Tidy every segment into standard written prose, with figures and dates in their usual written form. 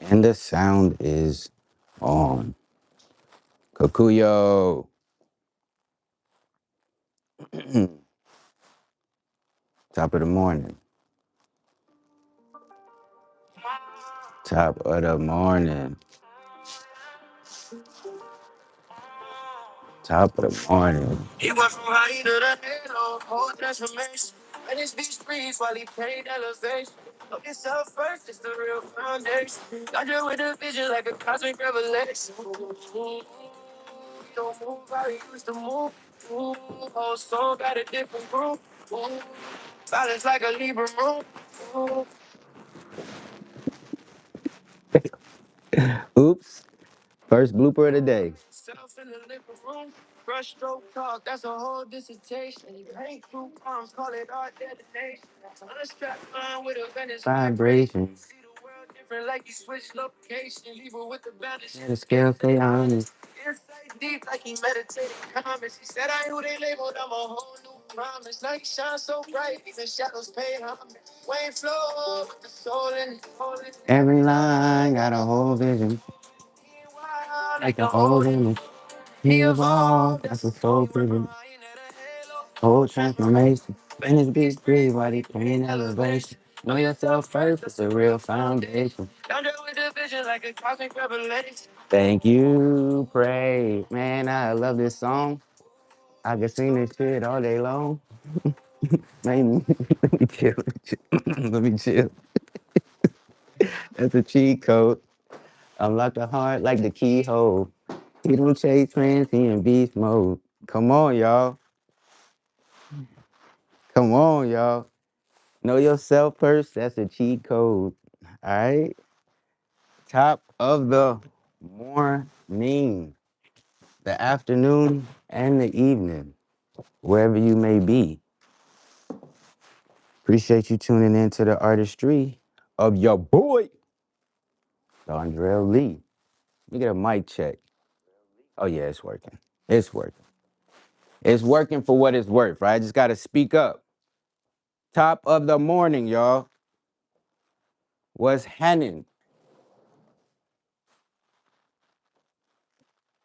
And the sound is on. Kokuyo. Top of the morning. Top of the morning. Top of the morning. He went from high to the halo, whole transformation. And his beast breeze while he paid elevation. Look yourself first, it's the real foundation. Got you with a vision like a cosmic revelation. You don't move how you used to move. Whole soul got a different groove. Balance like a Libra moon. Oops. First blooper of the day. Self in the living room, brush stroke talk, that's a whole dissertation. Paint crew palms, call it art dedication. Unstrapped line with a Venice vibration. Vibration. See the world different like you switch location. Leave her with the balance. Yeah, the scale stay honest. Insight deep like he meditated comments. He said I who they labeled, I'm a whole new promise. Now he shines so bright, even shadows pay homage. Wayne flow with the soul in it. Every line got a whole vision. Like the whole image. He evolved. That's a soul vision. Whole transformation. When his beast breathe while he playing elevation. Know yourself first, it's a real foundation. Thunder with the vision like a cosmic revelation. Thank you, pray. Man, I love this song. I can sing this shit all day long. Man, let me chill. Let me chill. That's a cheat code. Unlock the heart like the keyhole. He don't chase trends, he in beast mode. Come on, y'all. Come on, y'all. Know yourself first. That's a cheat code. All right. Top of the morning, the afternoon, and the evening, wherever you may be. Appreciate you tuning in to the artistry of your boy, Dondrell Lee. Let me get a mic check. Oh, yeah, it's working. It's working. It's working for what it's worth, right? I just got to speak up. Top of the morning, y'all. What's happening?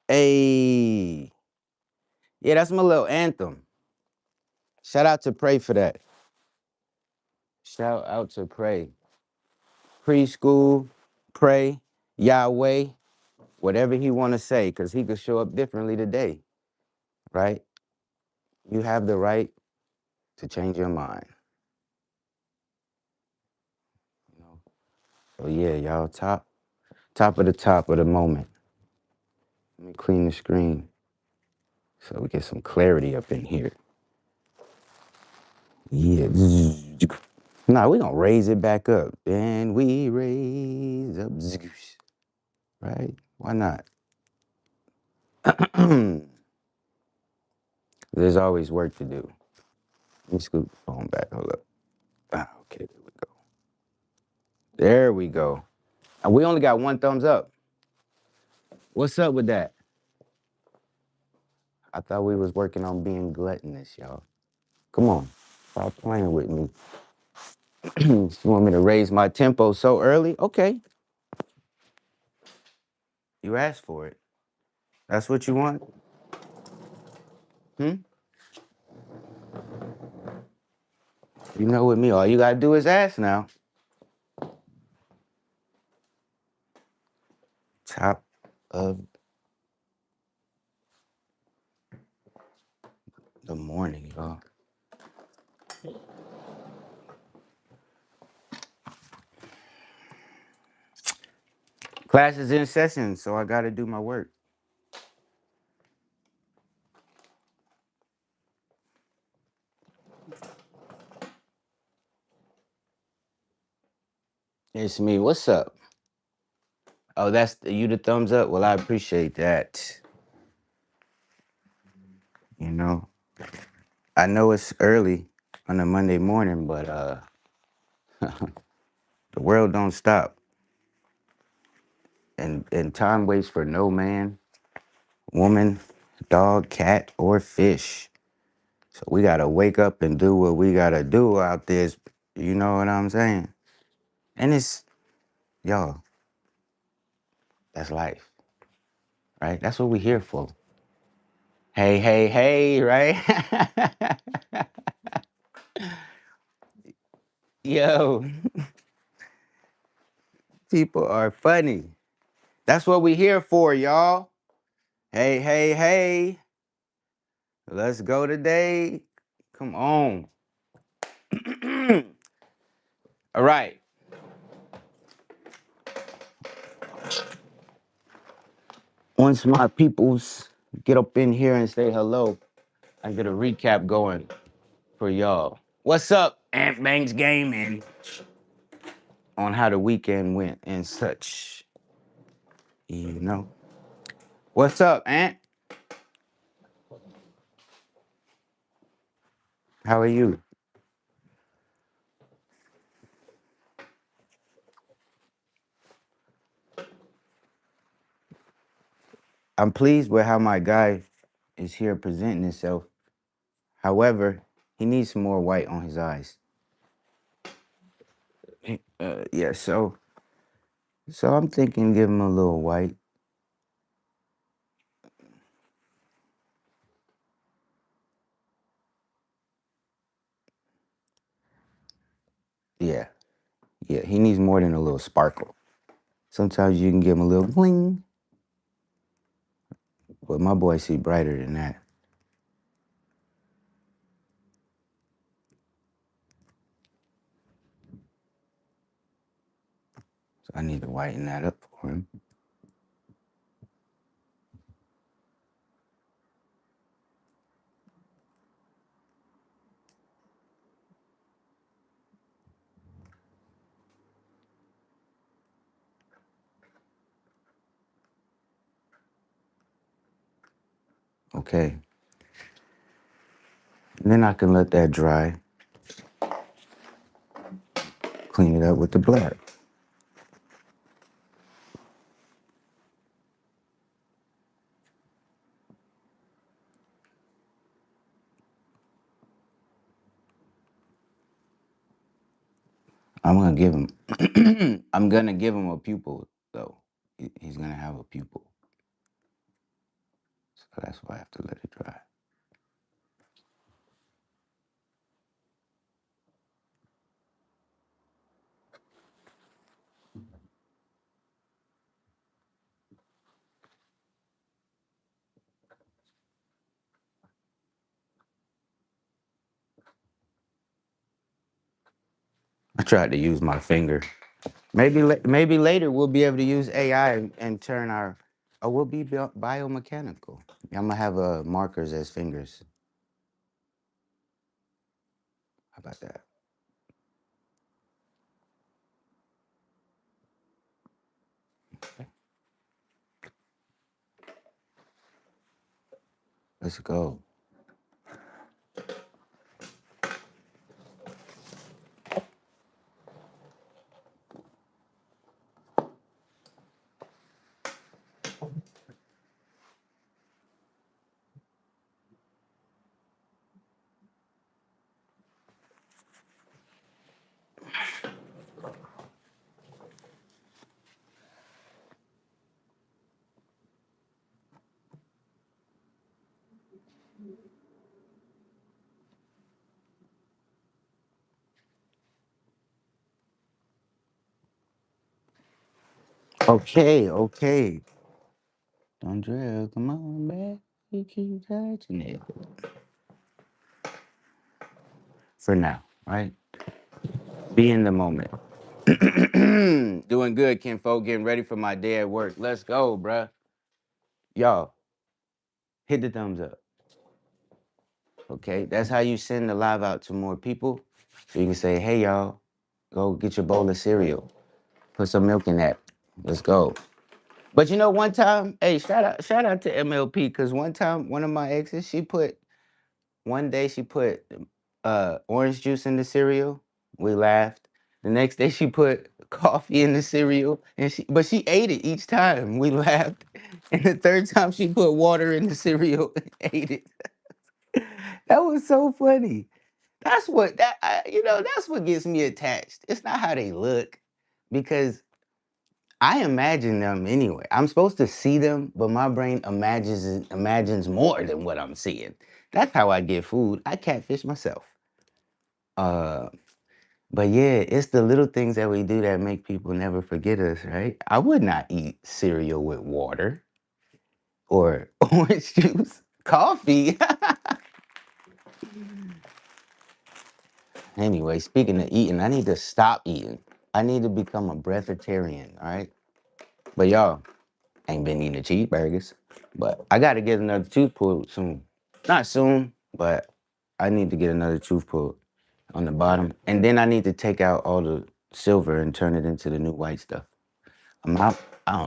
Hey. Yeah, that's my little anthem. Shout out to Pray for that. Shout out to Pray. Preschool, Pray, Yahweh, whatever he want to say, because he could show up differently today, right? You have the right to change your mind. You know? So yeah, y'all, top of the moment. Let me clean the screen so we get some clarity up in here. Yeah. Nah, we gonna raise it back up. And we raise up. Right? Why not? There's always work to do. Let me scoot the phone back. Hold up. Ah, okay, there we go. There we go. And we only got one thumbs up. What's up with that? I thought we was working on being gluttonous, y'all. Come on. Stop playing with me. You want me to raise my tempo so early? Okay. You asked for it. That's what you want? Hmm? You know with me, all you gotta do is ask now. Top of the morning, y'all. Class is in session, so I gotta do my work. It's me. What's up? Oh, that's you the thumbs up? Well, I appreciate that. You know, I know it's early on a Monday morning, but the world don't stop. And time waits for no man, woman, dog, cat, or fish. So we gotta wake up and do what we gotta do out there. You know what I'm saying? And it's y'all. That's life, right? That's what we're here for. Hey, hey, hey, right? Yo, people are funny. That's what we're here for, y'all. Hey, hey, hey. Let's go today. Come on. All right. Once my peoples get up in here and say hello, I get a recap going for y'all. What's up, Ant Banks Gaming? On how the weekend went and such. You know. What's up, Ant? How are you? I'm pleased with how my guy is here presenting himself. However, he needs some more white on his eyes. Yeah, so I'm thinking give him a little white. Yeah, yeah, he needs more than a little sparkle. Sometimes you can give him a little bling, but my boy see brighter than that. So I need to whiten that up for him. Okay. And then I can let that dry, clean it up with the black. I'm gonna give him I'm gonna give him a pupil though. He's gonna have a pupil. So that's why I have to let it dry. I tried to use my finger. Maybe later we'll be able to use AI and turn our. Oh, we'll be biomechanical. I'm gonna have markers as fingers. How about that? Let's go. Okay, okay. Don't drill. Come on, back. You keep touching it. For now, right? Be in the moment. Doing good, kinfolk. Getting ready for my day at work. Let's go, bruh. Y'all, hit the thumbs up. Okay, that's how you send the live out to more people. So you can say, hey, y'all, go get your bowl of cereal. Put some milk in that. Let's go. But you know, one time, hey, shout out to MLP, because one time, one of my exes, one day she put orange juice in the cereal. We laughed. The next day she put coffee in the cereal, but she ate it each time. We laughed. And the third time she put water in the cereal and ate it. That was so funny. That's what gets me attached. It's not how they look, because I imagine them anyway. I'm supposed to see them, but my brain imagines more than what I'm seeing. That's how I get food. I catfish myself. Uh, but yeah, it's the little things that we do that make people never forget us, right? I would not eat cereal with water or orange juice, coffee. Anyway, speaking of eating, I need to stop eating. I need to become a breatharian, all right? But y'all, ain't been eating the cheeseburgers. But I got to get another tooth pulled soon. Not soon, but I need to get another tooth pulled on the bottom. And then I need to take out all the silver and turn it into the new white stuff.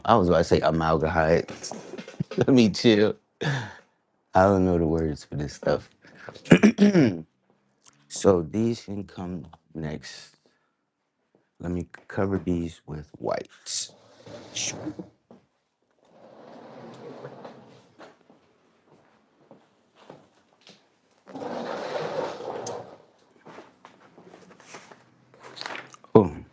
I was about to say amalgahide. Let me chill. I don't know the words for this stuff. So these can come next. Let me cover these with whites. Boom.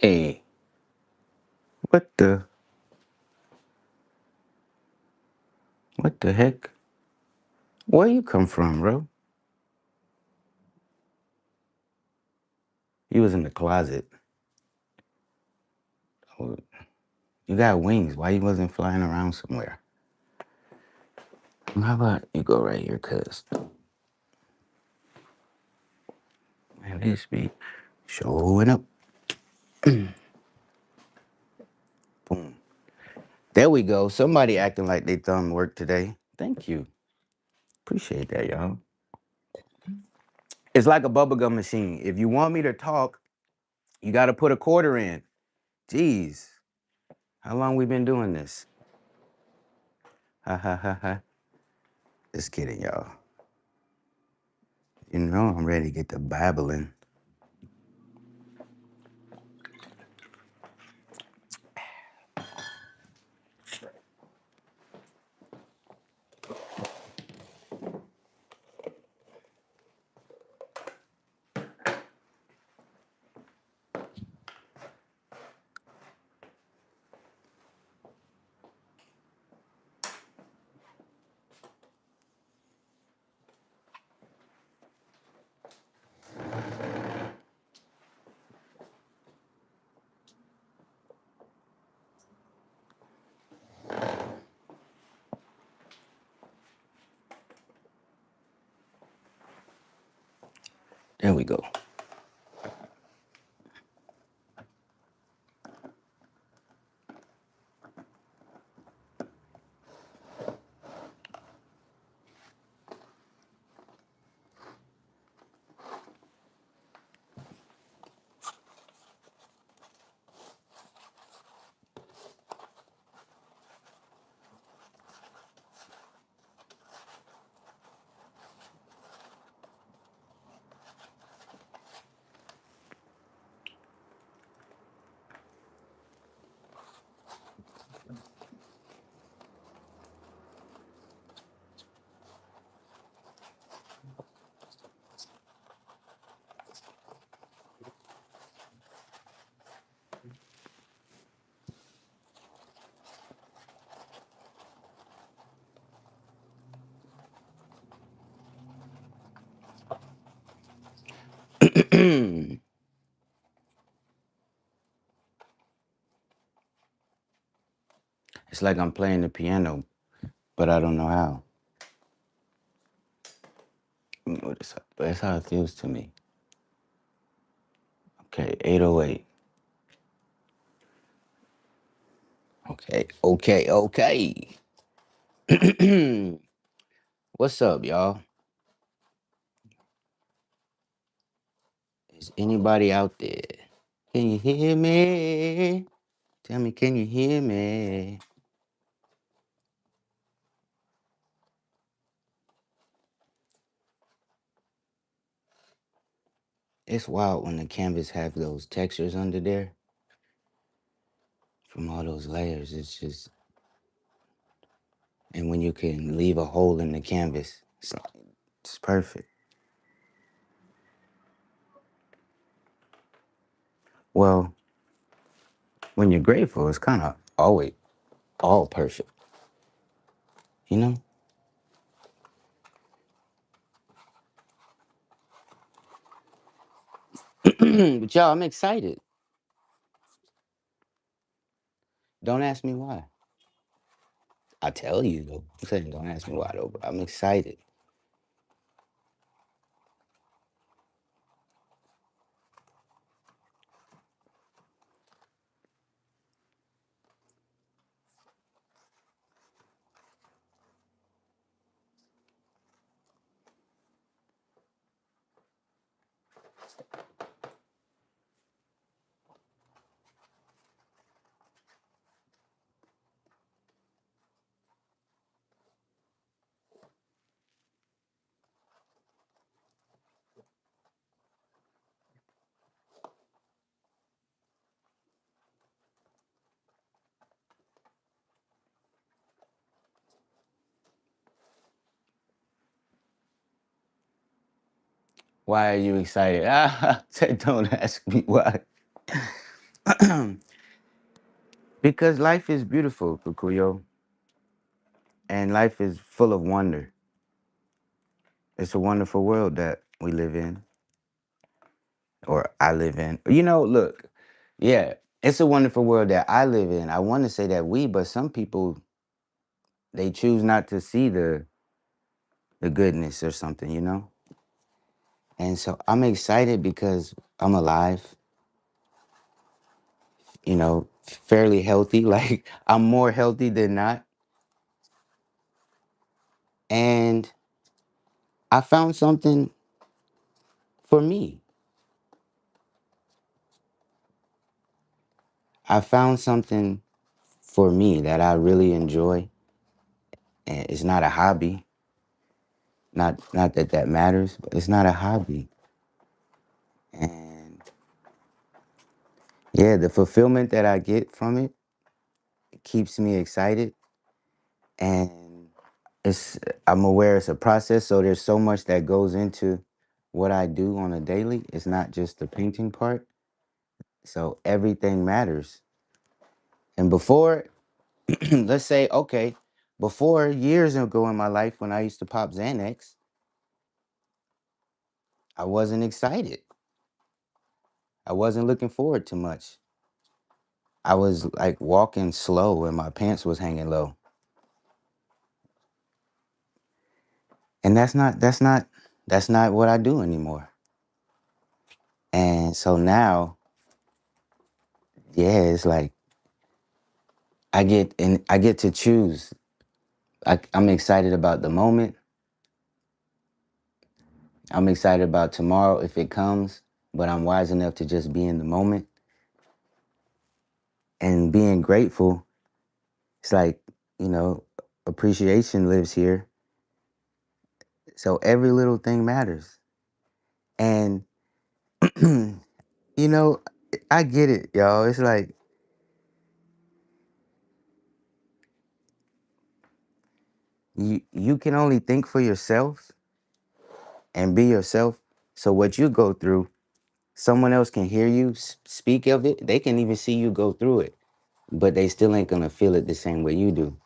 Hey, what the what the heck? Where you come from, bro? You was in the closet. Oh, you got wings. Why you wasn't flying around somewhere? How about you go right here, cuz? Man, this be showing up. Boom. There we go. Somebody acting like they thumb worked today. Thank you. Appreciate that, y'all. It's like a bubblegum machine. If you want me to talk, you got to put a quarter in. Jeez. How long we been doing this? Ha ha ha ha. Just kidding, y'all. You know I'm ready to get to babbling. There we go. It's like I'm playing the piano, but I don't know how. But that's how it feels to me. Okay, 808. Okay, okay, okay. What's up, y'all? Is anybody out there? Can you hear me? Tell me, can you hear me? It's wild when the canvas have those textures under there. from all those layers. It's just, and when you can leave a hole in the canvas, it's perfect. Well, when you're grateful, it's kind of always all perfect, you know? But y'all, I'm excited. Don't ask me why. I tell you though. I'm saying don't ask me why though, but I'm excited. Why are you excited? Don't ask me why. Because life is beautiful, Kukuyo, and life is full of wonder. It's a wonderful world that we live in, or I live in. Look, yeah, it's a wonderful world that I live in. I want to say that we, but some people, they choose not to see the goodness or something. And so I'm excited because I'm alive, fairly healthy. Like I'm more healthy than not. And I found something for me. I found something for me that I really enjoy. And it's not a hobby. Not that that matters, but it's not a hobby. And yeah, the fulfillment that I get from it keeps me excited. And it's I'm aware it's a process, so there's so much that goes into what I do on a daily. It's not just the painting part. So everything matters. And before, let's say, okay, before years ago in my life when I used to pop Xanax, I wasn't excited. I wasn't looking forward to much. I was like walking slow and my pants was hanging low. And that's not what I do anymore. And so now, yeah, it's like I get to choose. I'm excited about the moment. I'm excited about tomorrow if it comes, but I'm wise enough to just be in the moment and being grateful. It's like, you know, appreciation lives here. So every little thing matters. And, you know, I get it, y'all. It's like you can only think for yourself and be yourself. So what you go through, someone else can hear you speak of it. They can even see you go through it, but they still ain't gonna feel it the same way you do.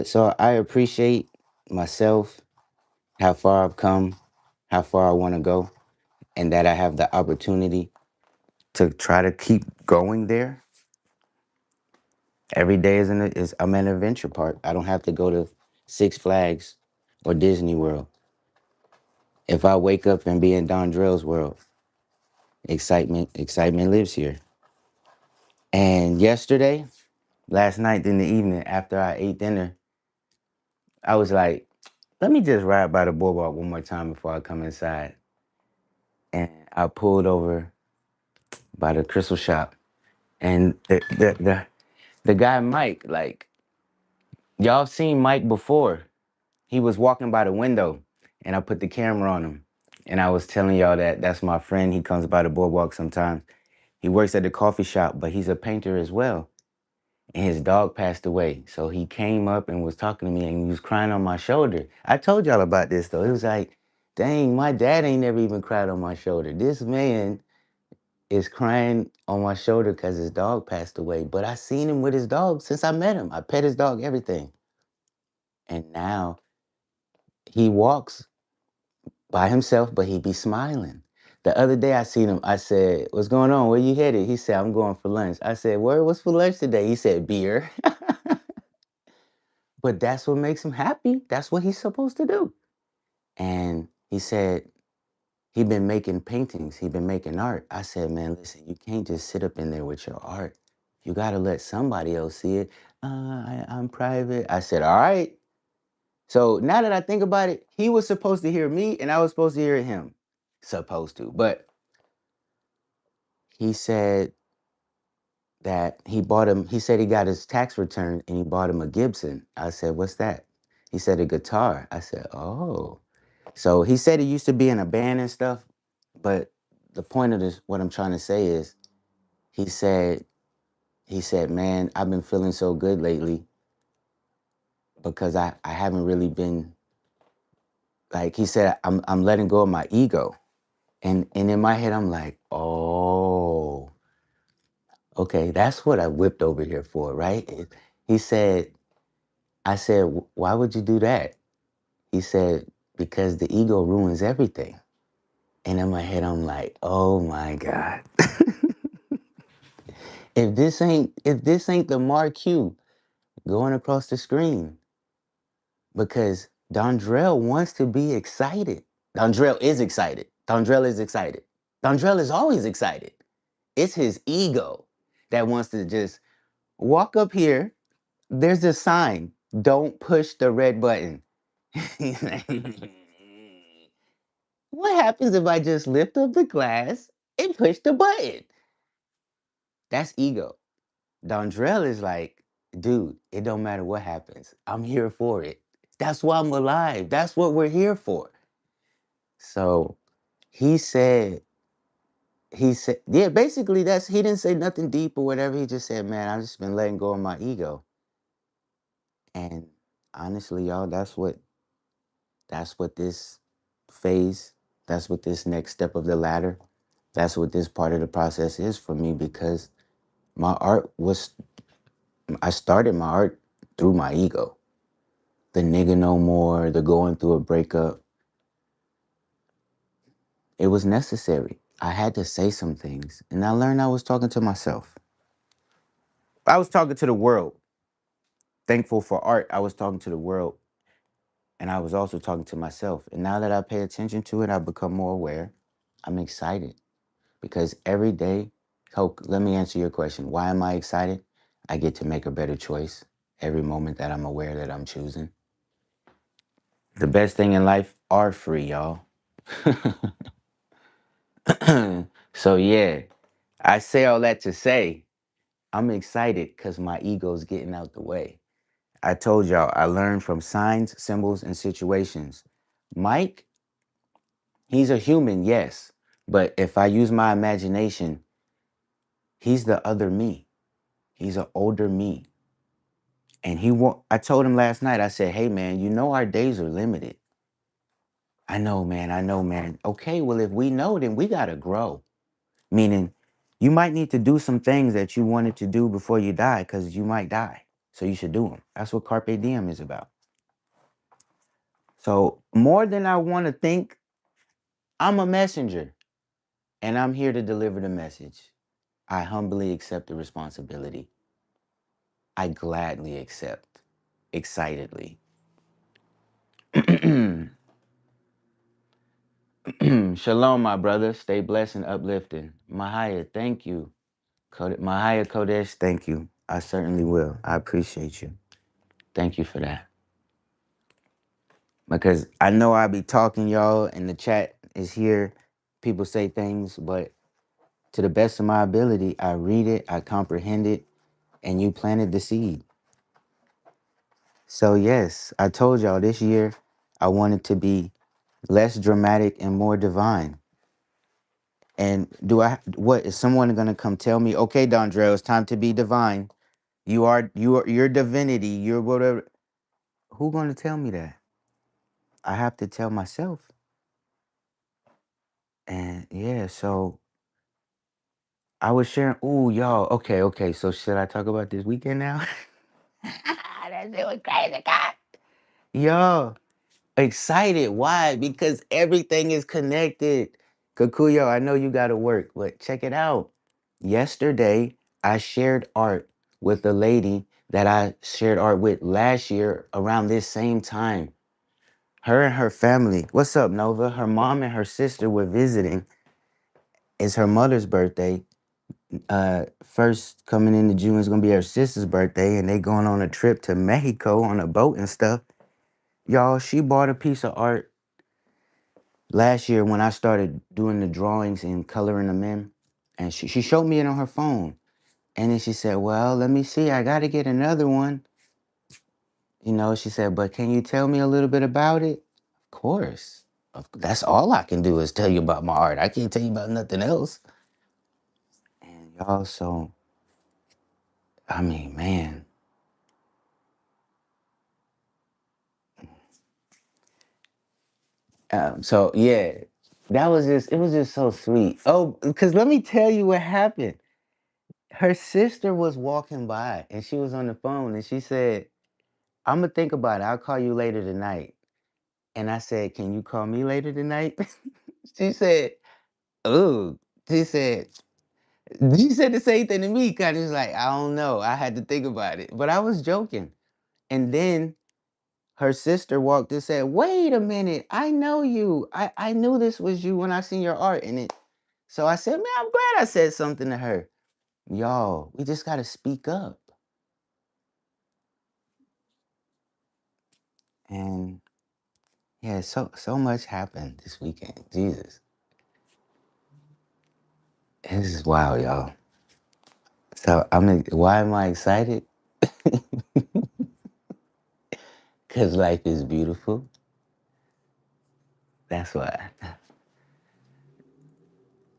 So I appreciate myself, how far I've come, how far I want to go, and that I have the opportunity to try to keep going there. Every day is I'm an adventure park. I don't have to go to Six Flags or Disney World. If I wake up and be in Dondrell's world, excitement lives here. And last night in the evening after I ate dinner, I was like, let me just ride by the boardwalk one more time before I come inside. And I pulled over by the crystal shop. And the guy Mike, like, y'all seen Mike before. He was walking by the window and I put the camera on him. And I was telling y'all that that's my friend. He comes by the boardwalk sometimes. He works at the coffee shop, but he's a painter as well. And his dog passed away. So he came up and was talking to me and he was crying on my shoulder. I told y'all about this though. It was like, dang, my dad ain't never even cried on my shoulder. This man is crying on my shoulder because his dog passed away. But I seen him with his dog since I met him. I pet his dog, everything. And now he walks by himself, but he be smiling. The other day I seen him. I said, "What's going on? Where you headed?" He said, "I'm going for lunch." I said, "Where? What's for lunch today?" He said, "Beer." But that's what makes him happy. That's what he's supposed to do. And he said he been making paintings. He been making art. I said, "Man, listen, you can't just sit up in there with your art. You got to let somebody else see it." I'm private. I said, "All right." So now that I think about it, he was supposed to hear me and I was supposed to hear him. Supposed to. But he said that he said he got his tax return and he bought him a Gibson. I said, "What's that?" He said, "A guitar." I said, "Oh." So he said he used to be in a band and stuff. But the point of this, what I'm trying to say is, he said, "Man, I've been feeling so good lately because I haven't really been like," he said, I'm letting go of my ego. And in my head, I'm like, oh, okay, that's what I whipped over here for, right? He said, I said, Why would you do that?" He said, "Because the ego ruins everything." And in my head, I'm like, oh my God. If this ain't the marquee going across the screen, because Dondrell wants to be excited. Dondrell is excited. Dondrell is excited. Dondrell is always excited. It's his ego that wants to just walk up here. There's a sign. Don't push the red button. He's like, what happens if I just lift up the glass and push the button? That's ego. Dondrell is like, dude, it don't matter what happens. I'm here for it. That's why I'm alive. That's what we're here for. So he said, yeah, basically he didn't say nothing deep or whatever. He just said, "Man, I've just been letting go of my ego." And honestly, y'all, that's what this phase, that's what this next step of the ladder, that's what this part of the process is for me, because my art was I started my art through my ego. The nigga no more, the going through a breakup. It was necessary. I had to say some things. And I learned I was talking to myself. I was talking to the world. Thankful for art, I was talking to the world. And I was also talking to myself. And now that I pay attention to it, I've become more aware. I'm excited because every day, Coke, let me answer your question. Why am I excited? I get to make a better choice every moment that I'm aware that I'm choosing. The best thing in life are free, y'all. So yeah, I say all that to say I'm excited because my ego's getting out the way. I told y'all I learned from signs, symbols, and situations. Mike, he's a human, yes, but if I use my imagination, he's the other me. He's an older me. And I told him last night, I said, "Hey man, you know our days are limited." "I know, man. I know, man." Okay, well, if we know, then we gotta grow. Meaning, you might need to do some things that you wanted to do before you die because you might die. So you should do them. That's what Carpe Diem is about. So, more than I want to think, I'm a messenger and I'm here to deliver the message. I humbly accept the responsibility. I gladly accept, excitedly. Shalom, my brother. Stay blessed and uplifting. Mahaya, thank you. Mahaya Kodesh, thank you. I certainly will. I appreciate you. Thank you for that. Because I know I be talking, y'all, and the chat is here. People say things, but to the best of my ability, I read it, I comprehend it, and you planted the seed. So, yes, I told y'all this year I wanted to be less dramatic and more divine. And what is someone gonna come tell me, okay, Dondrell, it's time to be divine. You're divinity, you're whatever. Who gonna tell me that? I have to tell myself. And yeah, so I was sharing, ooh, y'all, okay. So should I talk about this weekend now? That shit was crazy, God. Yo, excited. Why? Because everything is connected. Kakuyo, I know you gotta work, but check it out. Yesterday, I shared art with a lady that I shared art with last year around this same time. Her and her family. What's up, Nova? Her mom and her sister were visiting. It's her mother's birthday. First coming into June is gonna be her sister's birthday, and they going on a trip to Mexico on a boat and stuff. Y'all, she bought a piece of art last year when I started doing the drawings and coloring them in, and she showed me it on her phone, and then she said, "Well, let me see. I got to get another one." She said, "But can you tell me a little bit about it?" Of course. That's all I can do is tell you about my art. I can't tell you about nothing else. And y'all, so I mean, man. So yeah, it was just so sweet. Oh, because let me tell you what happened. Her sister was walking by and she was on the phone and she said, "I'm gonna think about it. I'll call you later tonight." And I said, "Can you call me later tonight?" She said, "Oh," she said, she said the same thing to me. Kind of like, I don't know. I had to think about it, but I was joking. And then her sister walked and said, "Wait a minute, I know you. I knew this was you when I seen your art in it." So I said, "Man, I'm glad I said something to her." Y'all, we just gotta speak up. And yeah, so much happened this weekend. Jesus, this is wild, y'all. So why am I excited? Cause life is beautiful. That's why.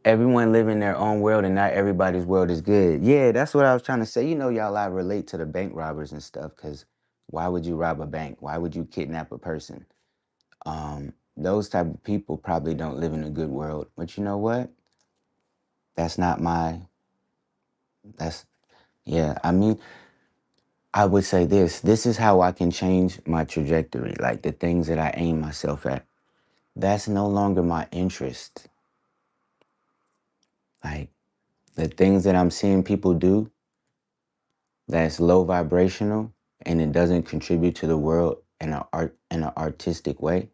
Everyone live in their own world and not everybody's world is good. Yeah, that's what I was trying to say. Y'all, I relate to the bank robbers and stuff because why would you rob a bank? Why would you kidnap a person? Those type of people probably don't live in a good world. But you know what? That's not my, that's, yeah, I mean, I would say this is how I can change my trajectory, like the things that I aim myself at. That's no longer my interest. Like the things that I'm seeing people do, that's low vibrational and it doesn't contribute to the world in an artistic way,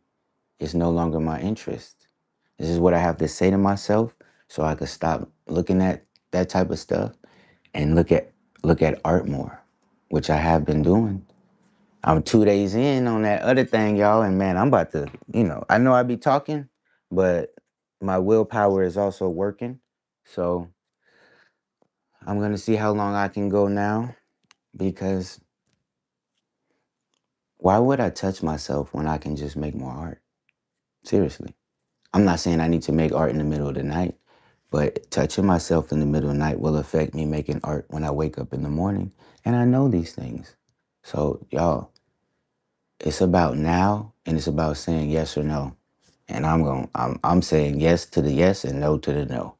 it's no longer my interest. This is what I have to say to myself so I could stop looking at that type of stuff and look at art more, which I have been doing. I'm 2 days in on that other thing, y'all, and man, I'm about to, I know I be talking, but my willpower is also working. So I'm gonna see how long I can go now because why would I touch myself when I can just make more art? Seriously. I'm not saying I need to make art in the middle of the night, but touching myself in the middle of the night will affect me making art when I wake up in the morning. And I know these things. So, y'all, it's about now and it's about saying yes or no. And I'm saying yes to the yes and no to the no.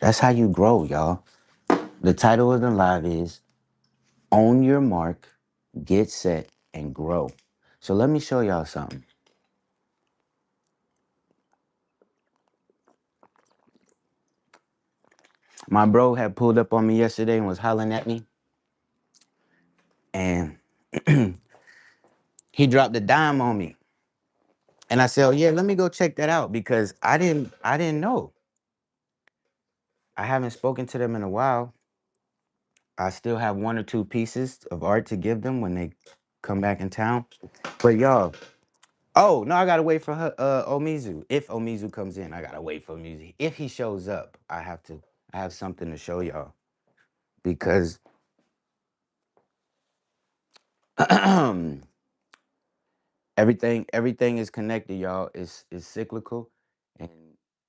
That's how you grow, y'all. The title of the live is Own Your Mark, Get Set, and Grow. So let me show y'all something. My bro had pulled up on me yesterday and was hollering at me. And he dropped a dime on me. And I said, "Oh yeah, let me go check that out because I didn't know. I haven't spoken to them in a while. I still have one or two pieces of art to give them when they come back in town. But y'all, oh no, I gotta wait for Omizu. If Omizu comes in, I gotta wait for Omizu. If he shows up, I have something to show y'all because everything is connected, y'all. It's cyclical, and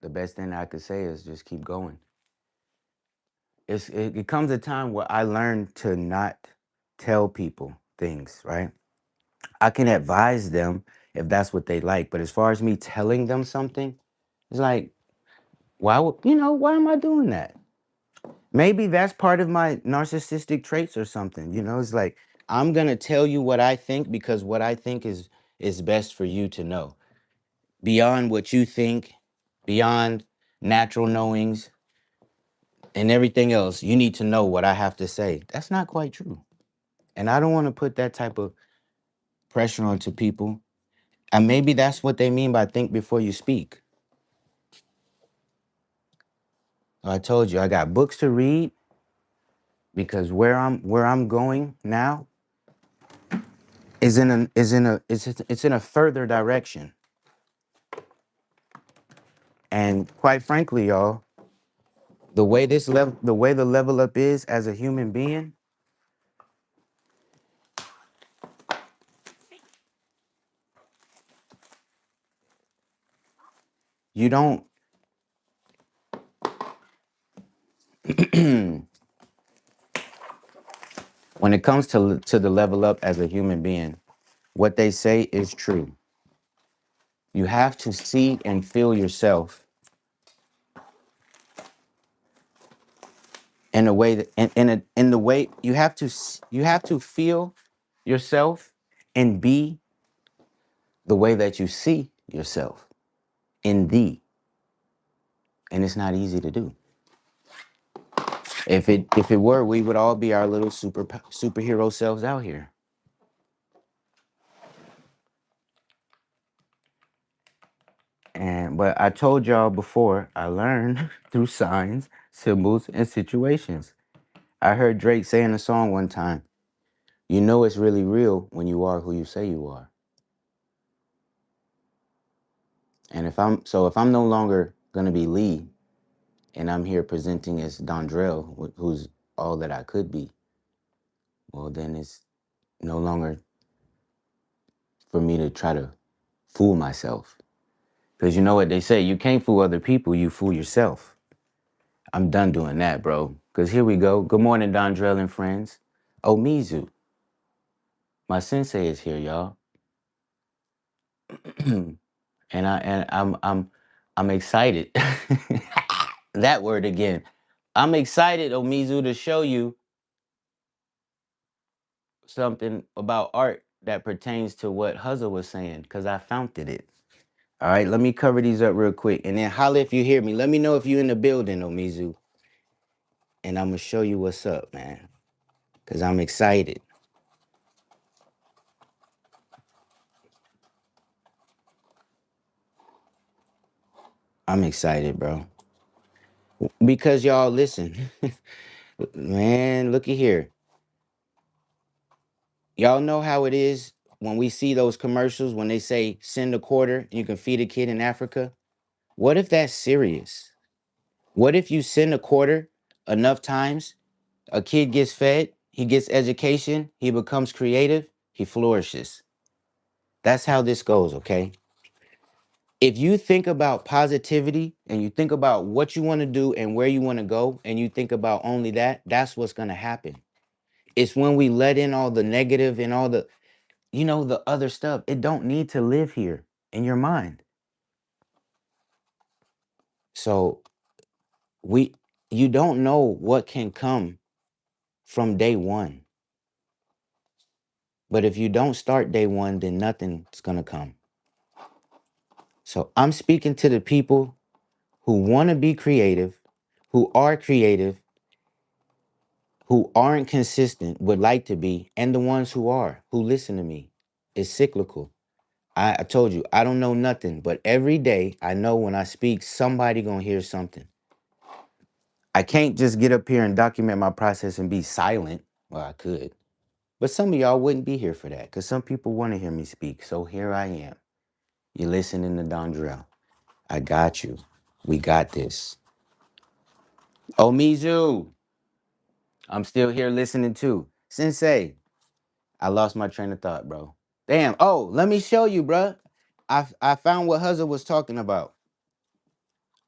the best thing I could say is just keep going. It comes a time where I learn to not tell people things, right? I can advise them if that's what they like, but as far as me telling them something, it's like, why would why am I doing that? Maybe that's part of my narcissistic traits or something. It's like I'm gonna tell you what I think because what I think is best for you to know. Beyond what you think, beyond natural knowings and everything else, you need to know what I have to say. That's not quite true. And I don't want to put that type of pressure onto people. And maybe that's what they mean by think before you speak. I told you I got books to read because where I'm going now it's in a further direction. And quite frankly, y'all, the way the level up is as a human being, you don't when it comes to the level up as a human being, what they say is true. You have to see and feel yourself in a way that in the way you have to feel yourself and be the way that you see yourself in thee, and it's not easy to do. If it were, we would all be our little superhero selves out here. And but I told y'all before, I learned through signs, symbols, and situations. I heard Drake say in a song one time, "You know it's really real when you are who you say you are." And if I'm no longer gonna be Lee, and I'm here presenting as Dondrell, who's all that I could be, well then it's no longer for me to try to fool myself. Because you know what they say, you can't fool other people, you fool yourself. I'm done doing that, bro. Because here we go. Good morning, Dondrell and friends. Omizu, my sensei is here, y'all. And I'm excited. That word again. I'm excited, Omizu, to show you something about art that pertains to what Huzza was saying, because I found it. All right, let me cover these up real quick. And then holla if you hear me. Let me know if you in the building, Omizu. And I'm going to show you what's up, man. Because I'm excited. I'm excited, bro. Because y'all, listen. Man, looky here. Y'all know how it is when we see those commercials when they say send a quarter and you can feed a kid in Africa? What if that's serious? What if you send a quarter enough times, a kid gets fed, he gets education, he becomes creative, he flourishes. That's how this goes, okay? If you think about positivity and you think about what you want to do and where you want to go and you think about only that, that's what's going to happen. It's when we let in all the negative and all the other stuff. It don't need to live here in your mind. So we you don't know what can come from day one. But if you don't start day one, then nothing's going to come. So I'm speaking to the people who want to be creative, who are creative, who aren't consistent, would like to be, and the ones who are, who listen to me. It's cyclical. I told you, I don't know nothing, but every day I know when I speak, somebody gonna hear something. I can't just get up here and document my process and be silent. Well, I could. But some of y'all wouldn't be here for that because some people want to hear me speak. So here I am. You're listening to Dondrell. I got you. We got this. Oh, Mizu, I'm still here listening too. Sensei, I lost my train of thought, bro. Damn. Oh, let me show you, bro. I found what Huzza was talking about.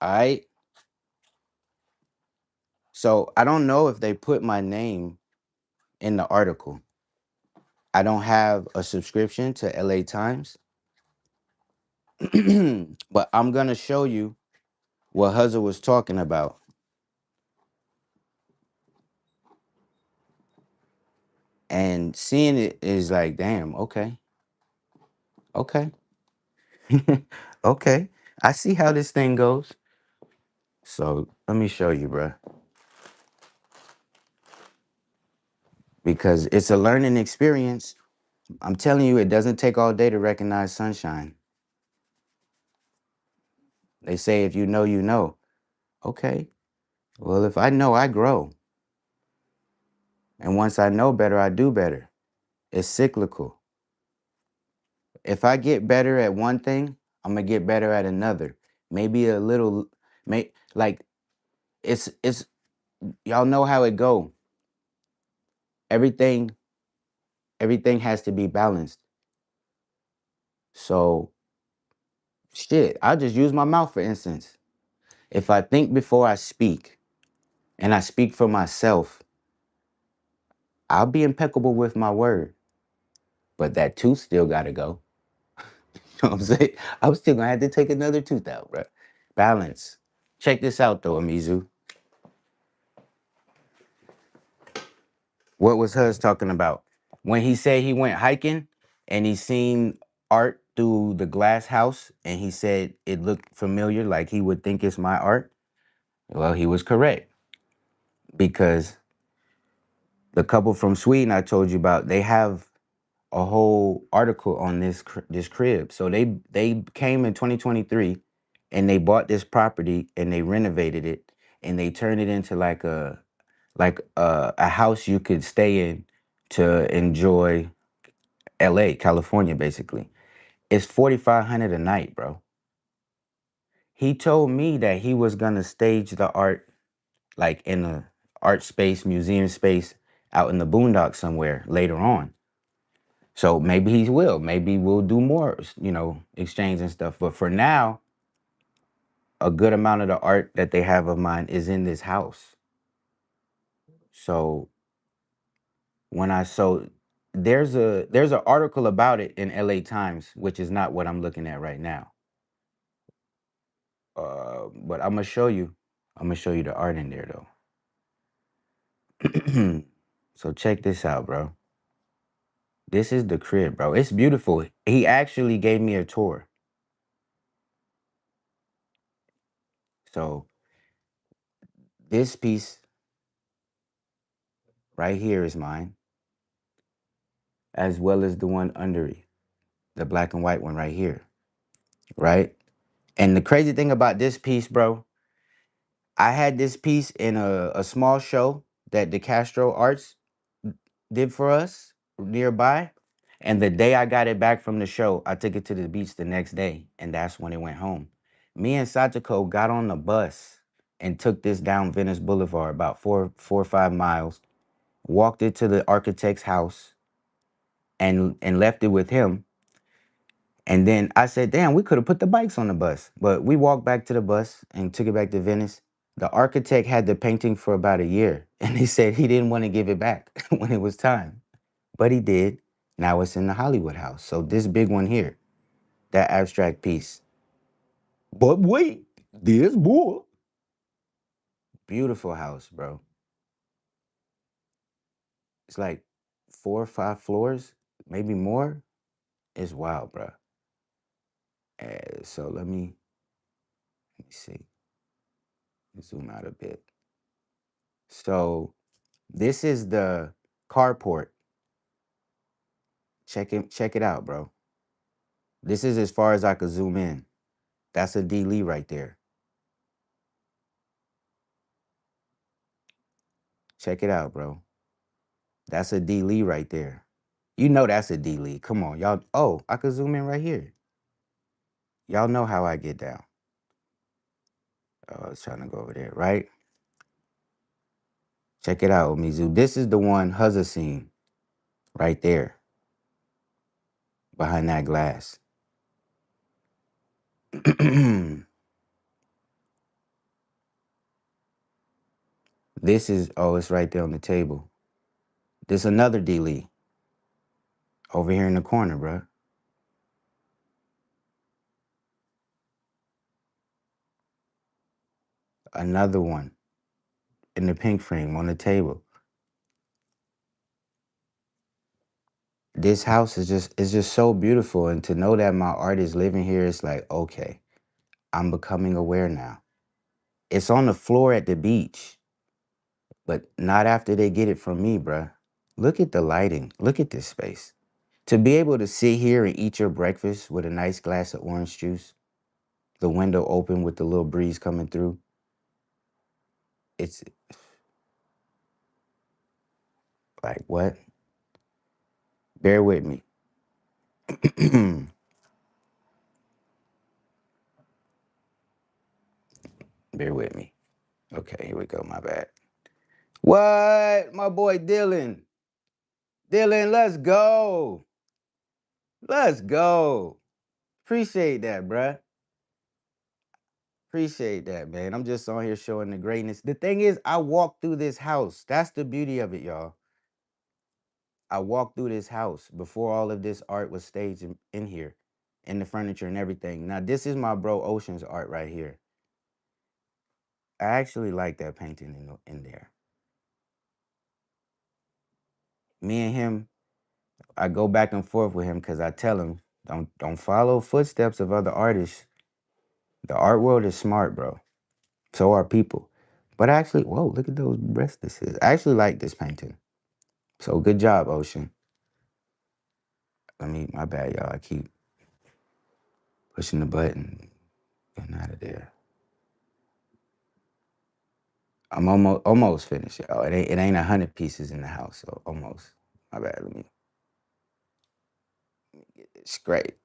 All right. So I don't know if they put my name in the article. I don't have a subscription to LA Times, but I'm gonna show you what Huzza was talking about. And seeing it is like, damn, okay, okay, okay. I see how this thing goes. So let me show you, bruh. Because it's a learning experience. I'm telling you, it doesn't take all day to recognize sunshine. They say if you know, you know. Okay. Well, if I know, I grow. And once I know better, I do better. It's cyclical. If I get better at one thing, I'm gonna get better at another. Maybe a little, like it's y'all know how it go. Everything everything has to be balanced. So shit, I'll just use my mouth for instance. If I think before I speak and I speak for myself, I'll be impeccable with my word. But that tooth still gotta go. You know what I'm saying? I'm still gonna have to take another tooth out, bro. Balance. Check this out though, Amizu. What was Huz talking about? When he said he went hiking and he seen art through the glass house and he said it looked familiar, like he would think it's my art. Well, he was correct because the couple from Sweden I told you about, they have a whole article on this crib. So they came in 2023 and they bought this property and they renovated it and they turned it into like a house you could stay in to enjoy LA, California basically. It's 4,500 a night, bro. He told me that he was going to stage the art like in a art space, museum space out in the boondocks somewhere later on. So maybe he will. Maybe we'll do more, exchange and stuff. But for now, a good amount of the art that they have of mine is in this house. So so there's an article about it in LA Times, which is not what I'm looking at right now. But I'm gonna show you. I'm gonna show you the art in there though. So check this out, bro. This is the crib, bro. It's beautiful. He actually gave me a tour. So this piece right here is mine, as well as the one under it, the black and white one right here, right? And the crazy thing about this piece, bro, I had this piece in a small show that the Castro Arts did for us nearby. And the day I got it back from the show, I took it to the beach the next day, and that's when it went home. Me and Satiko got on the bus and took this down Venice Boulevard about 4 or 5 miles, walked it to the architect's house, and left it with him. And then I said, damn, we could have put the bikes on the bus. But we walked back to the bus and took it back to Venice. The architect had the painting for about a year. And he said he didn't want to give it back when it was time. But he did. Now it's in the Hollywood house. So this big one here, that abstract piece. But wait, there's more. Beautiful house, bro. It's like 4 or 5 floors, maybe more. It's wild, bro. So let me see. Zoom out a bit. So this is the carport. Check it out, bro. This is as far as I could zoom in. That's a D Lee right there. Check it out, bro. That's a D Lee right there. You know that's a D Lee. Come on, y'all. Oh, I could zoom in right here. Y'all know how I get down. Oh, I was trying to go over there, right? Check it out, Mizu. This is the one Huzza seen right there behind that glass. This is, oh, it's right there on the table. This another D Lee over here in the corner, bruh. Another one in the pink frame on the table. This house is just so beautiful, and to know that my art is living here, it's like, okay, I'm becoming aware now. It's on the floor at the beach, but not after they get it from me, bruh. Look at the lighting. Look at this space. To be able to sit here and eat your breakfast with a nice glass of orange juice, the window open with the little breeze coming through, it's like, what? Bear with me. Bear with me. Okay, here we go. My bad. What? My boy Dylan. Dylan, let's go. Let's go. Appreciate that, bruh. Appreciate that, man. I'm just on here showing the greatness. The thing is, I walked through this house. That's the beauty of it, y'all. I walked through this house before all of this art was staged in here, in the furniture and everything. Now, this is my bro Ocean's art right here. I actually like that painting in there. Me and him, I go back and forth with him because I tell him, don't follow footsteps of other artists. The art world is smart, bro. So are people. But actually, whoa, look at those breasts. I actually like this painting. So good job, Ocean. My bad, y'all. I keep pushing the button, getting out of there. I'm almost finished, y'all. It ain't 100 pieces in the house, so almost. My bad. Let me get this straight.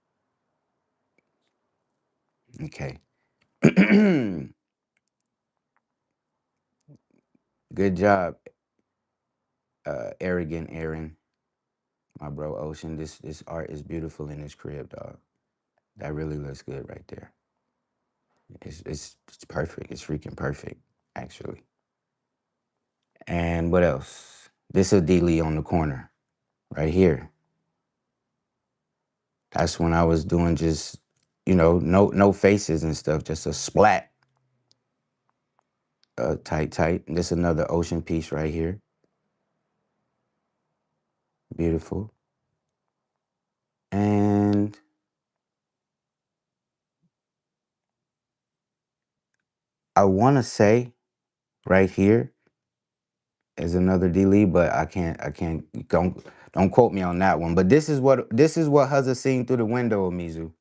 Okay. Good job, arrogant Aaron, my bro Ocean. This art is beautiful in this crib, dog. That really looks good right there. It's perfect. It's freaking perfect, actually. And what else? This is D Lee on the corner, right here. That's when I was doing just, no faces and stuff, just a splat, tight. And this another ocean piece right here. Beautiful. And I want to say right here is another D Lee, but I can't don't quote me on that one. But this is what Huzza seen through the window of Mizu.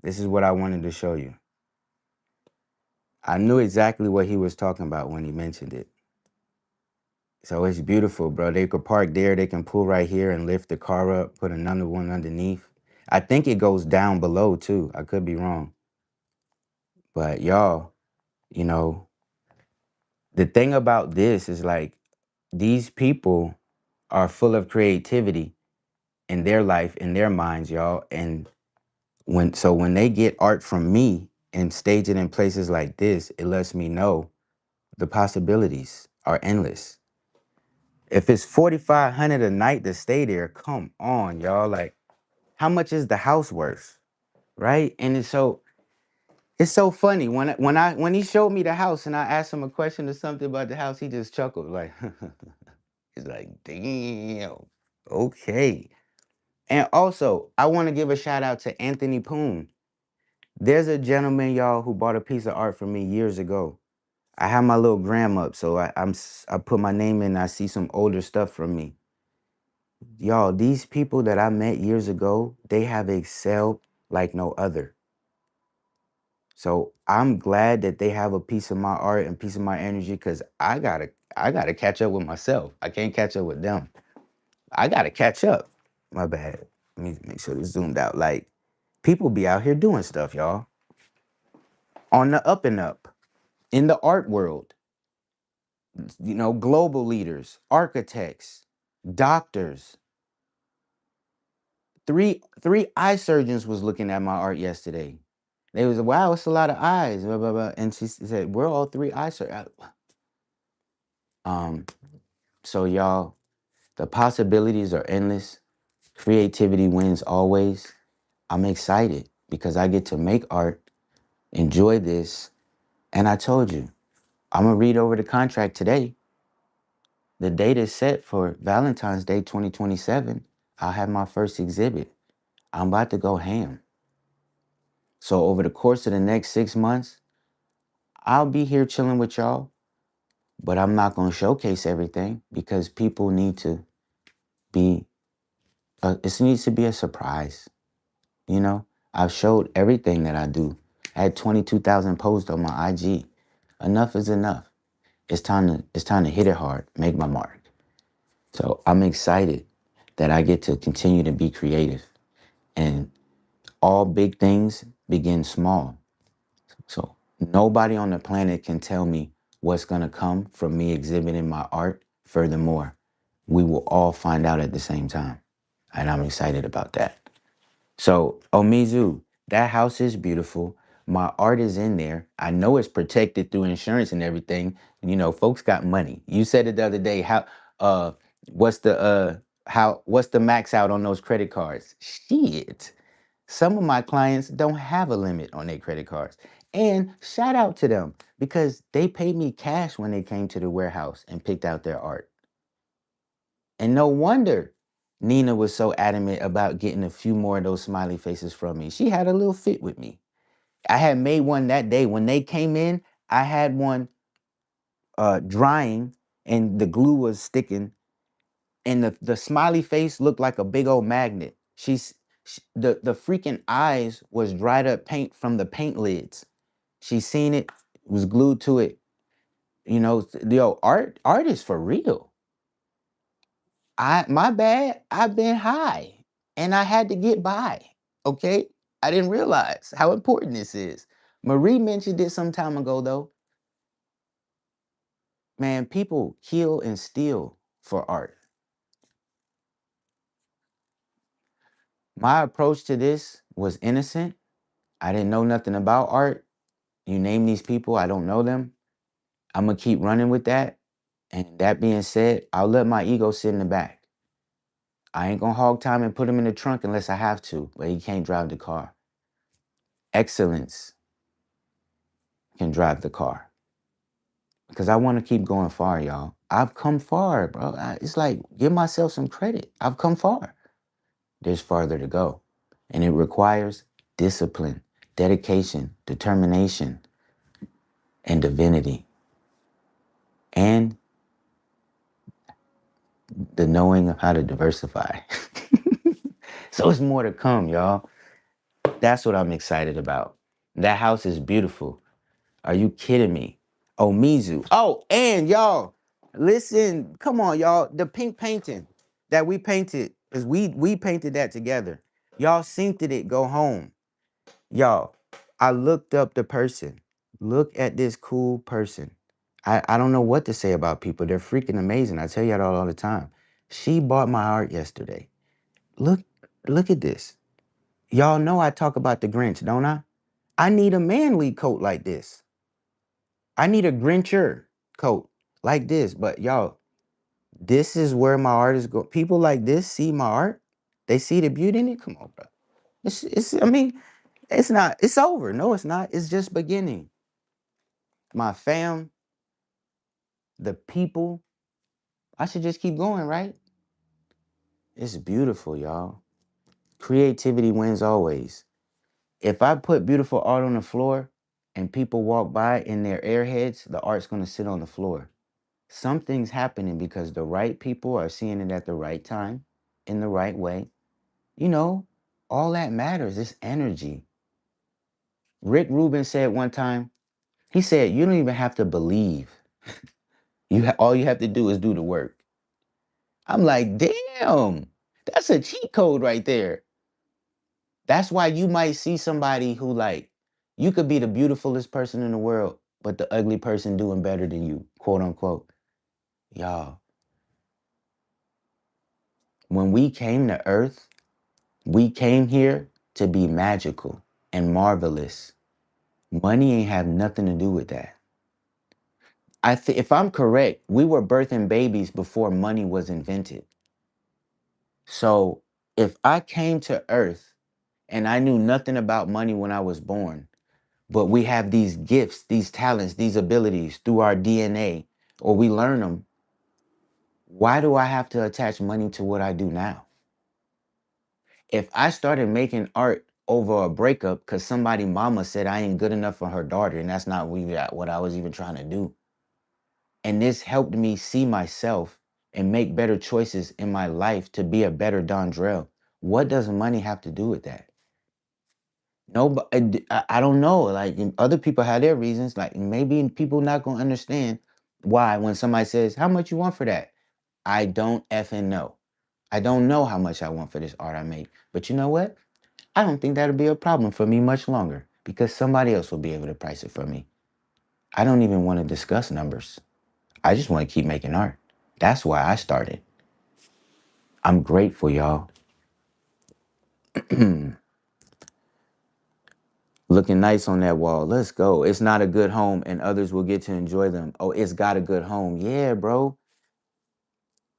This is what I wanted to show you. I knew exactly what he was talking about when he mentioned it. So it's beautiful, bro. They could park there. They can pull right here and lift the car up, put another one underneath. I think it goes down below too. I could be wrong. But y'all, you know, the thing about this is like these people are full of creativity in their life, in their minds, y'all. And when they get art from me and stage it in places like this, it lets me know the possibilities are endless. If it's 4,500 a night to stay there, come on, y'all. Like, how much is the house worth? Right? And it's so funny. When he showed me the house and I asked him a question or something about the house, he just chuckled. Like he's like, damn. Okay. And also, I want to give a shout out to Anthony Poon. There's a gentleman, y'all, who bought a piece of art from me years ago. I have my little gram up, so I put my name in. I see some older stuff from me. Y'all, these people that I met years ago, they have excelled like no other. So I'm glad that they have a piece of my art and piece of my energy because I gotta catch up with myself. I can't catch up with them. I gotta catch up. My bad. Let me make sure this zoomed out. Like people be out here doing stuff, y'all. On the up and up. In the art world. Global leaders, architects, doctors. Three eye surgeons was looking at my art yesterday. They was, wow, it's a lot of eyes, blah, blah, blah. And she said, we're all three eye surgeons. Um, so y'all, the possibilities are endless. Creativity wins always. I'm excited because I get to make art, enjoy this, and I told you, I'm gonna read over the contract today. The date is set for Valentine's Day 2027. I'll have my first exhibit. I'm about to go ham. So over the course of the next 6 months, I'll be here chilling with y'all, but I'm not gonna showcase everything because people need to be. It needs to be a surprise. You know, I've showed everything that I do. I had 22,000 posts on my IG. Enough is enough. It's time to hit it hard, make my mark. So I'm excited that I get to continue to be creative. And all big things begin small. So nobody on the planet can tell me what's gonna come from me exhibiting my art. Furthermore, we will all find out at the same time. And I'm excited about that. So, Omizu, that house is beautiful. My art is in there. I know it's protected through insurance and everything. You know, folks got money. You said it the other day. Uh what's the max out on those credit cards? Shit. Some of my clients don't have a limit on their credit cards. And shout out to them because they paid me cash when they came to the warehouse and picked out their art. And no wonder Nina was so adamant about getting a few more of those smiley faces from me. She had a little fit with me. I had made one that day. When they came in, I had one drying and the glue was sticking and the smiley face looked like a big old magnet. The freaking eyes was dried up paint from the paint lids. She seen it, was glued to it. You know, yo, art is for real. My bad. I've been high and I had to get by. Okay? I didn't realize how important this is. Marie mentioned it some time ago though. Man, people kill and steal for art. My approach to this was innocent. I didn't know nothing about art. You name these people, I don't know them. I'm going to keep running with that. And that being said, I'll let my ego sit in the back. I ain't going to hog time and put him in the trunk unless I have to, but he can't drive the car. Excellence can drive the car. Because I want to keep going far, y'all. I've come far, bro. It's like, give myself some credit. I've come far. There's farther to go. And it requires discipline, dedication, determination, and divinity. And the knowing of how to diversify. So it's more to come, y'all. That's what I'm excited about. That house is beautiful. Are you kidding me? Oh, Mizu. Oh, and y'all, listen, come on, y'all. The pink painting that we painted, because we painted that together. Y'all synced it, go home. Y'all, I looked up the person. Look at this cool person. I don't know what to say about people. They're freaking amazing. I tell you that all the time. She bought my art yesterday. Look, look at this. Y'all know I talk about the Grinch, don't I? I need a manly coat like this. I need a Grincher coat like this. But y'all, this is where my art is going. People like this see my art. They see the beauty in it. Come on, bro. I mean, it's not, it's over. No, it's not. It's just beginning. My fam, the people, I should just keep going, right? It's beautiful, y'all. Creativity wins always. If I put beautiful art on the floor and people walk by in their airheads, the art's gonna sit on the floor. Something's happening because the right people are seeing it at the right time, in the right way. You know, all that matters is energy. Rick Rubin said one time, he said, you don't even have to believe. All you have to do is do the work. I'm like, damn, that's a cheat code right there. That's why you might see somebody who like, you could be the beautifulest person in the world, but the ugly person doing better than you, quote unquote. Y'all, when we came to Earth, we came here to be magical and marvelous. Money ain't have nothing to do with that. If I'm correct, we were birthing babies before money was invented. So if I came to Earth and I knew nothing about money when I was born, but we have these gifts, these talents, these abilities through our DNA, or we learn them, why do I have to attach money to what I do now? If I started making art over a breakup because somebody mama said I ain't good enough for her daughter, and that's not what I was even trying to do, and this helped me see myself and make better choices in my life to be a better Dondrell, what does money have to do with that? No, but I don't know. Like other people have their reasons. Like maybe people not gonna understand why when somebody says, "How much you want for that?" I don't effing know. I don't know how much I want for this art I make. But you know what? I don't think that'll be a problem for me much longer because somebody else will be able to price it for me. I don't even want to discuss numbers. I just want to keep making art. That's why I started. I'm grateful, y'all. Looking nice on that wall. Let's go. It's not a good home and others will get to enjoy them. Oh, it's got a good home. Yeah, bro.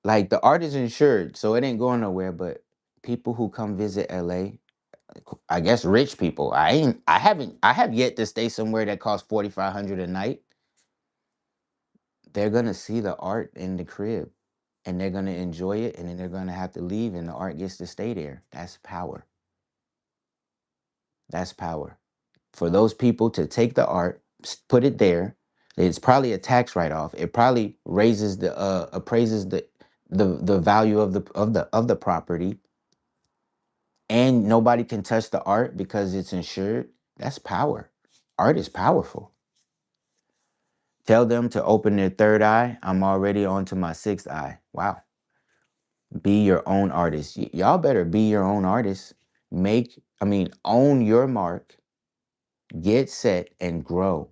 Like the art is insured, so it ain't going nowhere, but people who come visit LA, I guess rich people. I have yet to stay somewhere that costs 4,500 a night. They're gonna see the art in the crib and they're gonna enjoy it and then they're gonna have to leave and the art gets to stay there. That's power. That's power. For those people to take the art, put it there, it's probably a tax write-off. It probably raises the appraises the value of the property, and nobody can touch the art because it's insured. That's power. Art is powerful. Tell them to open their third eye. I'm already on to my sixth eye. Wow. Be your own artist. Y'all better be your own artist. Own your mark, get set, and grow.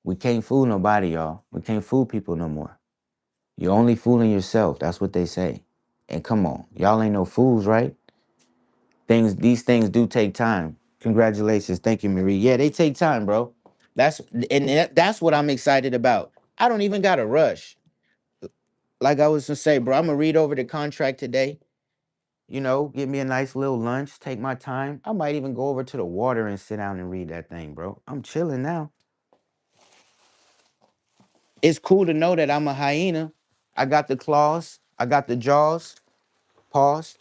We can't fool nobody, y'all. We can't fool people no more. You're only fooling yourself. That's what they say. And come on, y'all ain't no fools, right? These things do take time. Congratulations. Thank you, Marie. Yeah, they take time, bro. That's what I'm excited about. I don't even got to rush. Like I was gonna say, bro, I'm gonna read over the contract today. Get me a nice little lunch, take my time. I might even go over to the water and sit down and read that thing, bro. I'm chilling now. It's cool to know that I'm a hyena. I got the claws, I got the jaws, paws.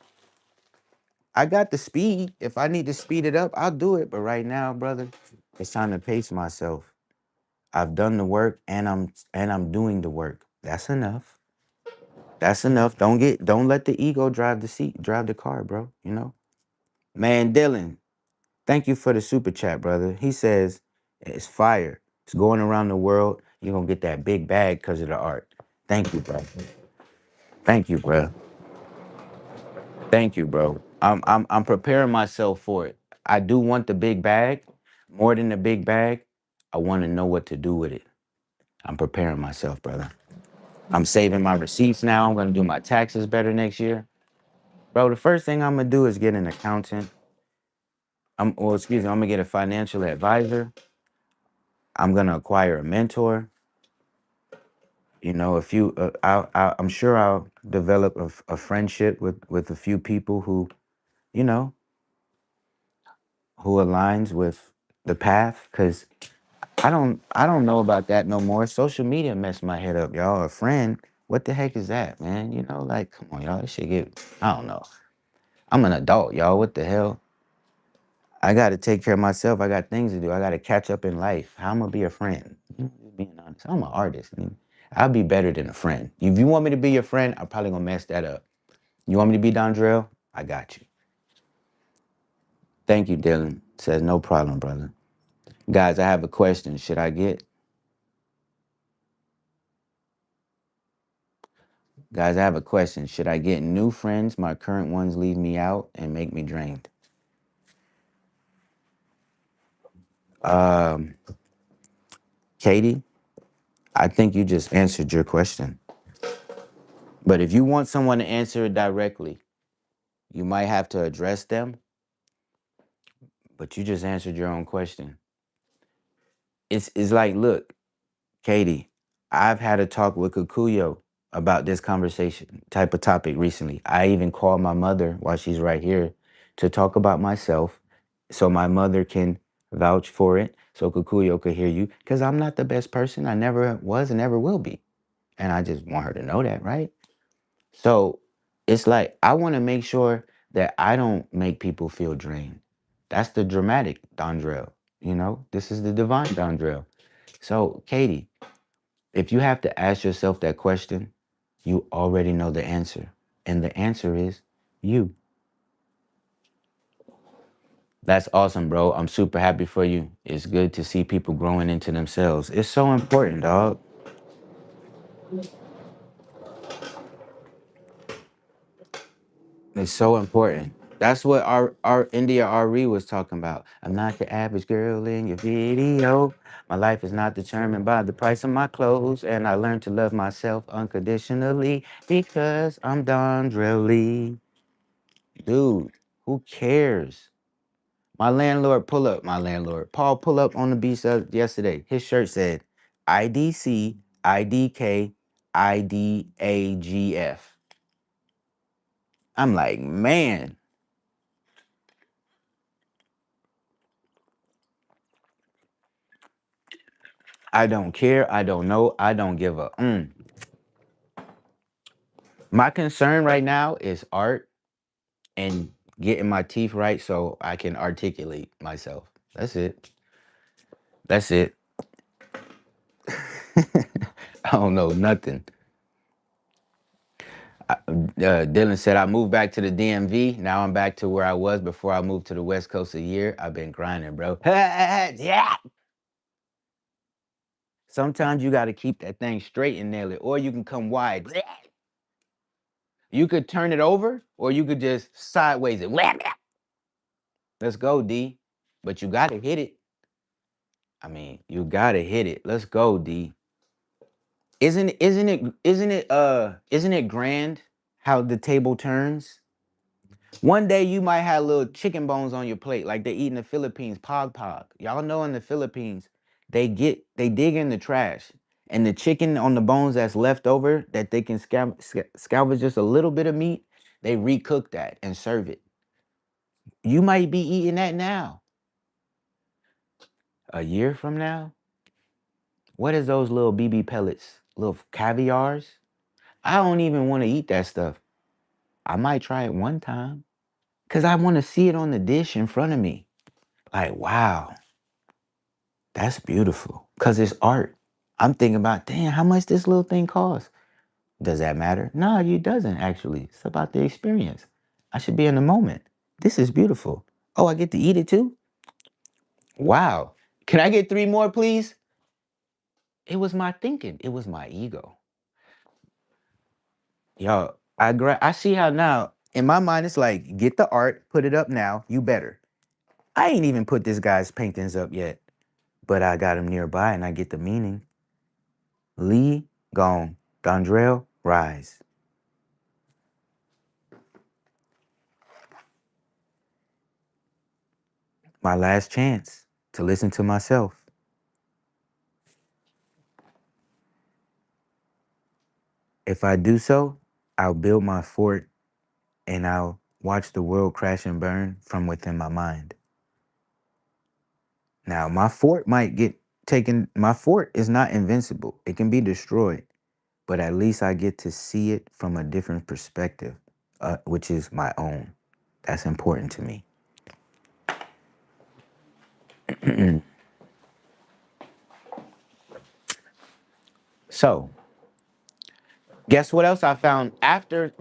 I got the speed. If I need to speed it up, I'll do it. But right now, brother, it's time to pace myself. I've done the work and I'm doing the work. That's enough. That's enough. Don't let the ego drive the car, bro. Man, Dylan, thank you for the super chat, brother. He says it's fire. It's going around the world. You're gonna get that big bag because of the art. Thank you, bro. Thank you, bro. Thank you, bro. I'm preparing myself for it. I do want the big bag. More than the big bag, I want to know what to do with it. I'm preparing myself, brother. I'm saving my receipts now. I'm gonna do my taxes better next year. Bro, the first thing I'm gonna do is get an accountant. I'm gonna get a financial advisor. I'm gonna acquire a mentor. A few. I'm sure I'll develop a friendship with a few people you know, who aligns with the path. Cause I don't know about that no more. Social media messed my head up, y'all. A friend, what the heck is that, man? Like, come on, y'all. This shit get. I don't know. I'm an adult, y'all. What the hell? I got to take care of myself. I got things to do. I got to catch up in life. How I'm gonna be a friend? Just being honest, I'm an artist. I'll be better than a friend. If you want me to be your friend, I'm probably gonna mess that up. You want me to be Dondrell? I got you. Thank you, Dylan. Says no problem, brother. Guys, I have a question. Should I get? Guys, I have a question. Should I get new friends? My current ones leave me out and make me drained. Um, Katie, I think you just answered your question. But if you want someone to answer it directly, you might have to address them, but you just answered your own question. It's like, look, Katie, I've had a talk with Kukuyo about this conversation type of topic recently. I even called my mother while she's right here to talk about myself so my mother can vouch for it so Kukuyo could hear you because I'm not the best person. I never was and never will be. And I just want her to know that, right? So it's like I want to make sure that I don't make people feel drained. That's the dramatic Dondrell. This is the divine Dondrell. So, Katie, if you have to ask yourself that question, you already know the answer. And the answer is you. That's awesome, bro. I'm super happy for you. It's good to see people growing into themselves. It's so important, dog. It's so important. That's what our India RE was talking about. I'm not the average girl in your video. My life is not determined by the price of my clothes. And I learned to love myself unconditionally because I'm Dondrell Lee. Dude, who cares? Paul, pull up on the beach yesterday. His shirt said IDC, IDK, IDAGF. I'm like, man, I don't care. I don't know. I don't give a. My concern right now is art and getting my teeth right so I can articulate myself. That's it. That's it. I don't know nothing. Dylan said I moved back to the DMV. Now I'm back to where I was before I moved to the West Coast a year. I've been grinding, bro. Yeah. Sometimes you got to keep that thing straight and nail it, or you can come wide. You could turn it over, or you could just sideways it. Let's go, D. But you got to hit it. I mean, you got to hit it. Let's go, D. Isn't it grand how the table turns? One day you might have little chicken bones on your plate, like they eat in the Philippines, pog pog. Y'all know in the Philippines, they dig in the trash, and the chicken on the bones that's left over that they can salvage just a little bit of meat, they recook that and serve it. You might be eating that now. A year from now, what is those little BB pellets, little caviars? I don't even want to eat that stuff. I might try it one time because I want to see it on the dish in front of me. Like, wow, that's beautiful because it's art. I'm thinking about, damn, how much this little thing costs? Does that matter? No, it doesn't actually. It's about the experience. I should be in the moment. This is beautiful. Oh, I get to eat it too? Wow. Can I get three more, please? It was my thinking. It was my ego. Yo, I see how now in my mind it's like, get the art, put it up now, you better. I ain't even put this guy's paintings up yet, but I got him nearby and I get the meaning. Lee gone. Dondrell rise. My last chance to listen to myself. If I do so, I'll build my fort and I'll watch the world crash and burn from within my mind. Now, my fort might get taken. My fort is not invincible. It can be destroyed, but at least I get to see it from a different perspective, which is my own. That's important to me. So, guess what else I found after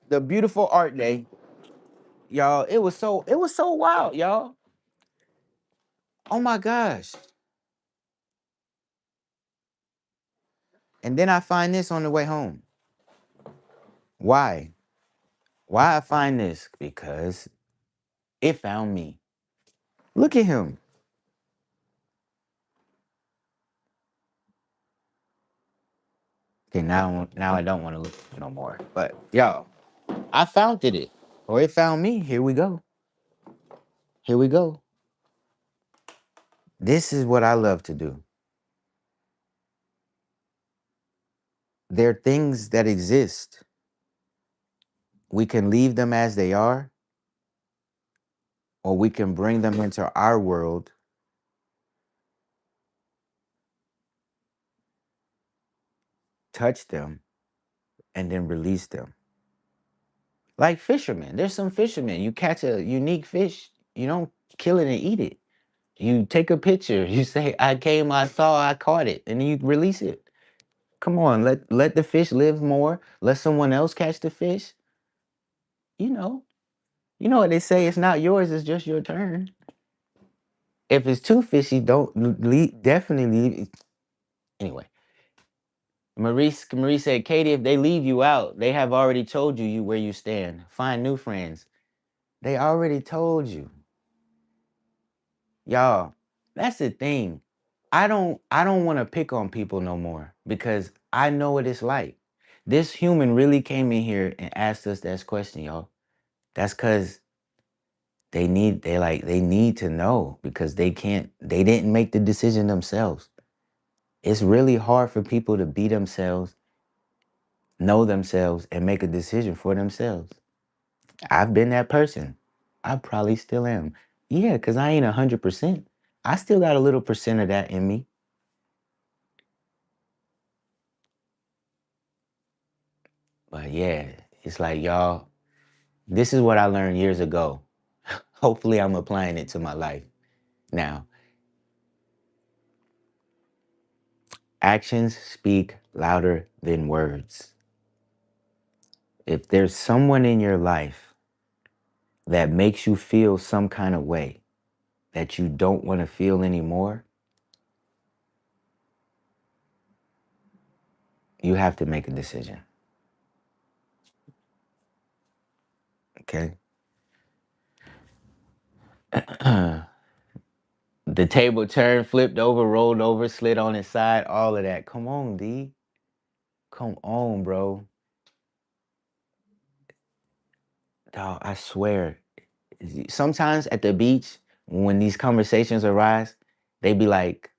the beautiful art day, y'all? It was so wild, y'all. Oh my gosh! And then I find this on the way home. Why? Why I find this? Because it found me. Look at him. Okay, now I don't want to look no more. But y'all, I found it. Or it found me. Here we go. Here we go. This is what I love to do. They're things that exist. We can leave them as they are, or we can bring them into our world, touch them, and then release them. Like fishermen. There's some fishermen. You catch a unique fish, you don't kill it and eat it. You take a picture. You say, I came, I saw, I caught it, and then you release it. Come on, let the fish live more. Let someone else catch the fish. You know. You know what they say, it's not yours, it's just your turn. If it's too fishy, don't leave, definitely leave. Anyway, Marie said, Katie, if they leave you out, they have already told you where you stand. Find new friends. They already told you. Y'all, that's the thing. I don't want to pick on people no more because I know what it's like. This human really came in here and asked us that question, y'all. That's cause they need to know because they didn't make the decision themselves. It's really hard for people to be themselves, know themselves, and make a decision for themselves. I've been that person. I probably still am. Yeah, because I ain't 100%. I still got a little percent of that in me. But yeah, it's like, y'all, this is what I learned years ago. Hopefully, I'm applying it to my life now. Actions speak louder than words. If there's someone in your life that makes you feel some kind of way that you don't want to feel anymore, you have to make a decision. Okay? The table turned, flipped over, rolled over, slid on its side, all of that. Come on, D. Come on, bro. Dog, I swear. Sometimes at the beach, when these conversations arise, they be like,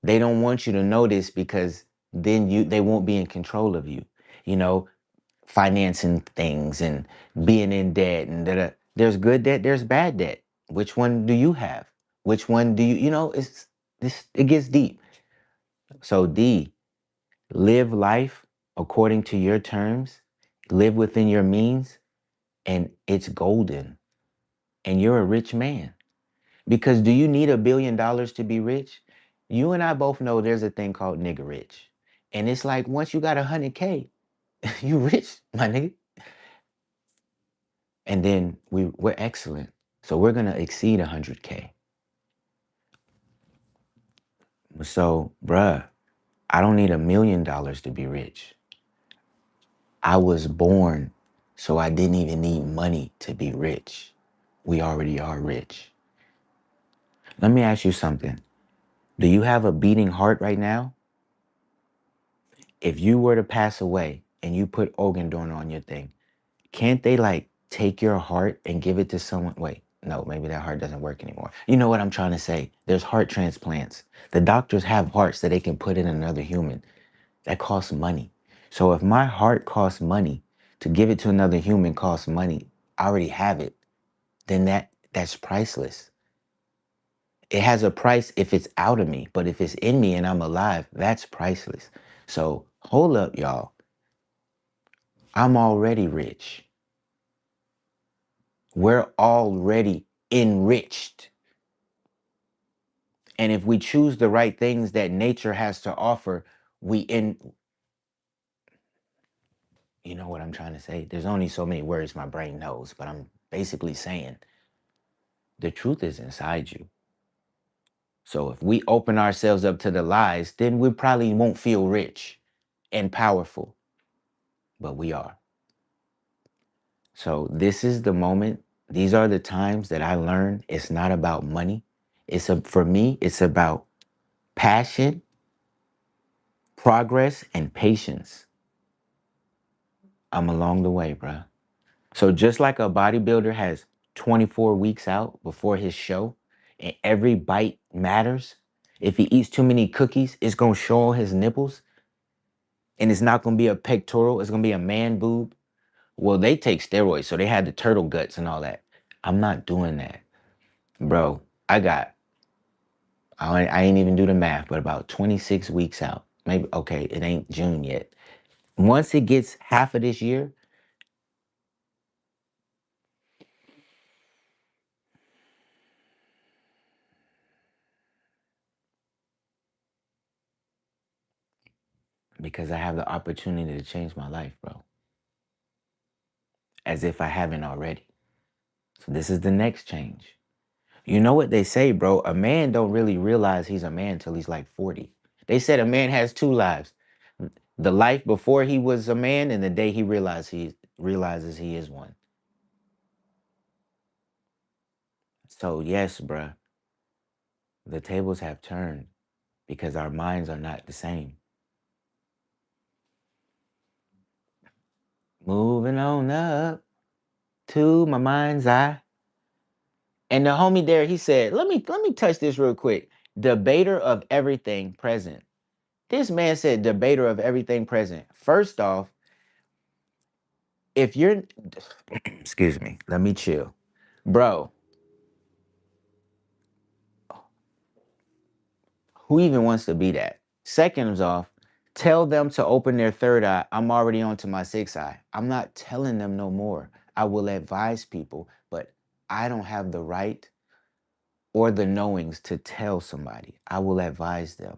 they don't want you to know this because then they won't be in control of you. You know, financing things and being in debt and da. There's good debt, there's bad debt. Which one do you have? Which one do you know, it gets deep. So D, live life according to your terms, live within your means, and it's golden. And you're a rich man. Because do you need $1 billion to be rich? You and I both know there's a thing called nigga rich. And it's like once you got 100K, you rich, my nigga. And then we're excellent. So we're gonna exceed 100K. So, bruh, I don't need $1 million to be rich. I was born, so I didn't even need money to be rich. We already are rich. Let me ask you something. Do you have a beating heart right now? If you were to pass away and you put organ donor on your thing, can't they like take your heart and give it to someone? Wait, no, maybe that heart doesn't work anymore. You know what I'm trying to say? There's heart transplants. The doctors have hearts that they can put in another human. That costs money. So if my heart costs money, to give it to another human costs money, I already have it, then that's priceless. It has a price if it's out of me, but if it's in me and I'm alive, that's priceless. So hold up, y'all. I'm already rich. We're already enriched. And if we choose the right things that nature has to offer, you know what I'm trying to say? There's only so many words my brain knows, but I'm basically saying the truth is inside you. So if we open ourselves up to the lies, then we probably won't feel rich and powerful, but we are. So this is the moment. These are the times that I learned it's not about money. For me, it's about passion, progress, and patience. I'm along the way, bruh. So just like a bodybuilder has 24 weeks out before his show, and every bite matters. If he eats too many cookies, it's gonna show on his nipples. and it's not gonna be a pectoral, it's gonna be a man boob. Well, they take steroids, so they had the turtle guts and all that. I'm not doing that, bro. I got, I ain't even do the math, but about 26 weeks out. Maybe, okay, it ain't June yet. Once it gets half of this year, because I have the opportunity to change my life, bro, as if I haven't already. So this is the next change. You know what they say, bro? A man don't really realize he's a man till he's like 40. They said a man has two lives. The life before he was a man and the day he realizes he is one. So yes, bruh, the tables have turned because our minds are not the same. Moving on up to my mind's eye. And the homie there, he said, let me touch this real quick. Debater of everything present. This man said debater of everything present. First off, if you're excuse me, let me chill. Bro, who even wants to be that? Seconds off, tell them to open their third eye. I'm already on to my sixth eye. I'm not telling them no more. I will advise people, but I don't have the right or the knowings to tell somebody. I will advise them.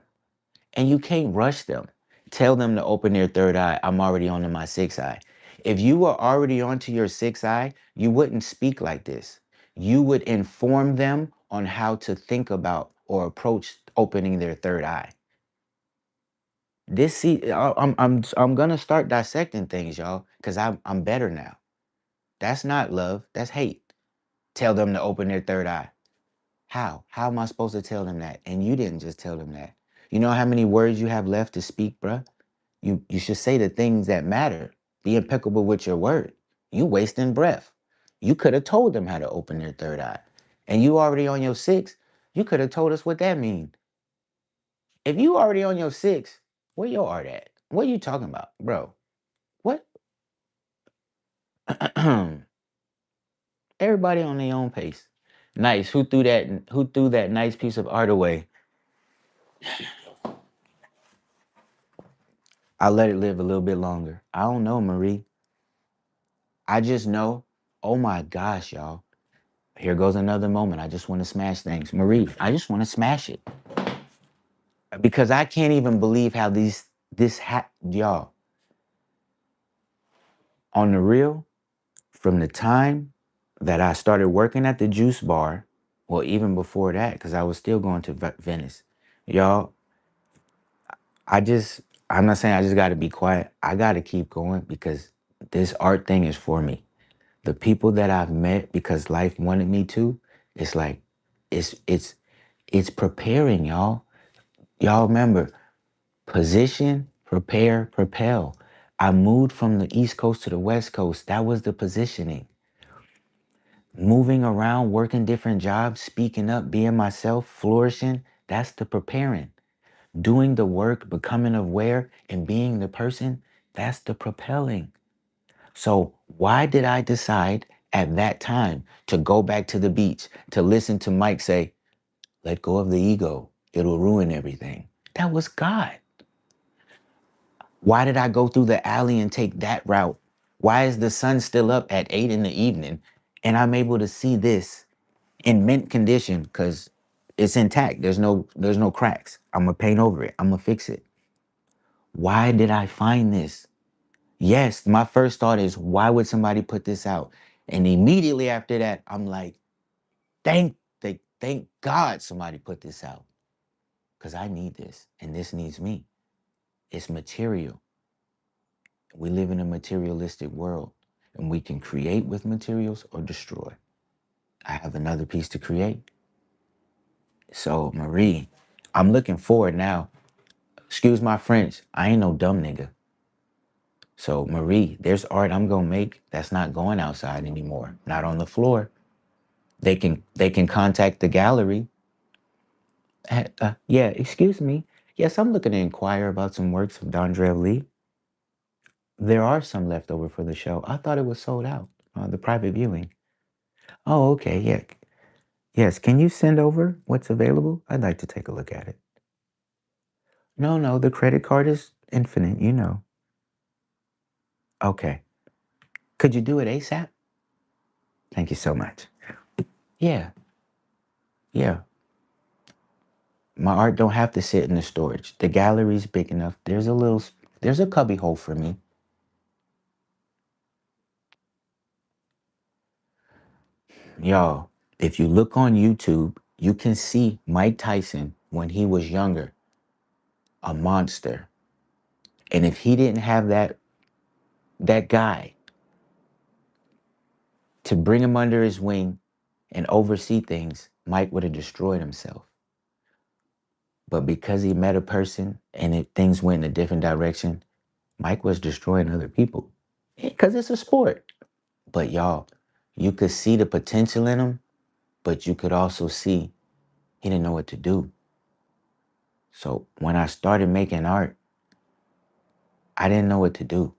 And you can't rush them. Tell them to open their third eye. I'm already on to my sixth eye. If you were already onto your sixth eye, you wouldn't speak like this. You would inform them on how to think about or approach opening their third eye. This see, I'm gonna start dissecting things, y'all, because I'm better now. That's not love. That's hate. Tell them to open their third eye. How? How am I supposed to tell them that? And you didn't just tell them that. You know how many words you have left to speak, bruh? You should say the things that matter. Be impeccable with your word. You wasting breath. You could have told them how to open their third eye. And you already on your sixth, you could have told us what that means. If you already on your sixth, where your art at? What are you talking about, bro? What? Everybody on their own pace. Nice. Who threw that? Who threw that nice piece of art away? I let it live a little bit longer. I don't know, Marie. I just know. Oh my gosh, y'all. Here goes another moment. I just want to smash things. Marie, I just want to smash it. Because I can't even believe how y'all, on the real, from the time that I started working at the juice bar, well, even before that, because I was still going to Venice. Y'all, I just, I'm not saying I just got to be quiet. I got to keep going because this art thing is for me. The people that I've met because life wanted me to, it's like, it's, it's, it's preparing, y'all. Y'all remember, position, prepare, propel. I moved from the East Coast to the West Coast. That was the positioning. Moving around, working different jobs, speaking up, being myself, flourishing, that's the preparing. Doing the work, becoming aware, and being the person, that's the propelling. So, why did I decide at that time to go back to the beach, to listen to Mike say, let go of the ego, it'll ruin everything? That was God. Why did I go through the alley and take that route? Why is the sun still up at 8 in the evening and I'm able to see this in mint condition because it's intact. There's no cracks. I'm gonna paint over it. I'm gonna fix it. Why did I find this? Yes, my first thought is why would somebody put this out? And immediately after that, I'm like, thank God somebody put this out. Because I need this and this needs me. It's material. We live in a materialistic world and we can create with materials or destroy. I have another piece to create. So, Marie, I'm looking forward now. Excuse my French. I ain't no dumb nigga. So, Marie, there's art I'm gonna make that's not going outside anymore. Not on the floor. They can contact the gallery. Yeah, excuse me. Yes, I'm looking to inquire about some works of Dondre Lee. There are some left over for the show. I thought it was sold out. The private viewing. Oh, okay. Yeah. Yes. Can you send over what's available? I'd like to take a look at it. No, no. The credit card is infinite. You know. Okay. Could you do it ASAP? Thank you so much. Yeah. Yeah. My art don't have to sit in the storage. The gallery's big enough. There's a cubby hole for me. Y'all, if you look on YouTube, you can see Mike Tyson when he was younger, a monster. And if he didn't have that guy to bring him under his wing and oversee things, Mike would have destroyed himself. But because he met a person and things went in a different direction, Mike was destroying other people. Because it's a sport. But y'all, you could see the potential in him, but you could also see he didn't know what to do. So when I started making art, I didn't know what to do.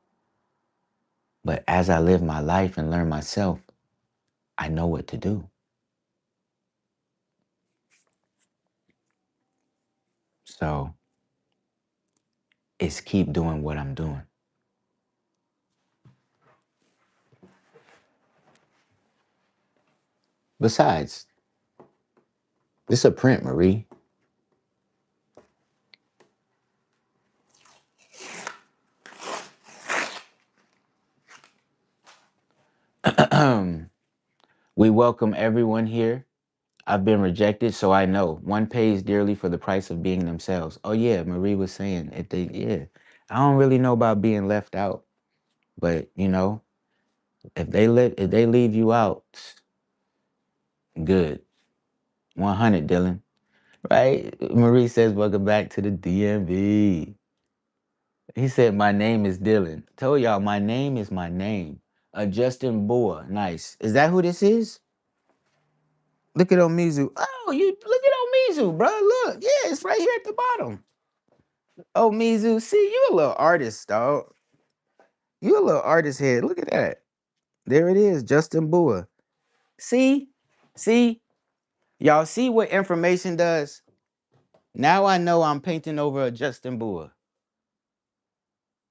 But as I live my life and learn myself, I know what to do. So it's keep doing what I'm doing. Besides, this a print, Marie. We welcome everyone here. I've been rejected, so I know. One pays dearly for the price of being themselves. Oh yeah, Marie was saying it. Yeah, I don't really know about being left out, but if they leave you out, good. 100, Dylan. Right? Marie says, welcome back to the DMV. He said, my name is Dylan. Told y'all, my name is my name. Justin Boa. Nice. Is that who this is? Look at Omizu. Oh, you look at Omizu, bro. Look. Yeah, it's right here at the bottom. Omizu. See, you a little artist, dog. You a little artist head. Look at that. There it is. Justin Boa. See? See? Y'all see what information does? Now I know I'm painting over a Justin Boa.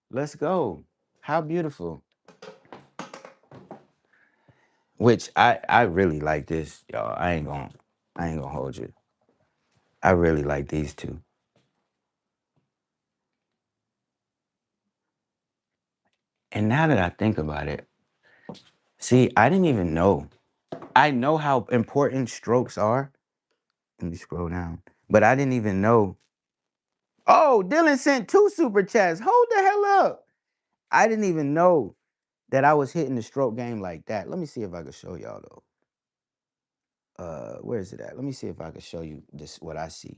Let's go. How beautiful. Which I really like this, y'all. I ain't gonna hold you. I really like these two. And now that I think about it, see, I didn't even know. I know how important strokes are. Let me scroll down. But I didn't even know. Oh, Dylan sent 2 super chats. Hold the hell up. I didn't even know that I was hitting the stroke game like that. Let me see if I can show y'all though. Where is it at? Let me see if I can show you this what I see.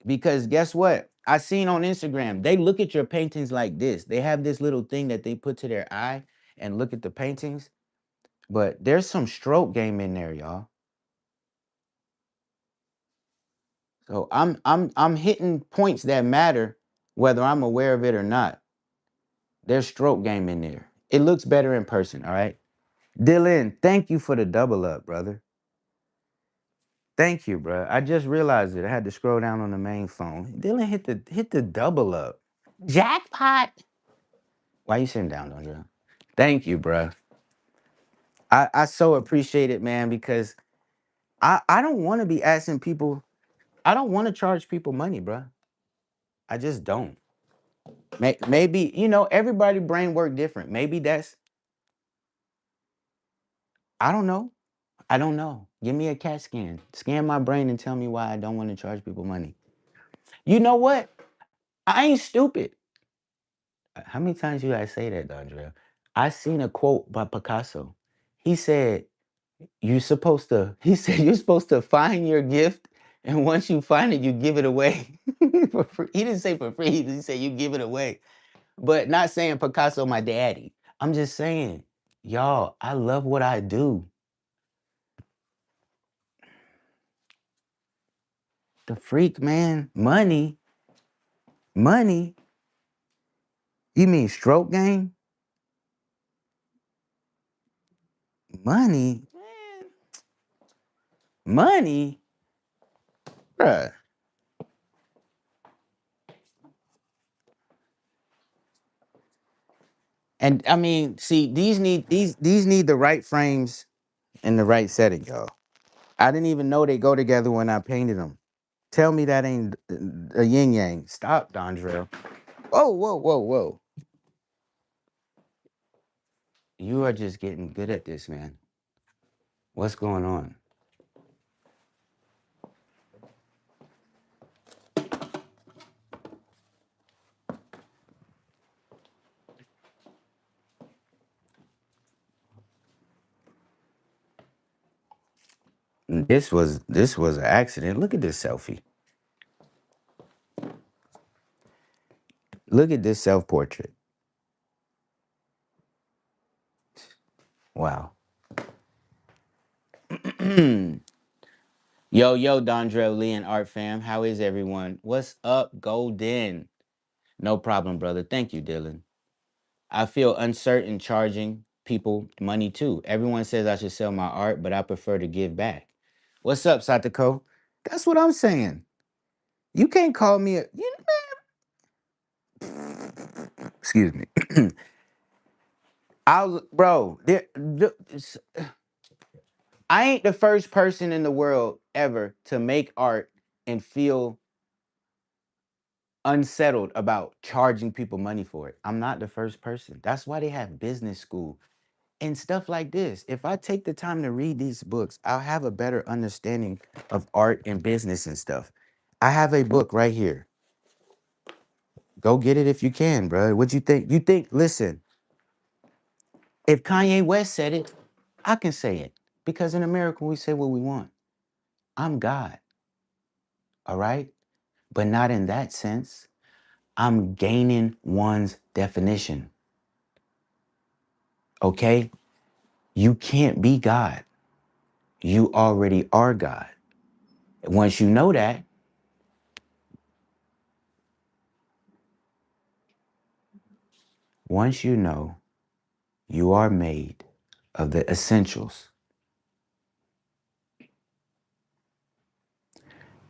Because guess what? I seen on Instagram, they look at your paintings like this. They have this little thing that they put to their eye and look at the paintings. But there's some stroke game in there, y'all. So I'm hitting points that matter, whether I'm aware of it or not. There's stroke game in there. It looks better in person, all right? Dylan, thank you for the double up, brother. Thank you, bro. I just realized it. I had to scroll down on the main phone. Dylan hit the double up. Jackpot. Why you sitting down, Dondra? Thank you, bro. I so appreciate it, man, because I don't want to be asking people. I don't want to charge people money, bro. I just don't. Maybe everybody brain work different. Maybe that's I don't know. I don't know. Give me a CAT scan. Scan my brain and tell me why I don't want to charge people money. You know what? I ain't stupid. How many times you guys say that, Dondre? I seen a quote by Picasso. He said, he said you're supposed to find your gift, and once you find it, you give it away for free. He didn't say for free. He said you give it away. But not saying Picasso my daddy. I'm just saying, y'all, I love what I do. The freak, man, money. You mean stroke game? Money? Man, money? Bruh. And I mean, see, these need the right frames and the right setting, y'all. I didn't even know they go together when I painted them. Tell me that ain't a yin yang. Stop, Dondrell. Whoa, whoa, whoa, whoa. You are just getting good at this, man. What's going on? This was an accident. Look at this selfie. Look at this self portrait. Wow. Yo, Dondrell Lee and Art Fam. How is everyone? What's up, Golden? No problem, brother. Thank you, Dylan. I feel uncertain charging people money too. Everyone says I should sell my art, but I prefer to give back. What's up, Satoko? That's what I'm saying. You can't call me a. Excuse me. Bro. I ain't the first person in the world ever to make art and feel unsettled about charging people money for it. I'm not the first person. That's why they have business school and stuff like this. If I take the time to read these books, I'll have a better understanding of art and business and stuff. I have a book right here. Go get it if you can, bro. What you think? You think, listen, if Kanye West said it, I can say it. Because in America, we say what we want. I'm God, all right? But not in that sense. I'm gaining one's definition, okay? You can't be God. You already are God. Once you know that, once you know you are made of the essentials,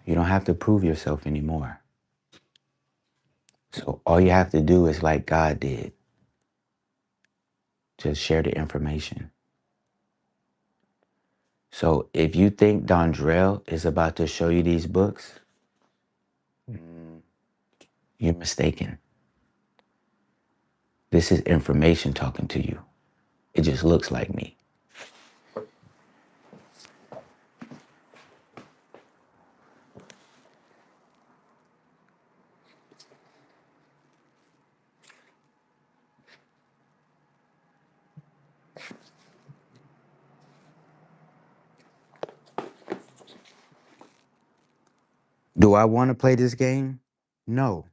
you don't have to prove yourself anymore. So all you have to do is like God did, just share the information. So if you think Dondrell is about to show you these books, you're mistaken. This is information talking to you. It just looks like me. Do I want to play this game? No,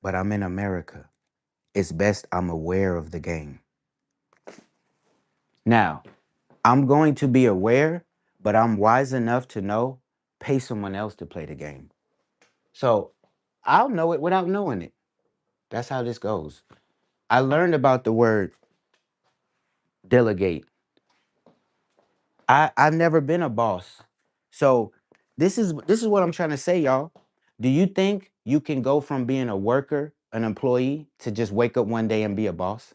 but I'm in America. It's best I'm aware of the game. Now, I'm going to be aware, but I'm wise enough to know pay someone else to play the game. So I'll know it without knowing it. That's how this goes. I learned about the word delegate. I've never been a boss. So this is what I'm trying to say, y'all. Do you think you can go from being a worker, an employee, to just wake up one day and be a boss?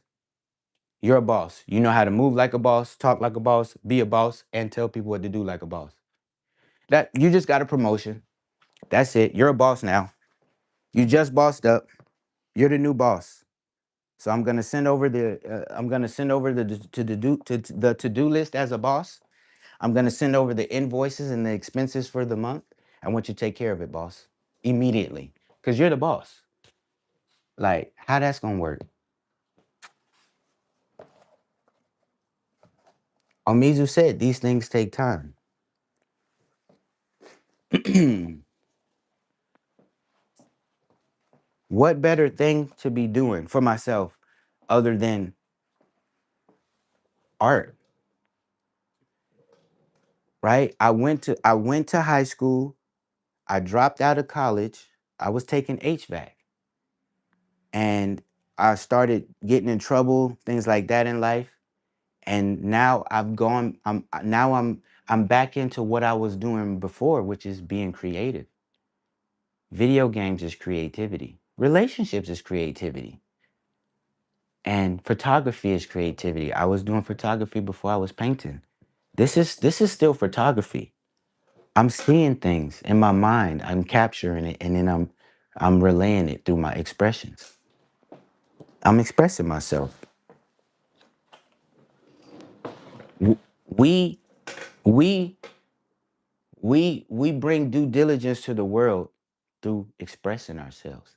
You're a boss. You know how to move like a boss, talk like a boss, be a boss, and tell people what to do like a boss. That you just got a promotion. That's it. You're a boss now. You just bossed up. You're the new boss. So I'm gonna send over the to do list as a boss. I'm gonna send over the invoices and the expenses for the month. I want you to take care of it, boss, immediately, cause you're the boss. Like how that's gonna work? Omizu said these things take time. What better thing to be doing for myself other than art, right? I went to high school. I dropped out of college. I was taking HVAC. And I started getting in trouble, things like that in life. And now I'm back into what I was doing before, which is being creative. Video games is creativity. Relationships is creativity. And photography is creativity. I was doing photography before I was painting. This is still photography. I'm seeing things in my mind. I'm capturing it, and then I'm relaying it through my expressions. I'm expressing myself. We we we bring due diligence to the world through expressing ourselves.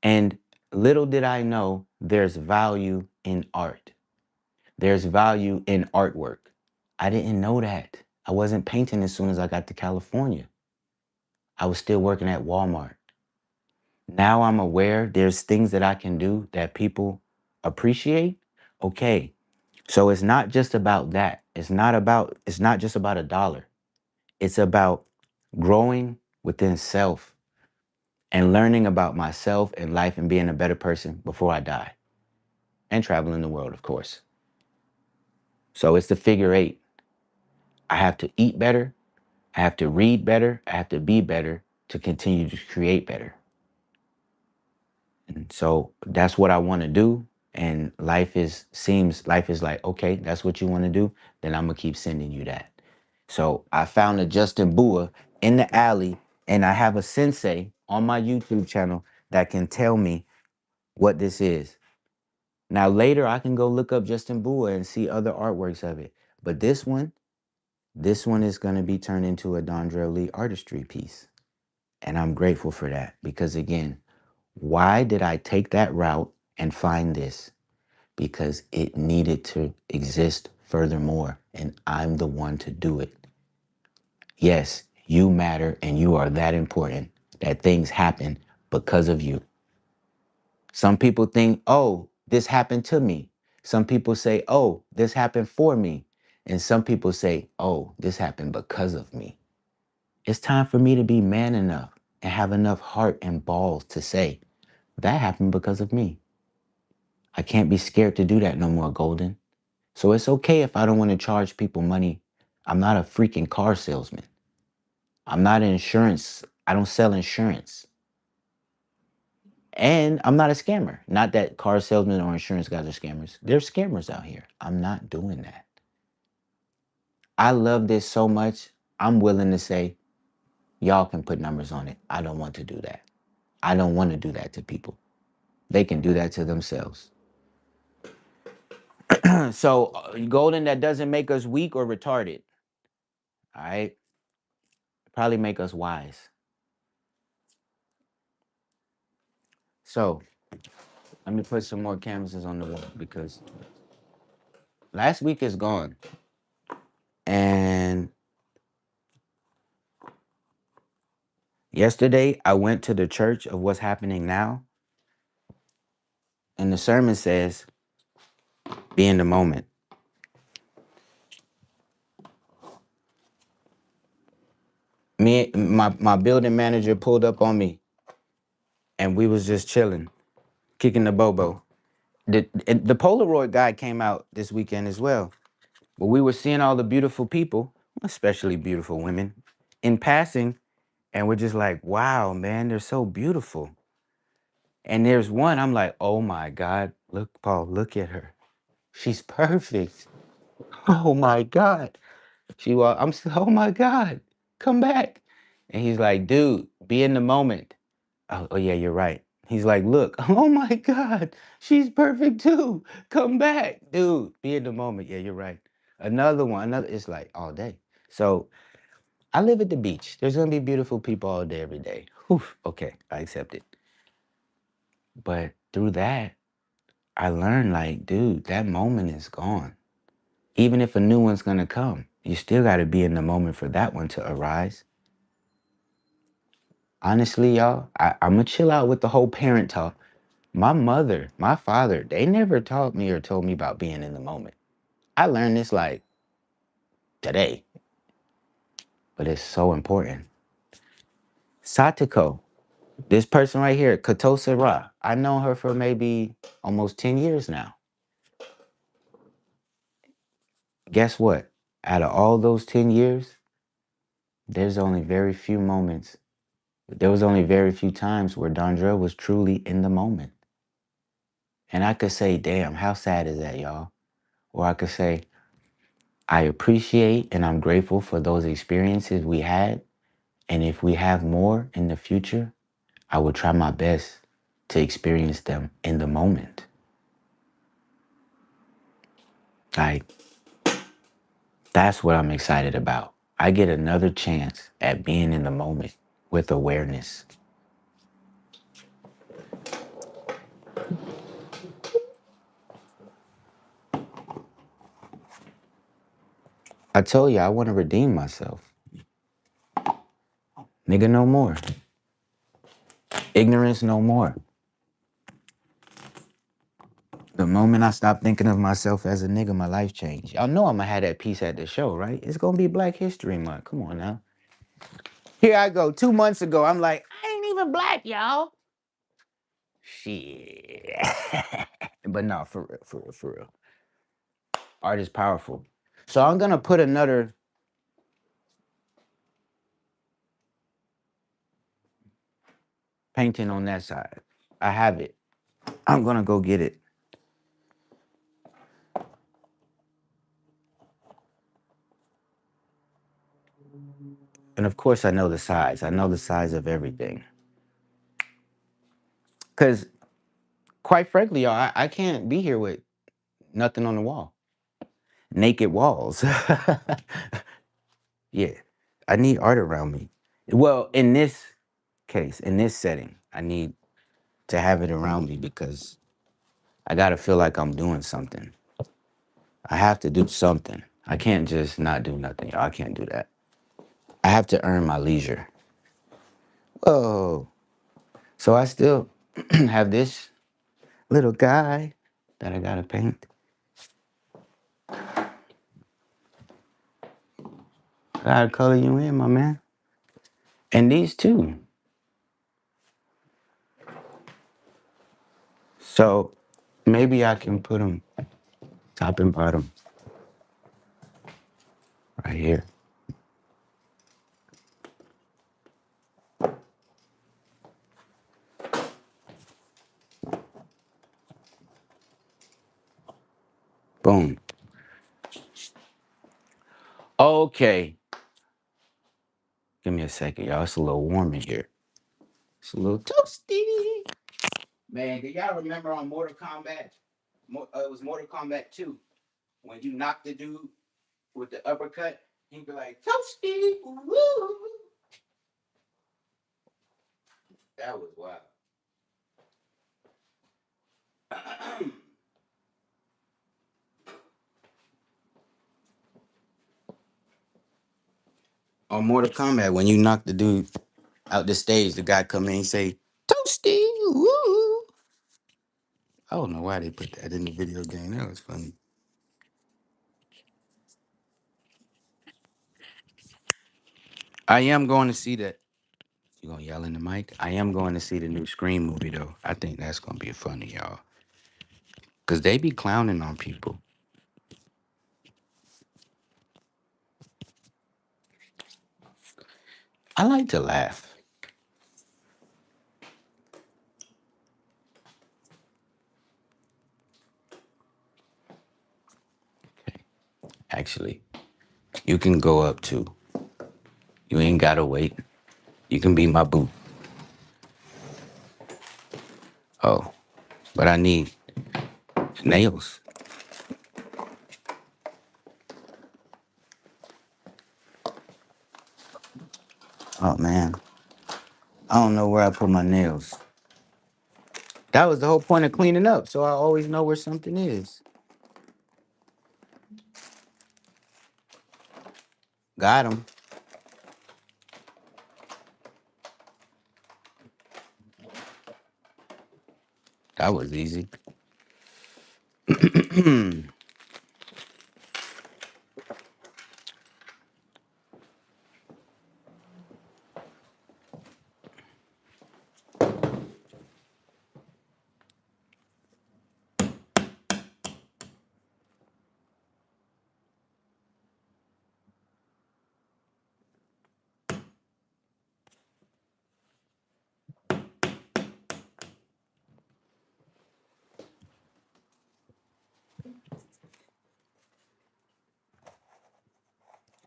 And little did I know there's value in art. There's value in artwork. I didn't know that. I wasn't painting as soon as I got to California. I was still working at Walmart. Now I'm aware there's things that I can do that people appreciate. Okay. So it's not just about that. It's not just about a dollar. It's about growing within self and learning about myself and life and being a better person before I die and traveling the world, of course. So it's the figure eight. I have to eat better. I have to read better. I have to be better to continue to create better. And so that's what I want to do. And life is like, okay, that's what you want to do. Then I'm going to keep sending you that. So I found a Justin Bua in the alley, and I have a sensei on my YouTube channel that can tell me what this is. Now later I can go look up Justin Bua and see other artworks of it. But this one is going to be turned into a Dondre Lee artistry piece. And I'm grateful for that because again, why did I take that route and find this? Because it needed to exist furthermore, and I'm the one to do it. Yes, you matter and you are that important that things happen because of you. Some people think, oh, this happened to me. Some people say, oh, this happened for me. And some people say, oh, this happened because of me. It's time for me to be man enough and have enough heart and balls to say, that happened because of me. I can't be scared to do that no more, Golden. So it's okay if I don't want to charge people money. I'm not a freaking car salesman. I'm not an insurance. I don't sell insurance. And I'm not a scammer. Not that car salesmen or insurance guys are scammers. There's scammers out here. I'm not doing that. I love this so much. I'm willing to say, y'all can put numbers on it. I don't want to do that. I don't want to do that to people. They can do that to themselves. So, Golden, that doesn't make us weak or retarded. All right. Probably make us wise. So, let me put some more canvases on the wall because last week is gone. And yesterday, I went to the church of what's happening now. And the sermon says, be in the moment. My building manager pulled up on me and we was just chilling, kicking the bobo. The Polaroid guy came out this weekend as well. But we were seeing all the beautiful people, especially beautiful women, in passing. And we're just like, wow, man, they're so beautiful. And there's one, I'm like, oh my God, look, Paul, look at her. She's perfect. Oh my God. I'm still, oh my God, come back. And he's like, dude, be in the moment. Oh yeah, you're right. He's like, look, oh my God, she's perfect too. Come back, dude, be in the moment. Yeah, you're right. It's like all day. So I live at the beach. There's gonna be beautiful people all day, every day. Whew, okay, I accept it. But through that, I learned like, dude, that moment is gone. Even if a new one's gonna come, you still gotta be in the moment for that one to arise. Honestly, y'all, I'm gonna chill out with the whole parent talk. My mother, my father, they never taught me or told me about being in the moment. I learned this like today, but it's so important. Satiko, This person right here, Katosa Ra, I know her for maybe almost 10 years now. Guess what? Out of all those 10 years, there's only very few moments. There was only very few times where Dondrell was truly in the moment. And I could say, damn, how sad is that, y'all? Or I could say, I appreciate and I'm grateful for those experiences we had. And if we have more in the future, I will try my best to experience them in the moment. Like, that's what I'm excited about. I get another chance at being in the moment with awareness. I told you I want to redeem myself. Nigga, no more. Ignorance, no more. The moment I stop thinking of myself as a nigga, my life changed. Y'all know I'm gonna have that piece at the show, right? It's gonna be Black History Month. Come on now. Here I go. 2 months ago, I'm like, I ain't even black, y'all. Shit. But no, for real, for real, for real. Art is powerful. So I'm gonna put another painting on that side. I have it. I'm gonna go get it. And of course, I know the size. I know the size of everything. Because, quite frankly, y'all, I can't be here with nothing on the wall. Naked walls. Yeah. I need art around me. Well, in this case, in this setting, I need to have it around me because I got to feel like I'm doing something. I have to do something. I can't just not do nothing, y'all. I can't do that. I have to earn my leisure. Whoa. So I still have this little guy that I gotta paint. I gotta color you in, my man. And these two. So maybe I can put them top and bottom right here. Boom. Okay. Give me a second, y'all. It's a little warm in here. It's a little toasty. Man, do y'all remember on Mortal Kombat? It was Mortal Kombat 2. When you knock the dude with the uppercut, he'd be like, toasty. Woo. That was wild. On Mortal Kombat, when you knock the dude out the stage, the guy come in and say, toasty. Woo. I don't know why they put that in the video game. That was funny. I am going to see that. You gonna yell in the mic? I am going to see the new Scream movie though. I think that's gonna be funny, y'all. Cause they be clowning on people. I like to laugh. Okay. Actually, you can go up too. You ain't gotta wait. You can be my boo. Oh, but I need nails. Oh man, I don't know where I put my nails. That was the whole point of cleaning up, so I always know where something is. Got him. That was easy.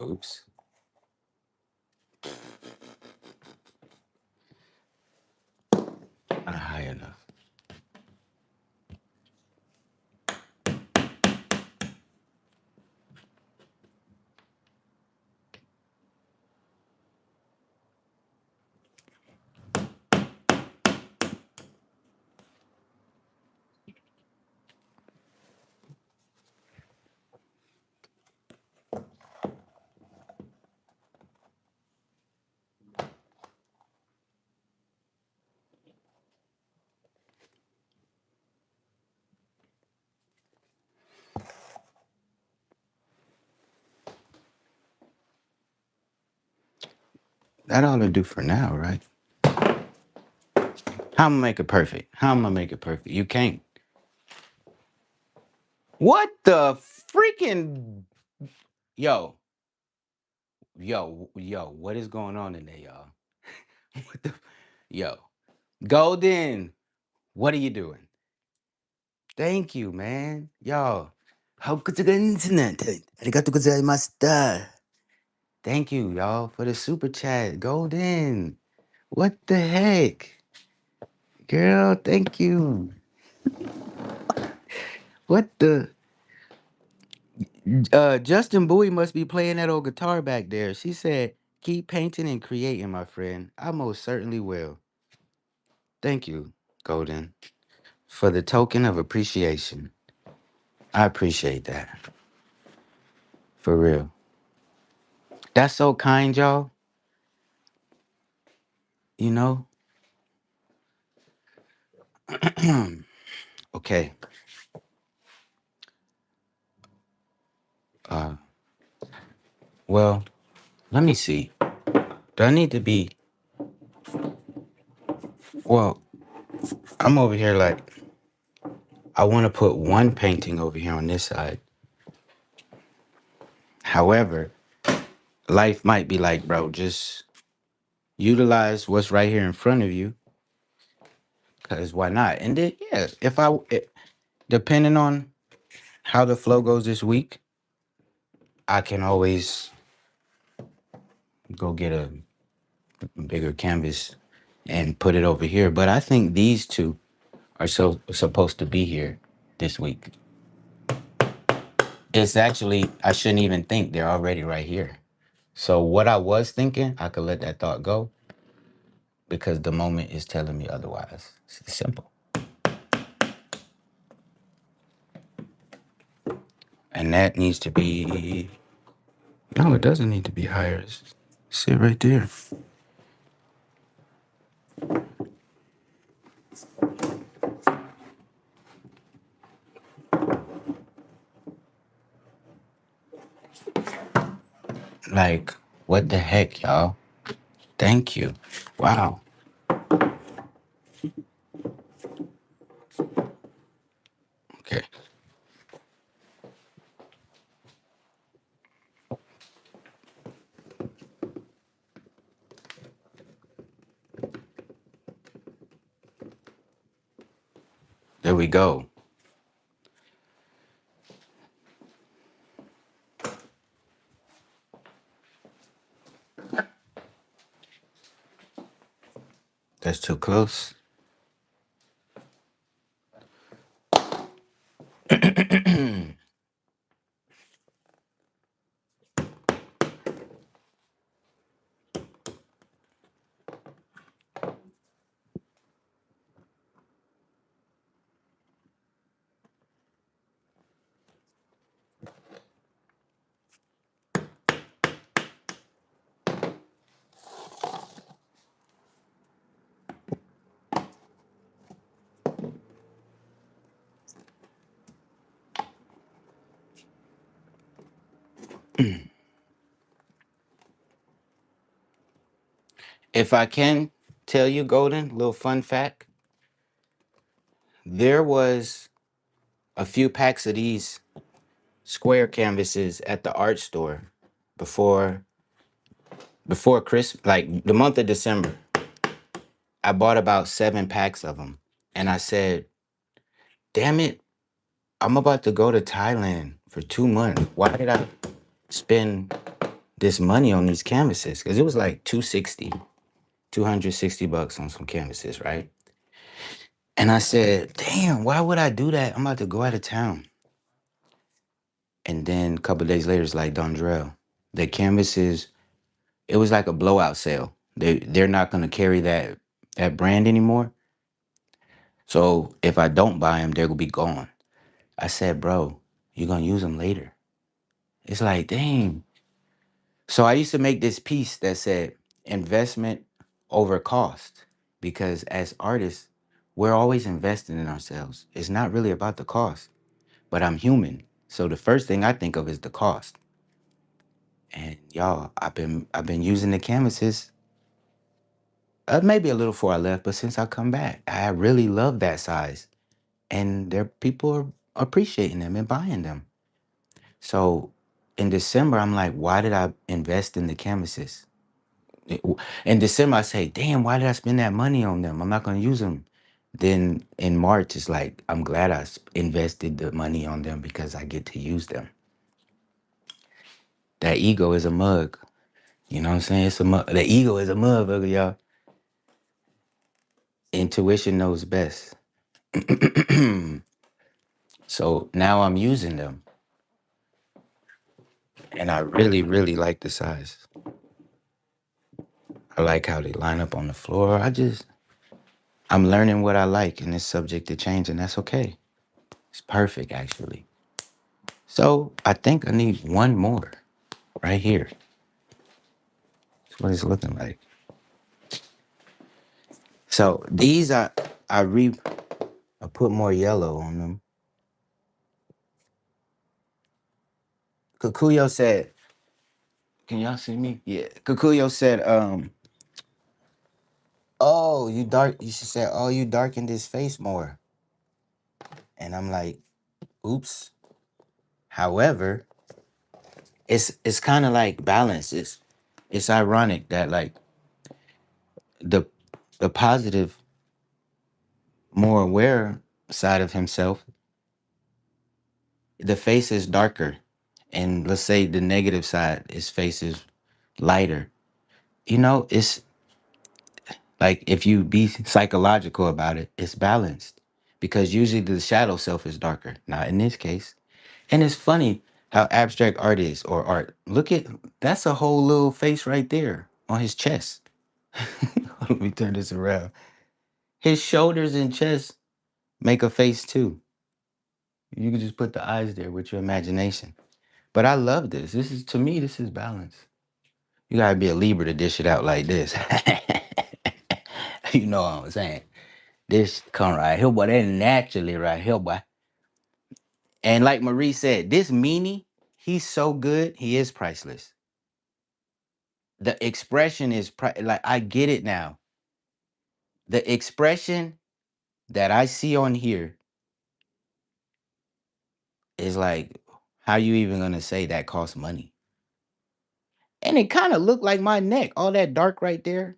Oops. Not high enough. That ought to do for now, right? How am I make it perfect? How am I make it perfect? You can't. What the freaking yo, yo, what is going on in there, y'all? What the yo. Golden, what are you doing? Thank you, man. Y'all. How could you get internet? Arigatou gozaimashita. Thank you, y'all, for the super chat. Golden. What the heck? Girl, thank you. What the Justin Bowie must be playing that old guitar back there. She said, keep painting and creating, my friend. I most certainly will. Thank you, Golden, for the token of appreciation. I appreciate that. For real. That's so kind, y'all. You know? Okay. Uh well, let me see. Do I need to be well, I'm over here like I want to put one painting over here on this side. However, life might be like, bro, just utilize what's right here in front of you. Cause why not? And then yeah, depending on how the flow goes this week, I can always go get a bigger canvas and put it over here. But I think these two are so supposed to be here this week. It's actually I shouldn't even think they're already right here. So what I was thinking, I could let that thought go because the moment is telling me otherwise. It's simple. And that needs to be no, it doesn't need to be higher. Sit right there. Like, what the heck, y'all? Thank you. Wow. Okay. There we go. That's too close. If I can tell you, Golden, little fun fact, there was a few packs of these square canvases at the art store before Christmas, like the month of December. I bought about 7 packs of them, and I said, "Damn it, I'm about to go to Thailand for 2 months. Why did I spend this money on these canvases because it was like 260 bucks on some canvases, right? And I said, damn, why would I do that? I'm about to go out of town. And then a couple of days later, it's like, Dondrell, the canvases, it was like a blowout sale. They're not gonna carry that brand anymore. So if I don't buy them, they're gonna be gone. I said, bro, you're gonna use them later. It's like, dang. So I used to make this piece that said investment over cost because as artists, we're always investing in ourselves. It's not really about the cost, but I'm human. So the first thing I think of is the cost. And y'all, I've been using the canvases maybe a little before I left, but since I come back, I really love that size, and there people are appreciating them and buying them. So in December, I'm like, why did I invest in the canvases? In December, I say, damn, why did I spend that money on them? I'm not gonna use them. Then in March, it's like, I'm glad invested the money on them because I get to use them. That ego is a mug. You know what I'm saying? It's a mug. The ego is a motherfucker, y'all. Intuition knows best. So now I'm using them, and I really, really like the size. I like how they line up on the floor. I'm learning what I like, and it's subject to change, and that's okay. It's perfect, actually. So I think I need one more right here. That's what it's looking like. So these I put more yellow on them. Kukuyo said, can y'all see me? Yeah. Kukuyo said, oh, you should say, oh, you darkened his face more. And I'm like, oops. However, it's kind of like balance. It's ironic that like the the positive, more aware side of himself, the face is darker. And let's say the negative side, his face is lighter. It's like if you be psychological about it, it's balanced. Because usually the shadow self is darker. Not in this case. And it's funny how abstract art is or art. Look at that's a whole little face right there on his chest. Let me turn this around. His shoulders and chest make a face too. You can just put the eyes there with your imagination. But I love this. This is to me, this is balance. You gotta be a Libra to dish it out like this. You know what I'm saying? This come right here, boy. That naturally right here, boy. And like Marie said, this meanie, he's so good, he is priceless. The expression is like I get it now. The expression that I see on here is like, how you even gonna say that costs money? And it kind of looked like my neck, all that dark right there.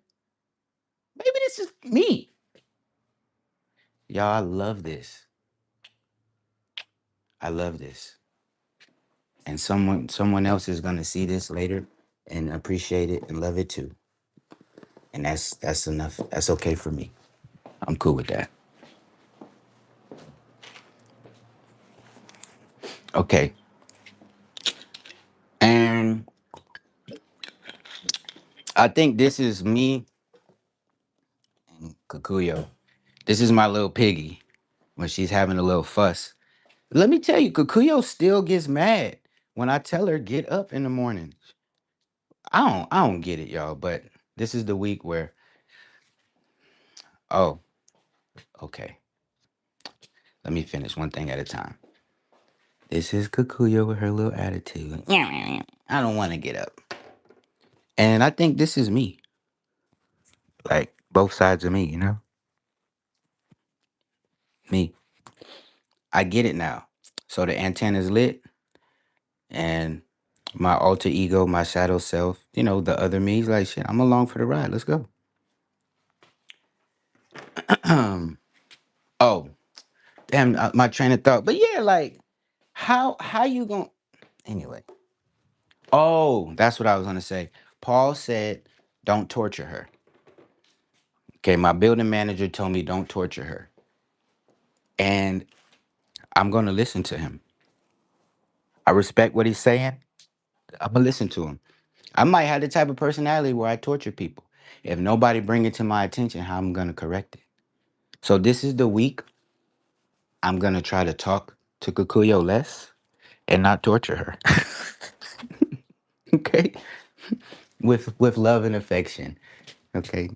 Maybe this is me. Y'all, I love this. I love this. And someone else is gonna see this later and appreciate it and love it too. And that's enough. That's okay for me. I'm cool with that. Okay. And I think this is me and Kakuyo. This is my little piggy when she's having a little fuss. Let me tell you, Kakuyo still gets mad when I tell her get up in the morning. I don't get it, y'all, but this is the week where oh, okay. Let me finish one thing at a time. This is Kakuyo with her little attitude. I don't want to get up. And I think this is me. Like both sides of me. Me. I get it now. So the antenna's lit and my alter ego, my shadow self, the other me's like, shit, I'm along for the ride. Let's go. Oh, damn, my train of thought. But yeah, like, how you going to anyway. Oh, that's what I was gonna say. Paul said, "Don't torture her." Okay, my building manager told me don't torture her, and I'm gonna listen to him. I respect what he's saying. I'm gonna listen to him. I might have the type of personality where I torture people. If nobody bring it to my attention, how I'm gonna correct it? So this is the week I'm gonna try to talk to Kikuyo less and not torture her. Okay, with love and affection. Okay,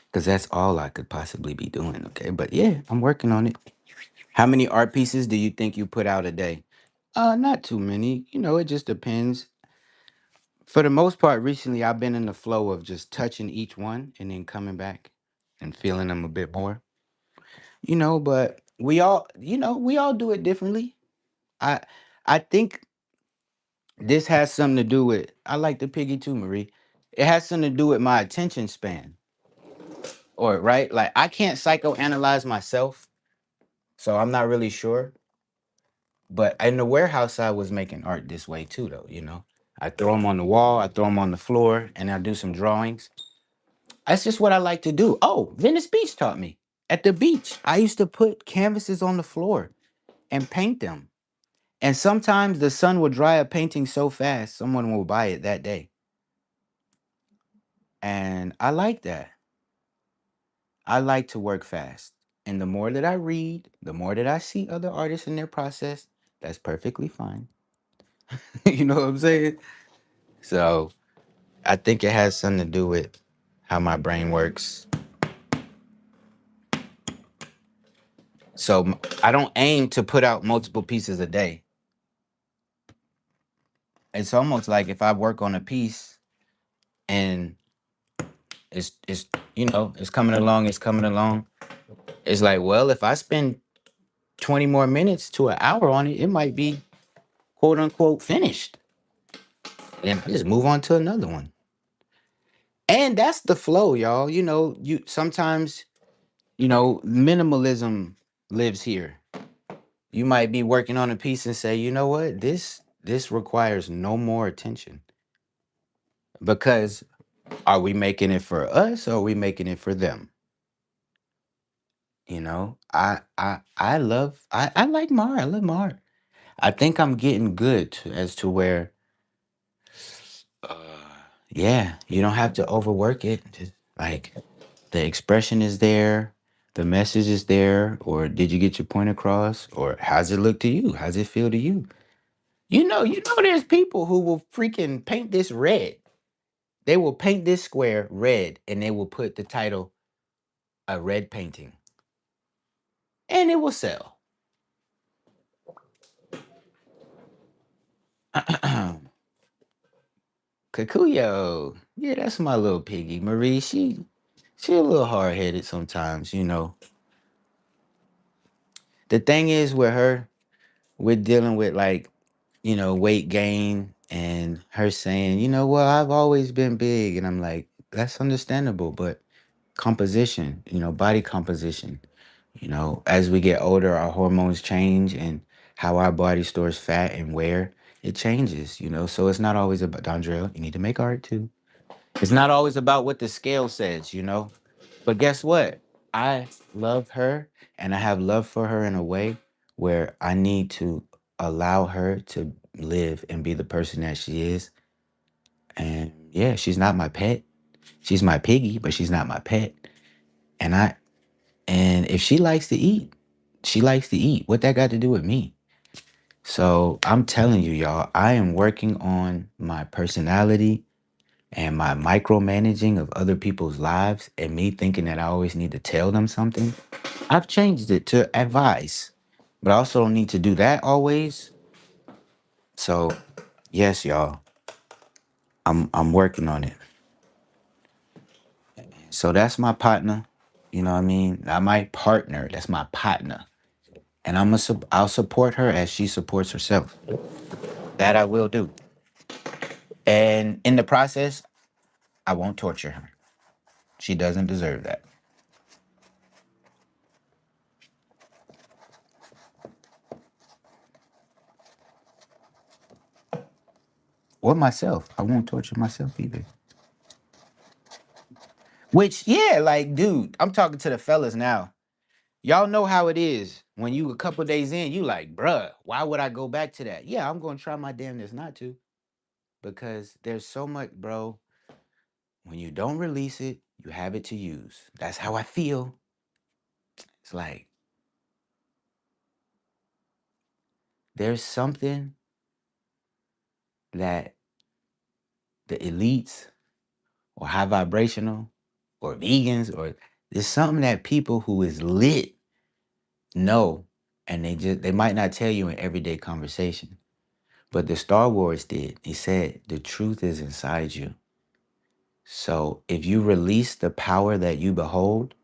because that's all I could possibly be doing. Okay, but yeah, I'm working on it. How many art pieces do you think you put out a day? Not too many. It just depends. For the most part, recently I've been in the flow of just touching each one and then coming back and feeling them a bit more. But we all do it differently. I I think this has something to do with I like the piggy too, Marie. It has something to do with my attention span. Or right? Like I can't psychoanalyze myself, so I'm not really sure. But in the warehouse I was making art this way too though. I throw them on the wall, I throw them on the floor, and I do some drawings. That's just what I like to do. Oh, Venice Beach taught me. At the beach, I used to put canvases on the floor and paint them. And sometimes the sun will dry a painting so fast, someone will buy it that day. And I like that. I like to work fast. And the more that I read, the more that I see other artists in their process, that's perfectly fine. You know what I'm saying? So I think it has something to do with how my brain works. So I don't aim to put out multiple pieces a day. It's almost like if I work on a piece and it's coming along. It's like, well, if I spend 20 more minutes to an hour on it, it might be quote unquote finished. And I just move on to another one. And that's the flow, y'all. You sometimes, minimalism lives here. You might be working on a piece and say, you know what, this requires no more attention. Because are we making it for us or are we making it for them? I like my art. I love my art. I think I'm getting good as to where uh, yeah, you don't have to overwork it. Just like the expression is there, the message is there, or did you get your point across? Or how's it look to you? How's it feel to you? There's people who will freaking paint this red. They will paint this square red and they will put the title a red painting. And it will sell. Kakuyo. Yeah, that's my little piggy. Marie, she a little hard headed sometimes. The thing is with her, we're dealing with like, weight gain and her saying, well, I've always been big. And I'm like, that's understandable, but composition, body composition, as we get older, our hormones change and how our body stores fat and wear, it changes. So it's not always about Dondrell, you need to make art too. It's not always about what the scale says. But guess what? I love her and I have love for her in a way where I need to allow her to live and be the person that she is. And yeah, she's not my pet. She's my piggy, but she's not my pet. And if she likes to eat, she likes to eat. What that got to do with me? So I'm telling you, y'all, I am working on my personality and my micromanaging of other people's lives and me thinking that I always need to tell them something. I've changed it to advice, but I also don't need to do that always. So, yes, y'all, I'm working on it. So that's my partner. You know what I mean? Not my partner. That's my partner, and I'll support her as she supports herself. That I will do. And in the process, I won't torture her. She doesn't deserve that. or myself. I won't torture myself either. Which, yeah, like, dude, I'm talking to the fellas now. Y'all know how it is. When you a couple days in, you like, bruh, why would I go back to that? Yeah, I'm gonna try my damnedest not to. Because there's so much, bro. When you don't release it, you have it to use. That's how I feel. It's like there's something that the elites or high vibrational or vegans or there's something that people who is lit know, and they might not tell you in everyday conversation. But the Star Wars did. He said the truth is inside you. So if you release the power that you behold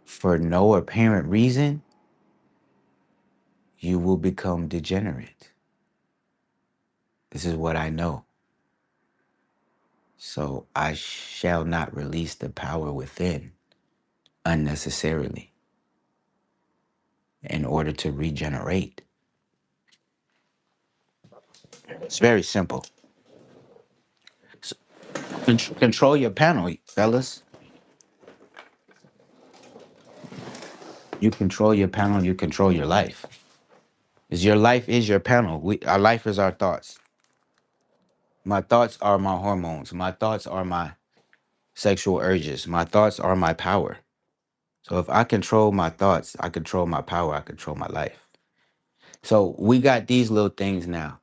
for no apparent reason, you will become degenerate. This is what I know. So I shall not release the power within unnecessarily in order to regenerate. It's very simple. So, control your panel, fellas. You control your panel, you control your life. Because your life is your panel. Our life is our thoughts. My thoughts are my hormones. My thoughts are my sexual urges. My thoughts are my power. So if I control my thoughts, I control my power, I control my life. So we got these little things now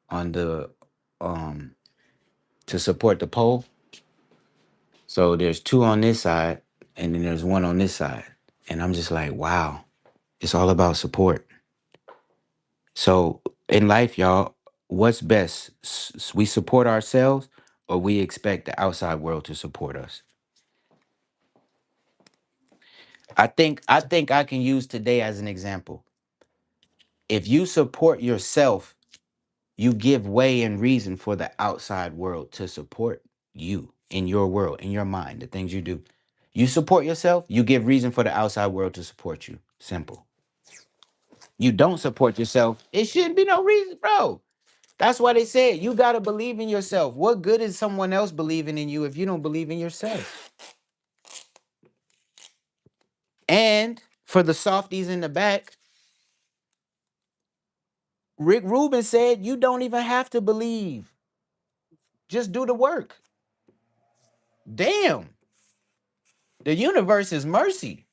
on the um to support the pole. So there's two on this side and then there's one on this side. And I'm just like, wow, it's all about support. So in life, y'all, what's best? We support ourselves or we expect the outside world to support us? I think I can use today as an example. If you support yourself, you give way and reason for the outside world to support you in your world, in your mind, the things you do. You support yourself, you give reason for the outside world to support you. Simple. You don't support yourself, it shouldn't be no reason, bro. That's why they said you got to believe in yourself. What good is someone else believing in you if you don't believe in yourself? And for the softies in the back, Rick Rubin said you don't even have to believe. Just do the work. Damn. The universe is mercy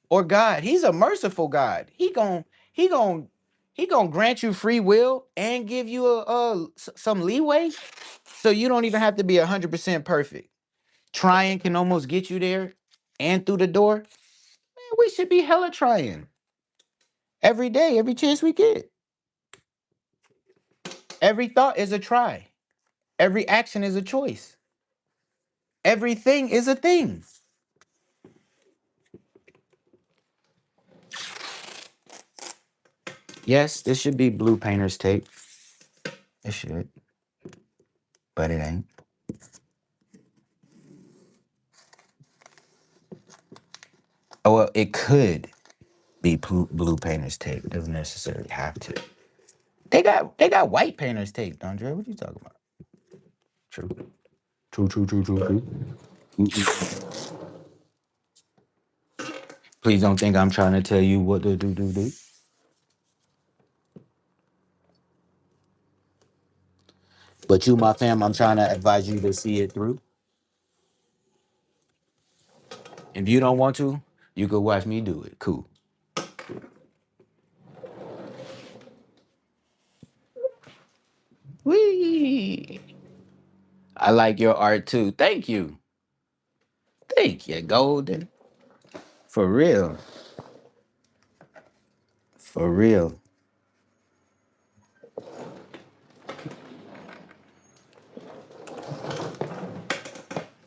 or God. He's a merciful God. He gon' he gonna grant you free will and give you some leeway, so you don't even have to be 100% perfect. Trying can almost get you there and through the door. Man, we should be hella trying every day, every chance we get. Every thought is a try. Every action is a choice. Everything is a thing. Yes, this should be blue painter's tape. It should, but it ain't. Oh, well, it could be blue painter's tape. It doesn't necessarily have to. They got white painter's tape, Andre. What you talking about? True. True, true, true, true, true. Mm-mm. Please don't think I'm trying to tell you what to do. But you, my fam, I'm trying to advise you to see it through. If you don't want to, you could watch me do it. Cool. Wee. I like your art too. Thank you. Thank you, Golden. For real. For real.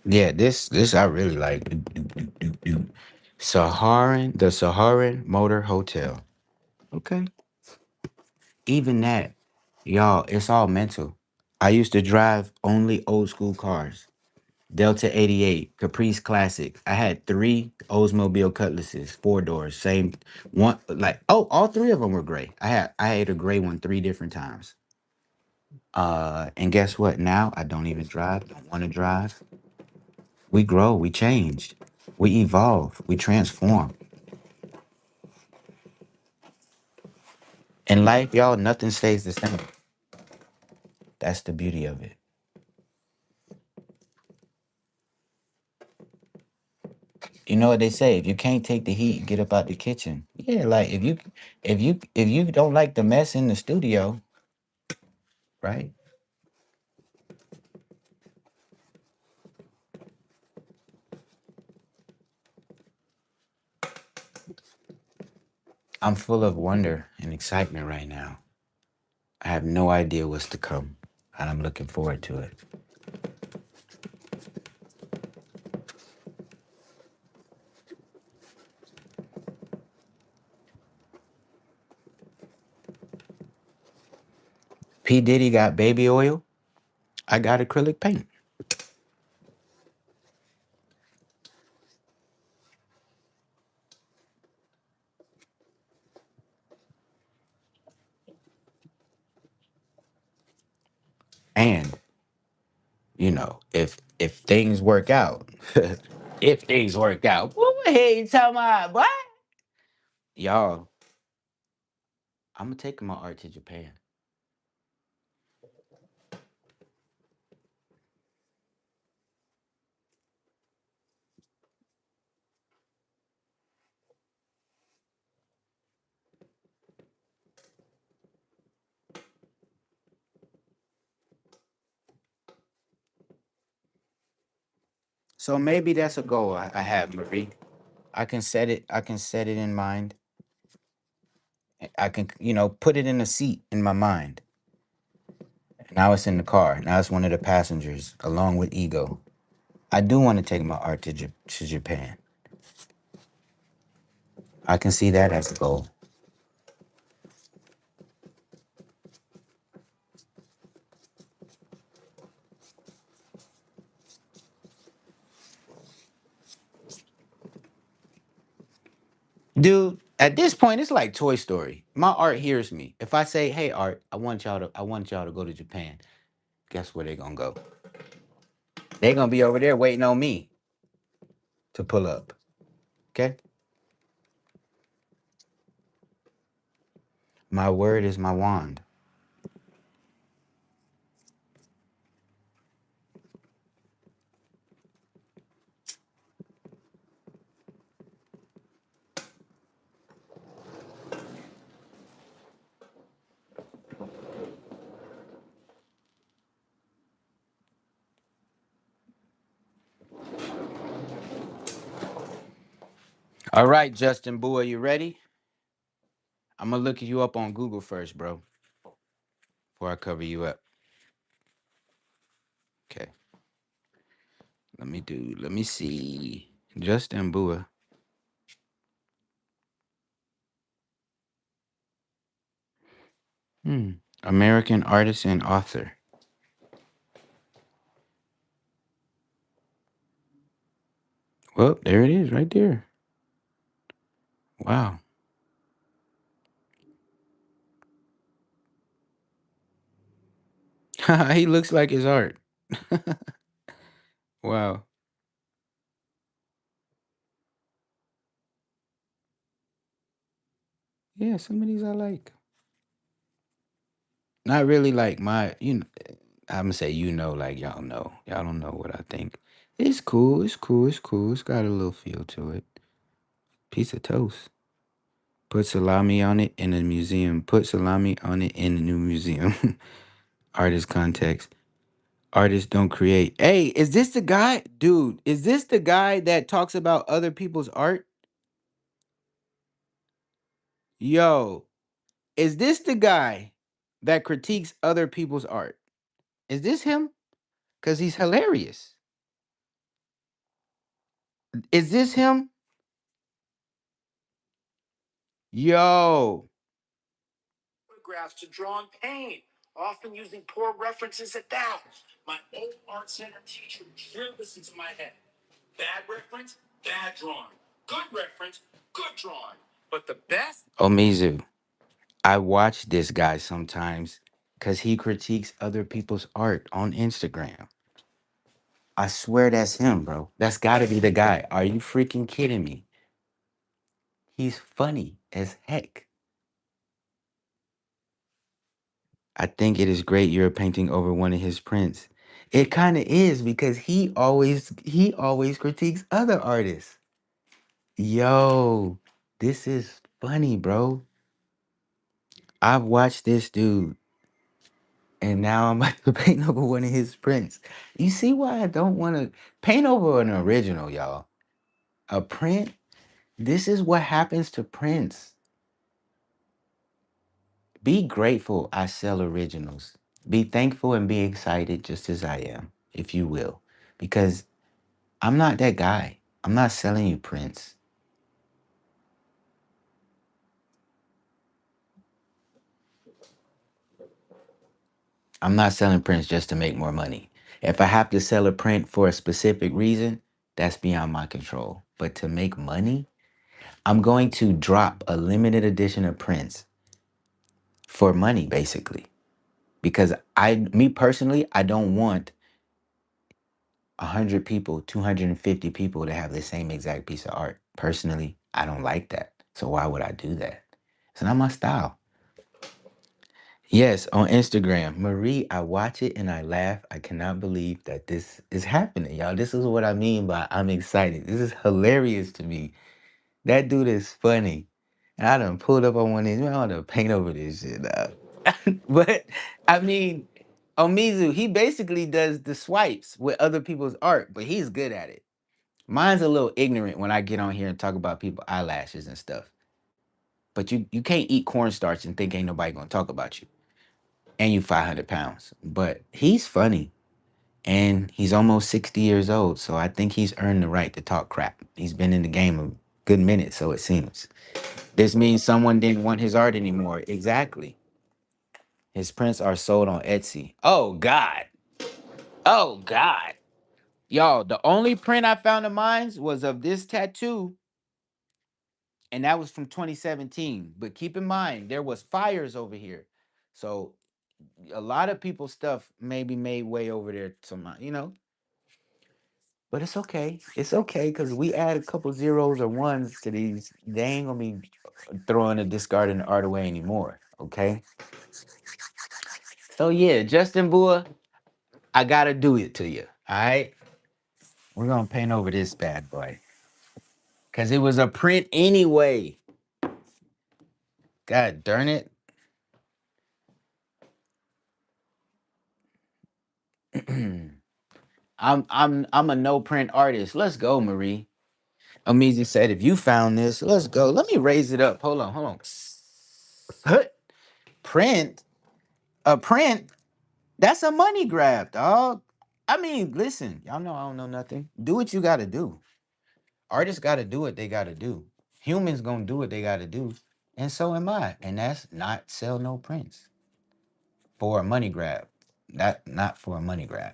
Yeah, this I really like. The Saharan Motor Hotel. Okay. Even that, y'all, it's all mental. I used to drive only old school cars. Delta 88, Caprice Classic. I had three Oldsmobile Cutlasses, four doors, same all three of them were gray. I had a gray one three different times. And guess what? Now I don't even drive, don't want to drive. We grow, we change, we evolve, we transform. In life, y'all, nothing stays the same. That's the beauty of it. You know what they say? If you can't take the heat, get up out the kitchen. Yeah, like if you don't like the mess in the studio, right? I'm full of wonder and excitement right now. I have no idea what's to come, and I'm looking forward to it. P. Diddy got baby oil. I got acrylic paint. And, if things work out, if things work out, what the hell you talking about, boy? Y'all, I'm gonna take my art to Japan. So maybe that's a goal I have, Marie. I can set it. I can set it in mind. I can, put it in a seat in my mind. Now it's in the car. Now it's one of the passengers, along with ego. I do want to take my art to Japan. I can see that as a goal. Dude, at this point, it's like Toy Story. My art hears me. If I say, "Hey, art, I want y'all to go to Japan," guess where they gonna go? They gonna be over there waiting on me to pull up. Okay. My word is my wand. All right, Justin Boo, are you ready? I'm gonna look you up on Google first, bro, before I cover you up. Okay. Let me see. Justin Bua. American artist and author. Well, there it is right there. Wow. He looks like his art. Wow. Yeah, some of these I like. Not really like I'm gonna say like y'all know. Y'all don't know what I think. It's cool, it's cool, it's cool. It's got a little feel to it. Piece of toast. Put salami on it in a museum. Put salami on it in a new museum. Artist context. Artists don't create. Hey, is this the guy? Dude, is this the guy that talks about other people's art? Yo, is this the guy that critiques other people's art? Is this him? Because he's hilarious. Is this him? Yo. Photographs to draw in pain, often using poor references at that. My old art center teacher drilled this into my head. Bad reference, bad drawing. Good reference, good drawing. But the best. Omizu. I watch this guy sometimes because he critiques other people's art on Instagram. I swear that's him, bro. That's gotta be the guy. Are you freaking kidding me? He's funny as heck. I think it is great you're painting over one of his prints. It kind of is because he always critiques other artists. Yo, this is funny, bro. I've watched this dude and now I'm about to paint over one of his prints. You see why I don't want to paint over an original, y'all? A print? This is what happens to prints. Be grateful I sell originals. Be thankful and be excited just as I am, if you will. Because I'm not that guy. I'm not selling you prints. I'm not selling prints just to make more money. If I have to sell a print for a specific reason, that's beyond my control. But to make money, I'm going to drop a limited edition of prints for money, basically. Because me personally, I don't want 100 people, 250 people to have the same exact piece of art. Personally, I don't like that. So why would I do that? It's not my style. Yes, on Instagram. Marie, I watch it and I laugh. I cannot believe that this is happening, y'all. This is what I mean by I'm excited. This is hilarious to me. That dude is funny. And I done pulled up on one of these. Man, I want to paint over this shit now. But I mean, Omizu, he basically does the swipes with other people's art, but he's good at it. Mine's a little ignorant when I get on here and talk about people eyelashes and stuff. But you can't eat cornstarch and think ain't nobody gonna talk about you. And you 500 pounds. But he's funny. And he's almost 60 years old. So I think he's earned the right to talk crap. He's been in the game a good minute, so it seems. This means someone didn't want his art anymore. Exactly. His prints are sold on Etsy. Oh God. Oh God. Y'all, the only print I found of mine was of this tattoo, and that was from 2017. But keep in mind, there was fires over here. So a lot of people's stuff maybe made way over there to my. But it's okay. It's okay because we add a couple zeros or ones to these. They ain't gonna be throwing a discarding the art away anymore. Okay. So yeah, Justin Boer, I gotta do it to you. All right. We're gonna paint over this bad boy. Cause it was a print anyway. God darn it. I'm a no print artist. Let's go, Marie. Amizi said, if you found this, let's go. Let me raise it up. Hold on. Hut. Print? A print? That's a money grab, dog. I mean, listen, y'all know I don't know nothing. Do what you gotta do. Artists gotta do what they gotta do. Humans gonna do what they gotta do. And so am I. And that's not sell no prints for a money grab. That not for a money grab.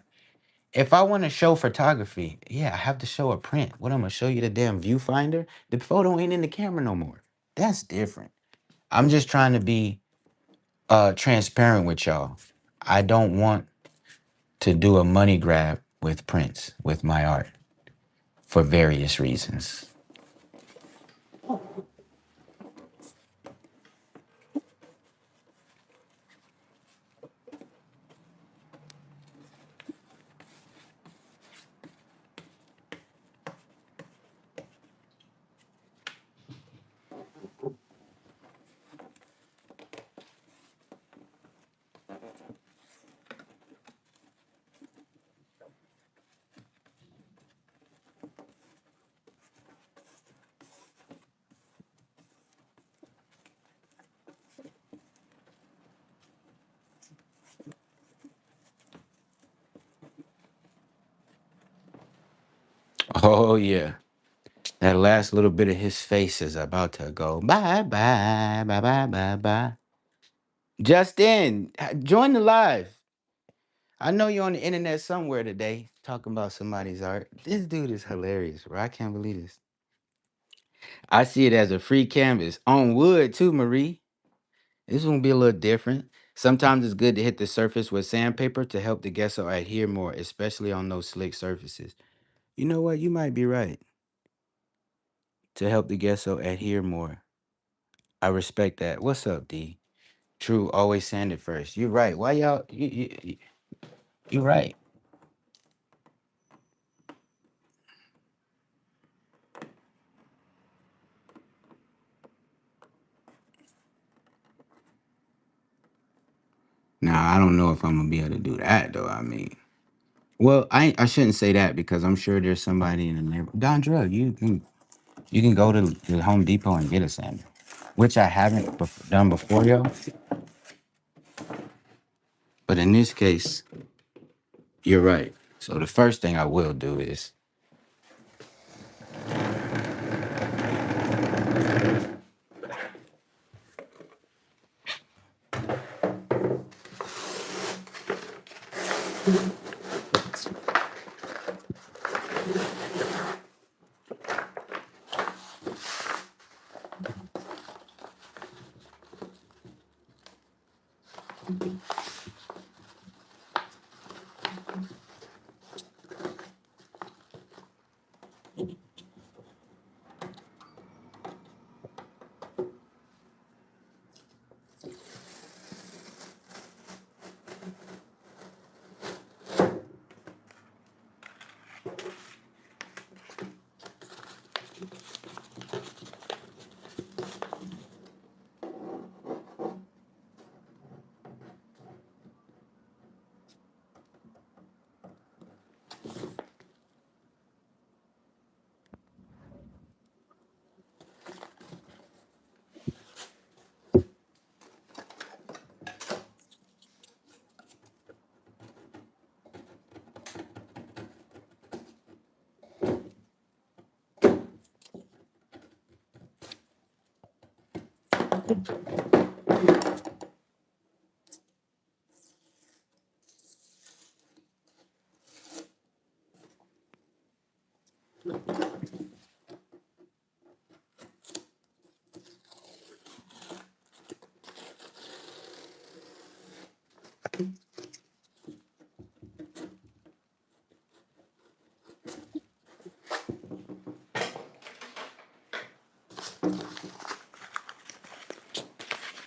If I want to show photography, yeah, I have to show a print. What I'm gonna show you the damn viewfinder? The photo ain't in the camera no more. That's different. I'm just trying to be transparent with y'all. I don't want to do a money grab with prints with my art for various reasons. Oh yeah. That last little bit of his face is about to go bye bye bye bye bye bye. Justin, join the live. I know you're on the internet somewhere today talking about somebody's art. This dude is hilarious, bro. I can't believe this. I see it as a free canvas on wood too, Marie. This one be a little different. Sometimes it's good to hit the surface with sandpaper to help the gesso adhere more, especially on those slick surfaces. You know what? You might be right. To help the gesso adhere more. I respect that. What's up, D? True, always sand it first. You're right. Why y'all? You're right. Now I don't know if I'm gonna be able to do that though. I mean, well, I shouldn't say that because I'm sure there's somebody in the neighborhood. Dondra, you can go to the Home Depot and get a sander, which I haven't done before, yo. But in this case, you're right. So the first thing I will do is,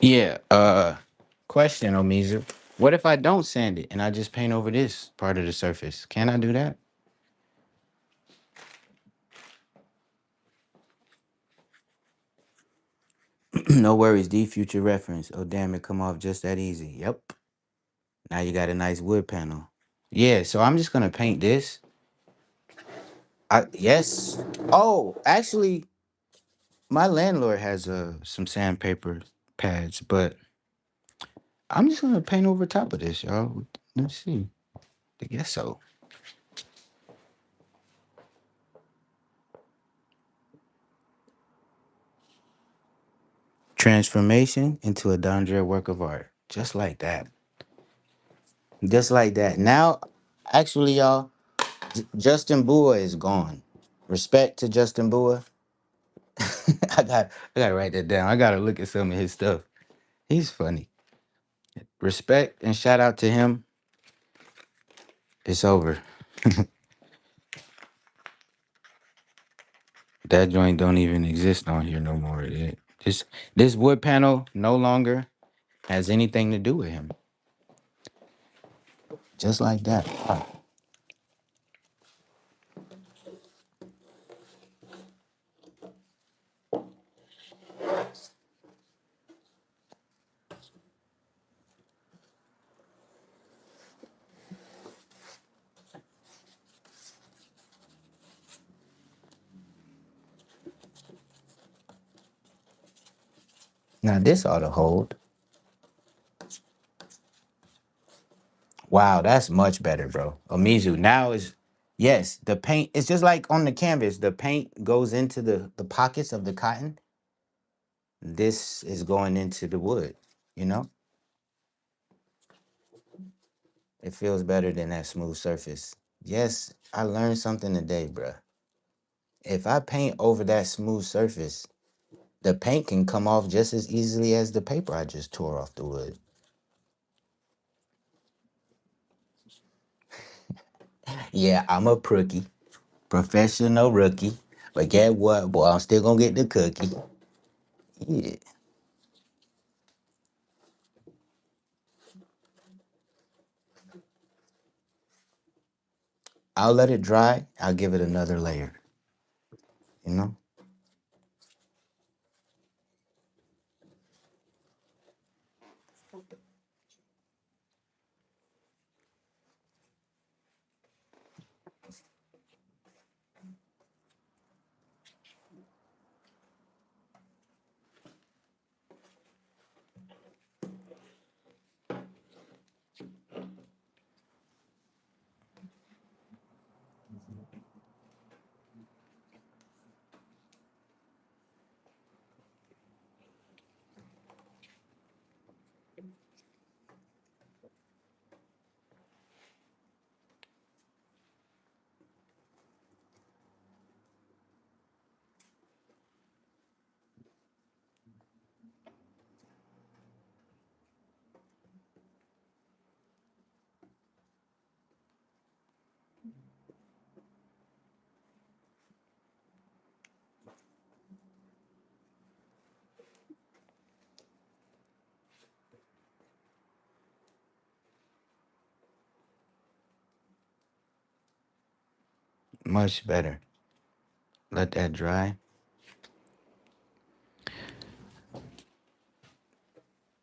yeah. Question, Omizu. What if I don't sand it and I just paint over this part of the surface? Can I do that? No worries, D. Future reference. Oh damn, it come off just that easy. Yep. Now you got a nice wood panel. Yeah. So I'm just gonna paint this. Yes. Oh, actually, my landlord has some sandpaper pads, but I'm just gonna paint over top of this, y'all. Let's see. I guess so. Transformation into a Dondre work of art. Just like that. Just like that. Now, actually, y'all, Justin Bua is gone. Respect to Justin Bua. I gotta write that down. I gotta look at some of his stuff. He's funny. Respect and shout out to him. It's over. That joint don't even exist on here no more. This wood panel no longer has anything to do with him. Just like that. Wow. Now this ought to hold. Wow, that's much better, bro. Omizu now is yes, the paint it's just like on the canvas. The paint goes into the pockets of the cotton. This is going into the wood, you know? It feels better than that smooth surface. Yes, I learned something today, bruh. If I paint over that smooth surface, the paint can come off just as easily as the paper I just tore off the wood. Yeah, I'm a rookie, professional rookie. But get what, boy? I'm still gonna get the cookie. Yeah, I'll let it dry. I'll give it another layer. You know, much better. Let that dry.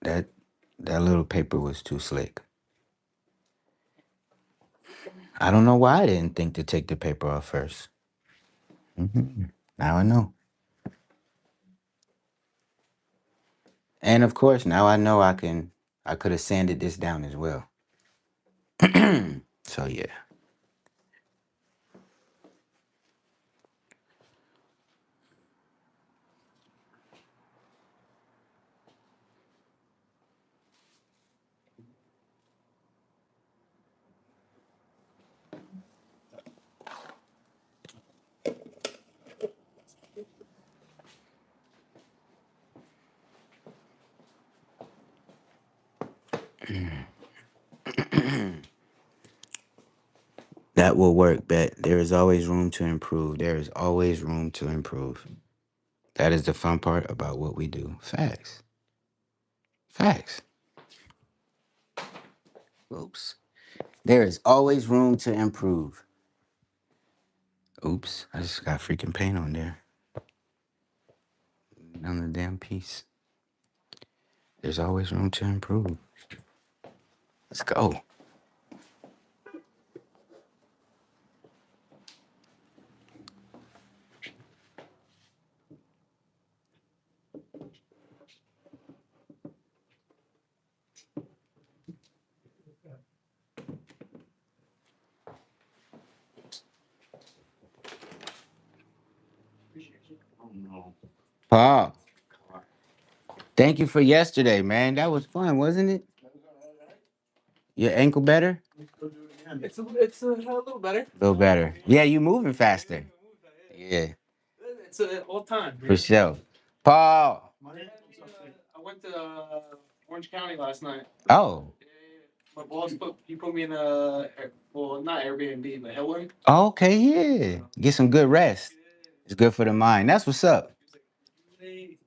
That that little paper was too slick. I don't know why I didn't think to take the paper off first. Now I know. And of course, now I know I could have sanded this down as well. So yeah, that will work, bet. There is always room to improve. There is always room to improve. That is the fun part about what we do. Facts. Facts. Oops. There is always room to improve. Oops. I just got freaking paint on there. On the damn piece. There's always room to improve. Let's go. Paul, thank you for yesterday, man. That was fun, wasn't it? Your ankle better? It's a little better. A little better. Yeah, you moving faster. Yeah, It's all time. for sure. Paul. I went to Orange County last night. Oh. My boss put me in well, not Airbnb but Hilton. Okay, yeah. Get some good rest. It's good for the mind. That's what's up.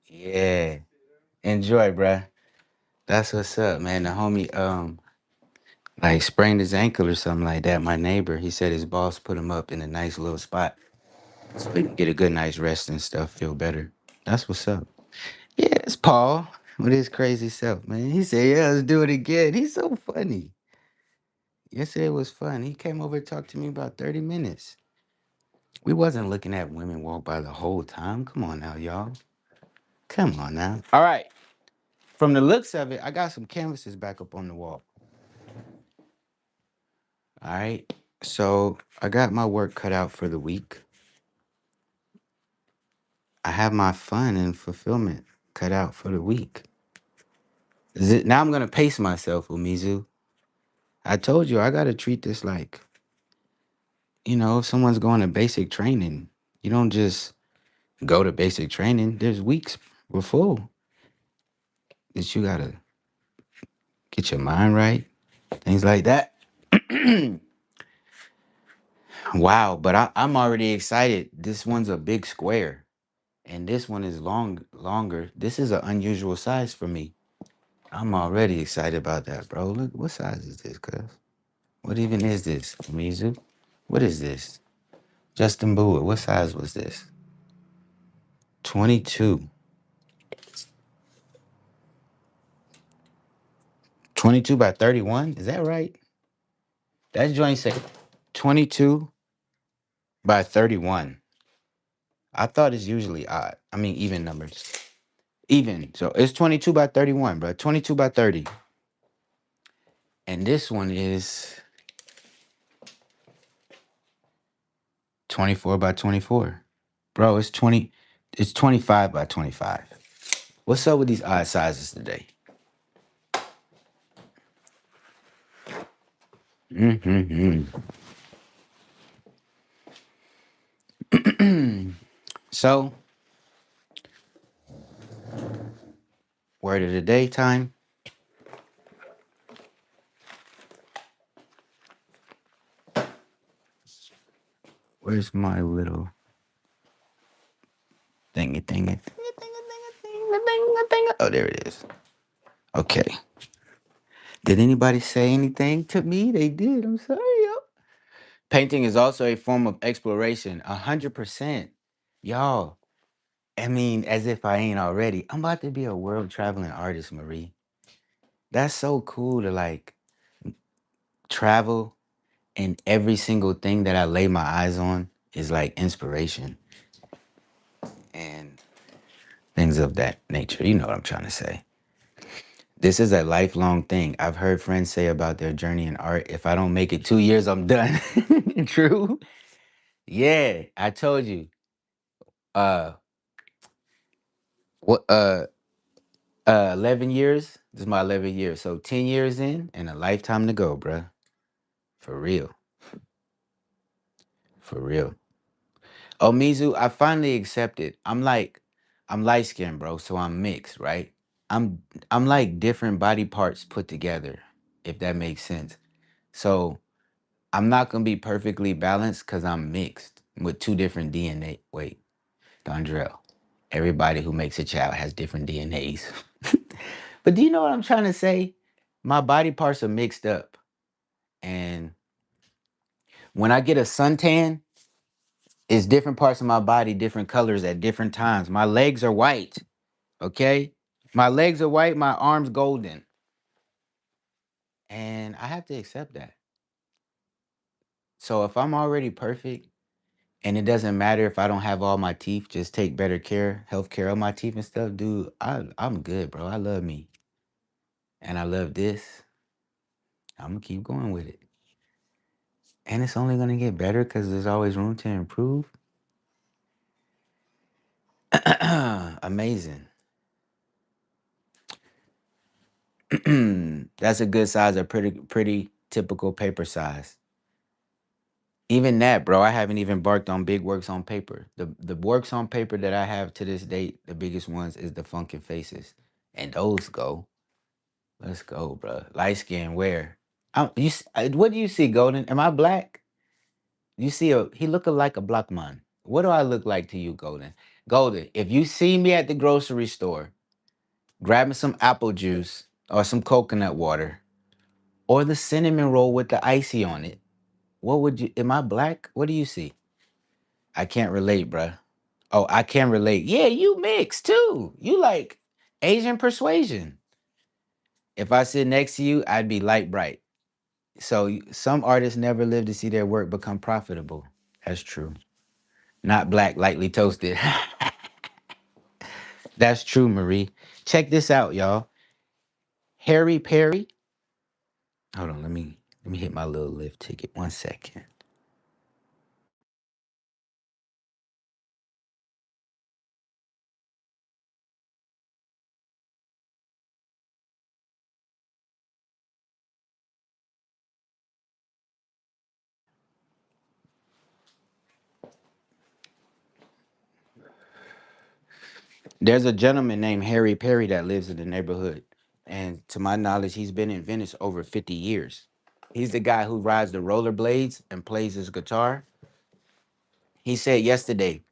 Yeah. Enjoy, bruh. That's what's up, man. The homie like sprained his ankle or something like that. My neighbor, he said his boss put him up in a nice little spot so he can get a good night's rest and stuff, feel better. That's what's up. Yeah, it's Paul with his crazy self, man. He said, yeah, let's do it again. He's so funny. Yesterday was fun. He came over and talked to me about 30 minutes. We wasn't looking at women walk by the whole time. Come on now, y'all. Come on now. All right. From the looks of it, I got some canvases back up on the wall. All right. So I got my work cut out for the week. I have my fun and fulfillment cut out for the week. Now I'm gonna pace myself, Umizu. I told you I gotta treat this like, if someone's going to basic training, you don't just go to basic training. There's weeks before that you gotta get your mind right, things like that. Wow, but I'm already excited. This one's a big square, and this one is longer. This is an unusual size for me. I'm already excited about that, bro. Look, what size is this, cuz? What even is this, Mizu? What is this? Justin Bieber, what size was this? 22. 22 by 31? Is that right? That joint say 22 by 31. I thought it's usually odd. I mean, even numbers. Even. So it's 22 by 31, bro. 22 by 30. And this one is 24 by 24. Bro, it's 25 by 25. What's up with these odd sizes today? Mm-hmm. So, word of the day time. Where's my little thingy thingy? Oh, there it is. Okay. Did anybody say anything to me? They did. I'm sorry, yo. Painting is also a form of exploration. 100%. Y'all, I mean, as if I ain't already. I'm about to be a world traveling artist, Marie. That's so cool to like travel and every single thing that I lay my eyes on is like inspiration and things of that nature. You know what I'm trying to say. This is a lifelong thing. I've heard friends say about their journey in art, if I don't make it 2 years, I'm done. True. Yeah, I told you. Uh, what? 11 years. This is my 11th year. So 10 years in, and a lifetime to go, bruh. For real. For real. Oh, Mizu, I finally accepted. I'm light skinned, bro. So I'm mixed, right? I'm, I'm like different body parts put together, if that makes sense. So I'm not gonna be perfectly balanced because I'm mixed with two different DNA. Wait, Dondrell. Everybody who makes a child has different DNAs. But do you know what I'm trying to say? My body parts are mixed up. And when I get a suntan, it's different parts of my body, different colors at different times. My legs are white, okay? My legs are white, my arms golden. And I have to accept that. So if I'm already perfect, and it doesn't matter if I don't have all my teeth, just take better care, health care of my teeth and stuff, dude. I'm good, bro. I love me. And I love this. I'm gonna keep going with it. And it's only gonna get better because there's always room to improve. Amazing. That's a good size, a pretty typical paper size. Even that, bro, I haven't even barked on big works on paper. The works on paper that I have to this date, the biggest ones is the Funkin' Faces. And those go. Let's go, bro. Light skin, where? What do you see, Golden? Am I black? You see he look like a black man. What do I look like to you, Golden? Golden, if you see me at the grocery store, grabbing some apple juice or some coconut water or the cinnamon roll with the icy on it, what would you? Am I black? What do you see? I can't relate, bruh. Oh, I can relate. Yeah, you mix too. You like Asian persuasion. If I sit next to you, I'd be light bright. So some artists never live to see their work become profitable. That's true. Not black, lightly toasted. That's true, Marie. Check this out, y'all. Harry Perry. Hold on, let me hit my little lift ticket. 1 second. There's a gentleman named Harry Perry that lives in the neighborhood. And to my knowledge, he's been in Venice over 50 years. He's the guy who rides the rollerblades and plays his guitar. He said yesterday,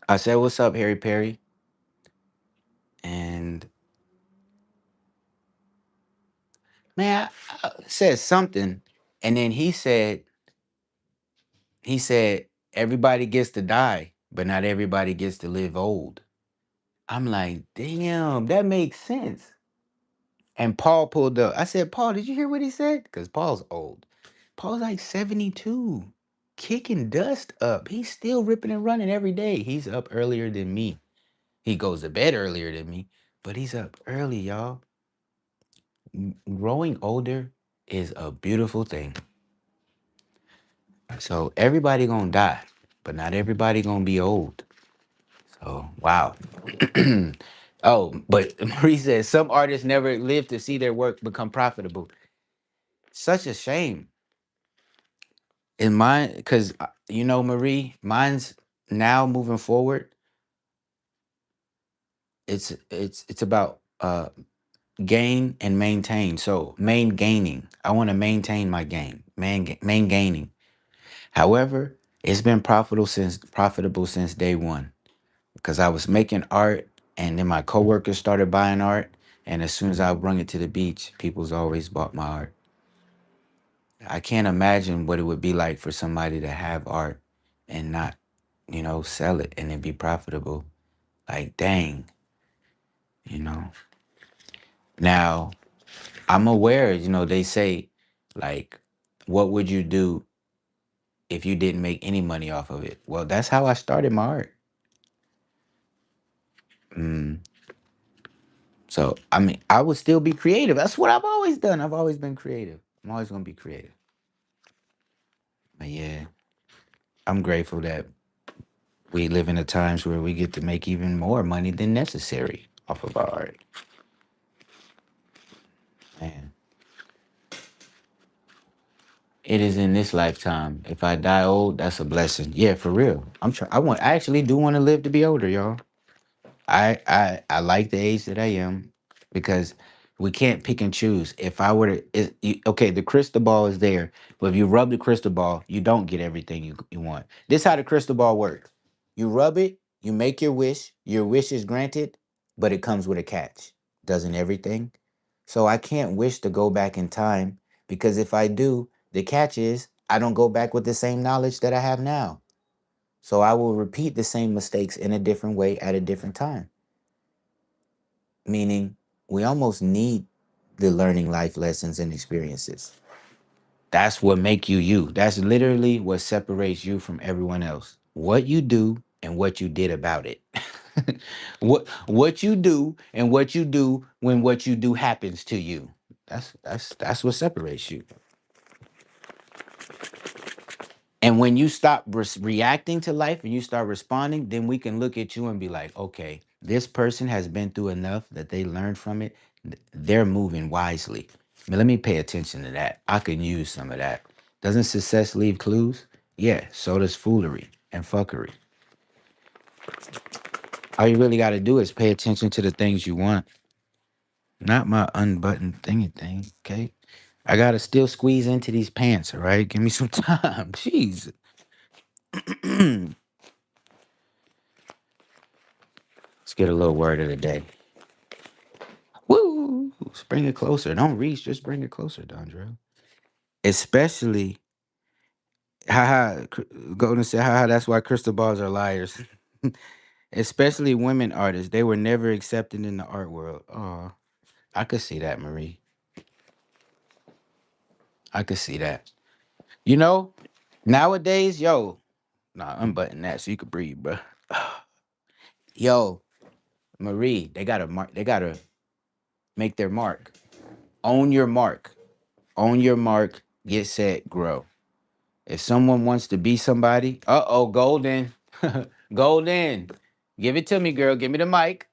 I said, "What's up, Harry Perry?" And man, I said something, and then he said, everybody gets to die, but not everybody gets to live old. I'm like, damn, that makes sense. And Paul pulled up. I said, Paul, did you hear what he said? Because Paul's old. Paul's like 72, kicking dust up. He's still ripping and running every day. He's up earlier than me. He goes to bed earlier than me, but he's up early, y'all. Growing older is a beautiful thing. So everybody gonna die, but not everybody gonna be old. So wow. Oh, but Marie says some artists never live to see their work become profitable. Such a shame. In mine, because Marie, mine's now moving forward. It's about gain and maintain. So main gaining. I want to maintain my gain. Main gaining. However, it's been profitable since day one because I was making art, and then my coworkers started buying art, and as soon as I bring it to the beach, people's always bought my art. I can't imagine what it would be like for somebody to have art and not, sell it and it be profitable. Like, dang, you know. Now, I'm aware, they say, like, what would you do if you didn't make any money off of it? Well, that's how I started my art. Mm. So, I mean, I would still be creative. That's what I've always done. I've always been creative. I'm always going to be creative. But yeah, I'm grateful that we live in the times where we get to make even more money than necessary off of our art. Man, it is in this lifetime. If I die old, that's a blessing. Yeah, for real. I'm trying. I actually do want to live to be older, y'all. I like the age that I am because we can't pick and choose. If I were to, okay, the crystal ball is there, but if you rub the crystal ball, you don't get everything you want. This how the crystal ball works. You rub it, you make your wish is granted, but it comes with a catch. Doesn't everything? So I can't wish to go back in time because if I do, the catch is I don't go back with the same knowledge that I have now. So I will repeat the same mistakes in a different way at a different time. Meaning, we almost need the learning life lessons and experiences. That's what make you you. That's literally what separates you from everyone else. What you do and what you did about it. What you do and what you do when what you do happens to you. That's what separates you. And when you stop reacting to life and you start responding, then we can look at you and be like, okay, this person has been through enough that they learned from it. They're moving wisely. But let me pay attention to that. I can use some of that. Doesn't success leave clues? Yeah, so does foolery and fuckery. All you really got to do is pay attention to the things you want, not my unbuttoned thingy thing, okay? I got to still squeeze into these pants, all right? Give me some time. Jeez. Let's get a little word of the day. Woo! Just bring it closer. Don't reach, just bring it closer, Dondre. Especially, haha, Golden said, haha, that's why crystal balls are liars. Especially women artists. They were never accepted in the art world. Oh, I could see that, Marie. I could see that. You know, nowadays, yo, nah, unbutton that so you could breathe, bro. Yo, Marie, they gotta mark. They gotta make their mark. Own your mark. Own your mark. Get set. Grow. If someone wants to be somebody, Golden, Golden, give it to me, girl. Give me the mic.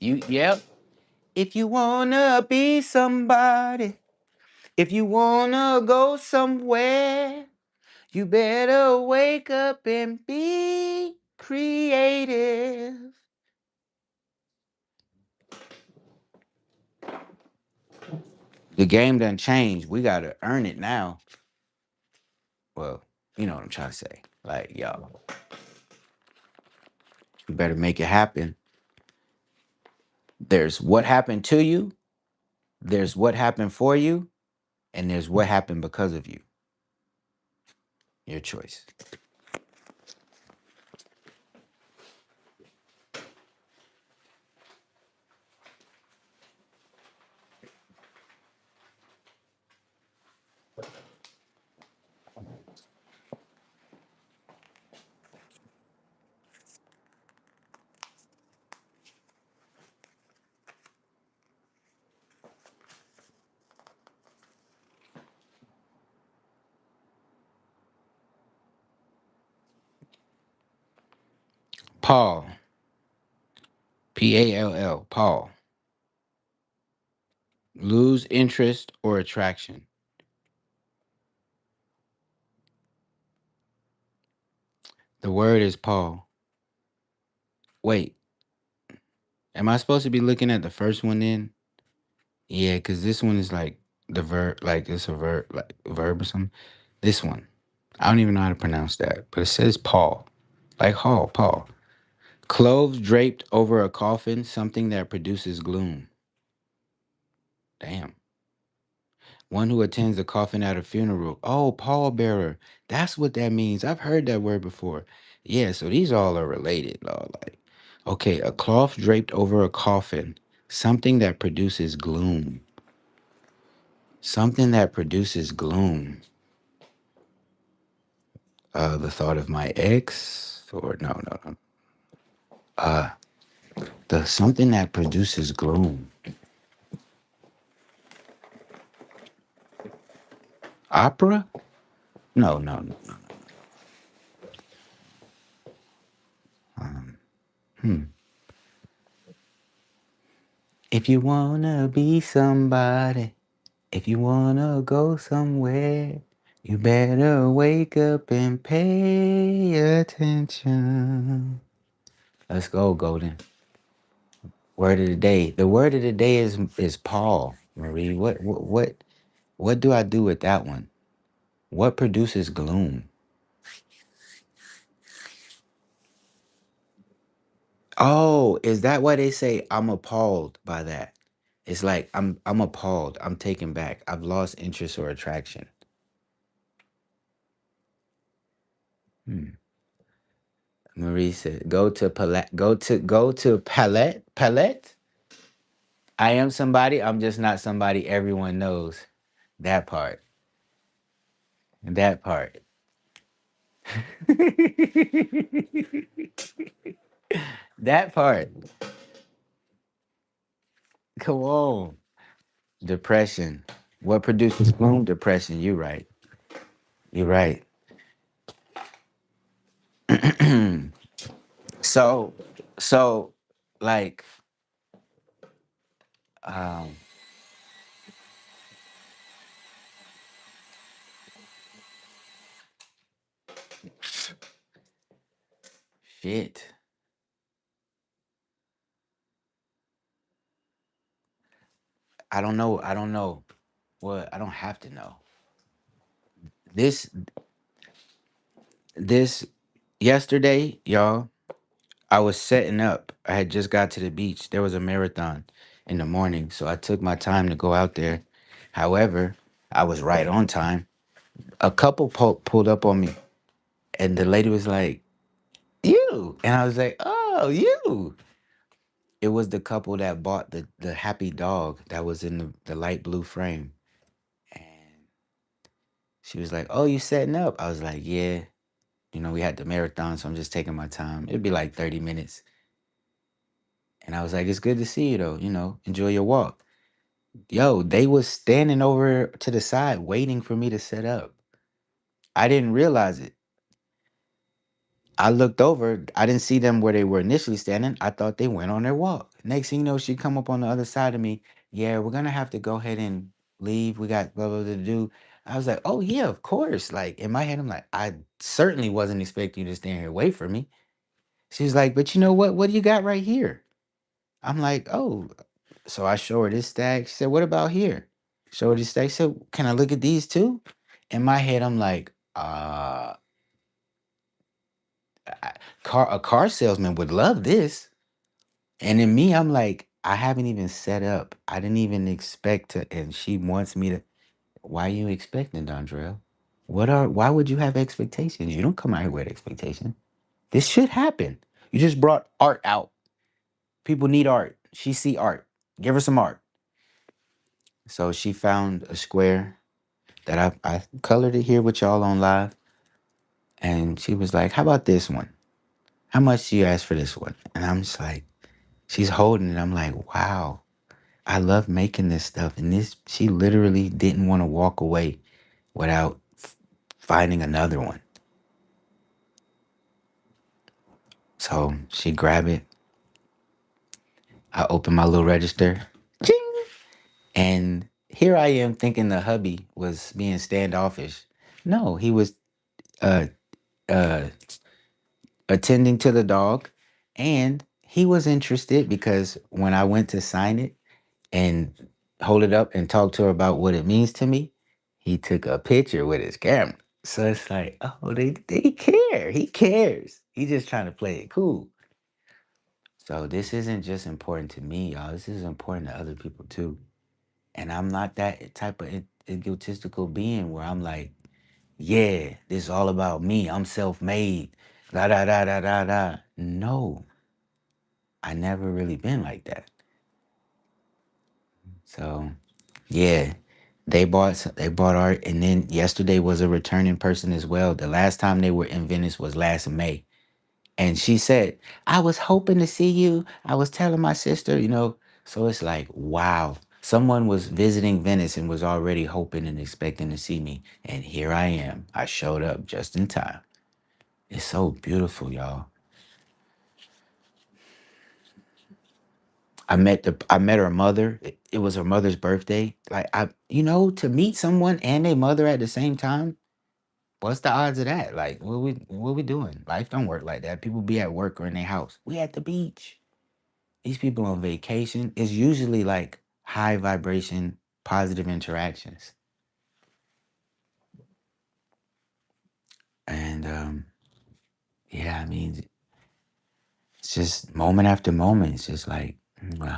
Yep. If you wanna be somebody, if you wanna go somewhere, you better wake up and be creative. The game done changed. We gotta earn it now. Well. You know what I'm trying to say. Like, yo, you better make it happen. There's what happened to you, there's what happened for you, and there's what happened because of you. Your choice. Paul, Pall, Paul. Lose interest or attraction. The word is Paul. Wait, am I supposed to be looking at the first one then? Yeah, because this one is like the verb, like it's a verb, like verb or something. This one, I don't even know how to pronounce that, but it says Paul, like Hall, Paul. Clothes draped over a coffin, something that produces gloom. Damn. One who attends a coffin at a funeral. Oh, pallbearer. That's what that means. I've heard that word before. Yeah, so these all are related. Like, okay, a cloth draped over a coffin, something that produces gloom. Something that produces gloom. The thought of my ex, or no, no, no. Uh, the something that produces gloom. Opera? No, no, no, no. Um, hmm. If you wanna be somebody, if you wanna go somewhere, you better wake up and pay attention. Let's go, Golden. Word of the day. The word of the day is Paul. Marie, what do I do with that one? What produces gloom? Oh, is that why they say I'm appalled by that? It's like I'm appalled. I'm taken back. I've lost interest or attraction. Hmm. Marie said, "Go to palette. Go to palette. Palette. I am somebody. I'm just not somebody everyone knows. That part. That part. That part. Come on. Depression. What produces gloom? Depression. You're right. You're right. so, so, like, um, shit. I don't know. I don't know. Well, I don't have to know. This this yesterday, y'all, I was setting up. I had just got to the beach. There was a marathon in the morning, so I took my time to go out there. However, I was right on time. A couple pulled up on me, and the lady was like, "You," and I was like, "Oh, you." It was the couple that bought the happy dog that was in the light blue frame, and she was like, "Oh, you setting up?" I was like, "Yeah." We had the marathon, so I'm just taking my time. It'd be like 30 minutes. And I was like, it's good to see you though, enjoy your walk. Yo, they was standing over to the side waiting for me to set up. I didn't realize it. I looked over, I didn't see them where they were initially standing. I thought they went on their walk. Next thing you know, she come up on the other side of me. Yeah, we're gonna have to go ahead and leave. We got blah blah blah to do. I was like, oh yeah, of course. Like in my head, I'm like, I certainly wasn't expecting you to stand here and wait for me. She's like, but you know what? What do you got right here? I'm like, oh. So I show her this stack. She said, what about here? Show her this stack. She said, can I look at these too? In my head, I'm like, A car salesman would love this. And in me, I'm like, I haven't even set up. I didn't even expect to. And she wants me to. Why are you expecting, Dondrell? Why would you have expectations? You don't come out here with expectations. This should happen. You just brought art out. People need art. She see art. Give her some art. So she found a square that I colored it here with y'all on live. And she was like, how about this one? How much do you ask for this one? And I'm just like, she's holding it. I'm like, wow, I love making this stuff. And this, she literally didn't want to walk away without finding another one. So she grabbed it. I opened my little register. Ching! And here I am thinking the hubby was being standoffish. No, he was uh, uh, attending to the dog. And he was interested because when I went to sign it and hold it up and talk to her about what it means to me, he took a picture with his camera. So it's like, oh, they care. He cares. He's just trying to play it cool. So this isn't just important to me, y'all. This is important to other people too. And I'm not that type of egotistical being where I'm like, yeah, this is all about me. I'm self-made. Da da da da da da. No, I never really been like that. So yeah, they bought art, and then yesterday was a returning person as well. The last time they were in Venice was last May, and she said, "I was hoping to see you. I was telling my sister, you know." So it's like, wow, someone was visiting Venice and was already hoping and expecting to see me, and here I am. I showed up just in time. It's so beautiful, y'all. I met her mother. It was her mother's birthday. Like to meet someone and their mother at the same time. What's the odds of that? Like, what we doing? Life don't work like that. People be at work or in their house. We at the beach. These people on vacation. It's usually like high vibration, positive interactions. And yeah, I mean, it's just moment after moment. It's just like, you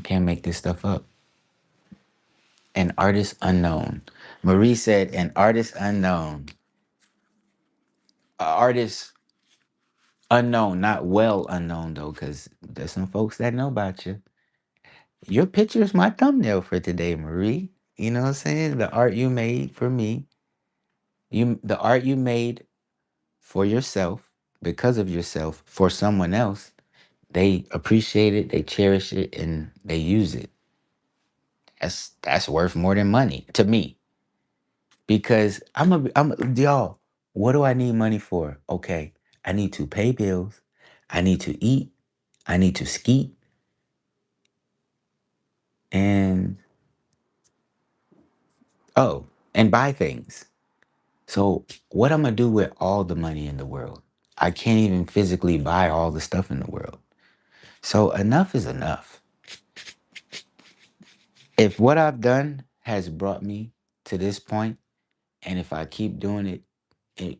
can't make this stuff up. An artist unknown. Marie said, an artist unknown. Artist unknown, not well unknown though, because there's some folks that know about you. Your picture is my thumbnail for today, Marie. You know what I'm saying? The art you made for me, the art you made for yourself, because of yourself, for someone else, they appreciate it, they cherish it, and they use it. That's worth more than money to me. Because y'all, what do I need money for? Okay, I need to pay bills, I need to eat, I need to ski, and oh, and buy things. So what I'm gonna do with all the money in the world? I can't even physically buy all the stuff in the world. So enough is enough. If what I've done has brought me to this point, and if I keep doing it, it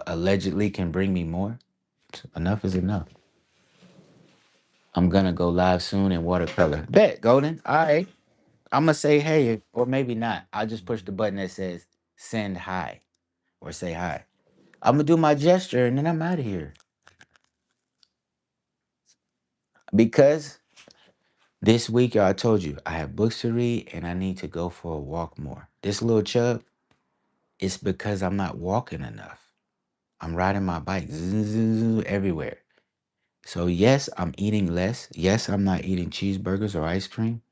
allegedly can bring me more. Enough is enough. I'm gonna go live soon in watercolor. Bet, Golden. All right. I'm gonna say hey, or maybe not. I'll just push the button that says send hi or say hi. I'm gonna do my gesture and then I'm out of here. Because this week, y'all, I told you I have books to read and I need to go for a walk more. This little chub, it's because I'm not walking enough. I'm riding my bike everywhere. So, yes, I'm eating less. Yes, I'm not eating cheeseburgers or ice cream.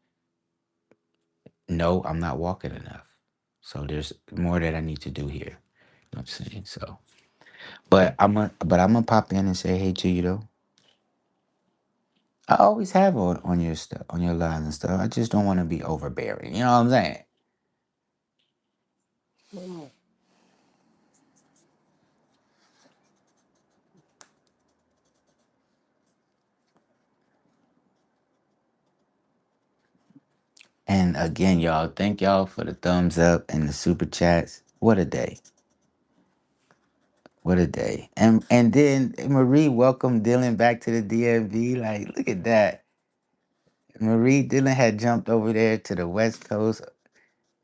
No, I'm not walking enough. So, there's more that I need to do here. You know what I'm saying? So, but I'm gonna pop in and say hey to you though. I always have on your stuff, on your lives and stuff. I just don't want to be overbearing. You know what I'm saying? And again, y'all, thank y'all for the thumbs up and the super chats. What a day. What a day. And then Marie welcomed Dylan back to the DMV. Like, look at that. Marie Dylan had jumped over there to the West Coast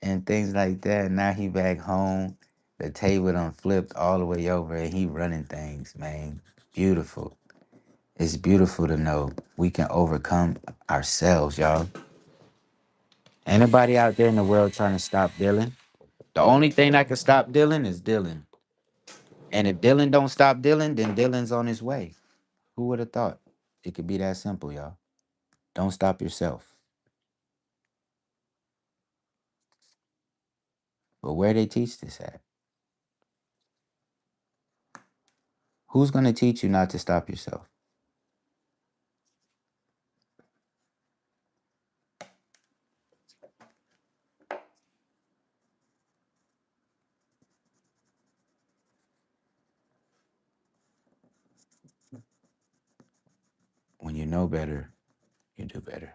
and things like that. Now he back home. The table done flipped all the way over and he running things, man. Beautiful. It's beautiful to know we can overcome ourselves, y'all. Anybody out there in the world trying to stop Dylan? The only thing that can stop Dylan is Dylan. And if Dylan don't stop Dylan, then Dylan's on his way. Who would have thought? It could be that simple, y'all. Don't stop yourself. But where they teach this at? Who's gonna teach you not to stop yourself? When you know better, you do better.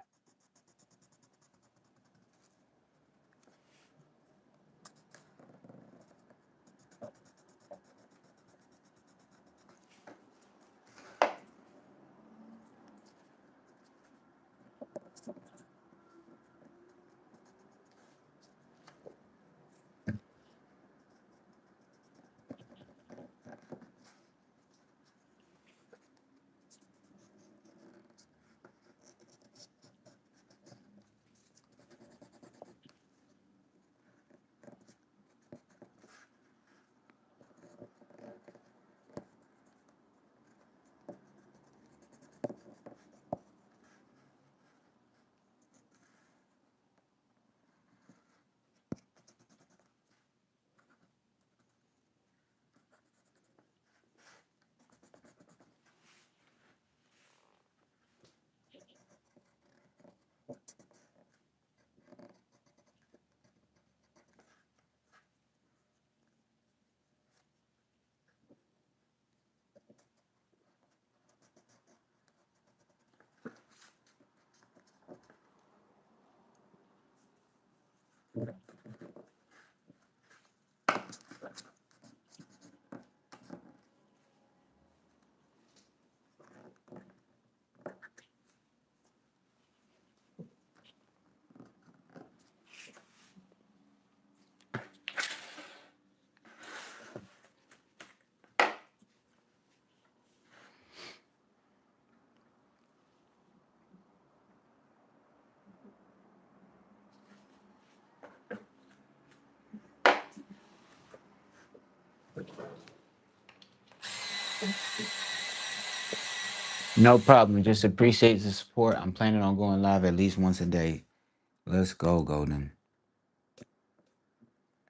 No problem. Just appreciate the support. I'm planning on going live at least once a day. Let's go, Golden.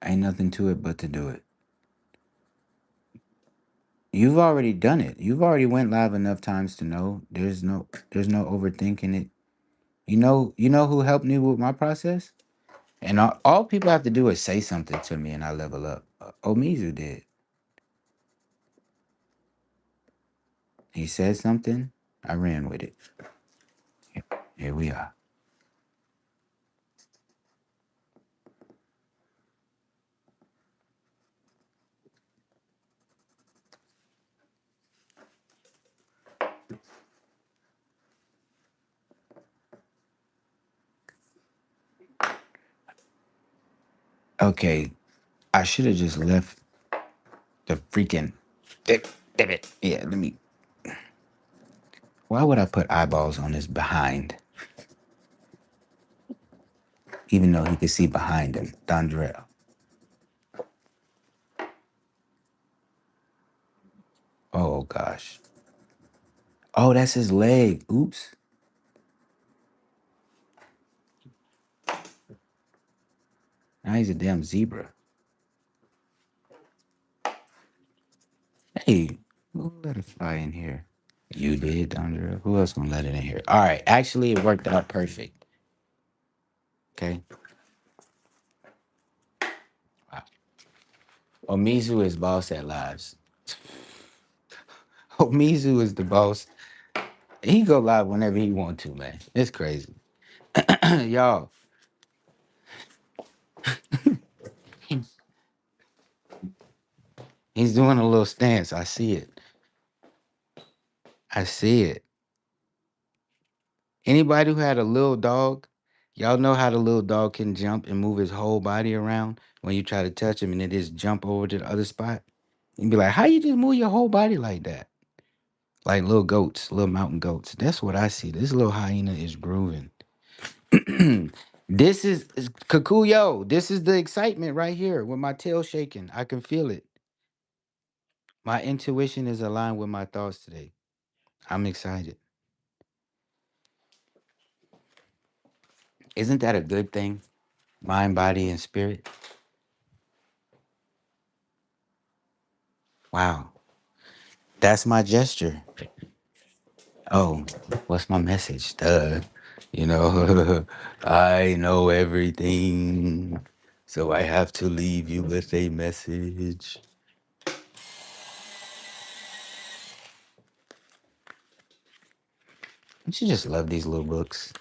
Ain't nothing to it but to do it. You've already done it. You've already went live enough times to know there's no overthinking it. You know who helped me with my process? And all people have to do is say something to me and I level up. Omizu did. He said something, I ran with it. Here we are. Okay, I should have just left the freaking. Damn it. Yeah, let me. Why would I put eyeballs on his behind? Even though he could see behind him. Dondrell. Oh, gosh. Oh, that's his leg. Oops. Now he's a damn zebra. Hey, who let it fly in here? You did, Dondrell. Who else gonna let it in here? All right. Actually, it worked out perfect. Okay. Wow. Omizu is boss at lives. Omizu is the boss. He go live whenever he want to, man. It's crazy. Y'all, He's doing a little stance. I see it. I see it. Anybody who had a little dog, y'all know how the little dog can jump and move his whole body around when you try to touch him and it just jump over to the other spot? You'd be like, how you just move your whole body like that? Like little goats, little mountain goats. That's what I see. This little hyena is grooving. This is Kakuyo. This is the excitement right here with my tail shaking. I can feel it. My intuition is aligned with my thoughts today. I'm excited. Isn't that a good thing? Mind, body, and spirit. Wow. That's my gesture. Oh, what's my message? You know, I know everything. So I have to leave you with a message. Don't you just love these little books?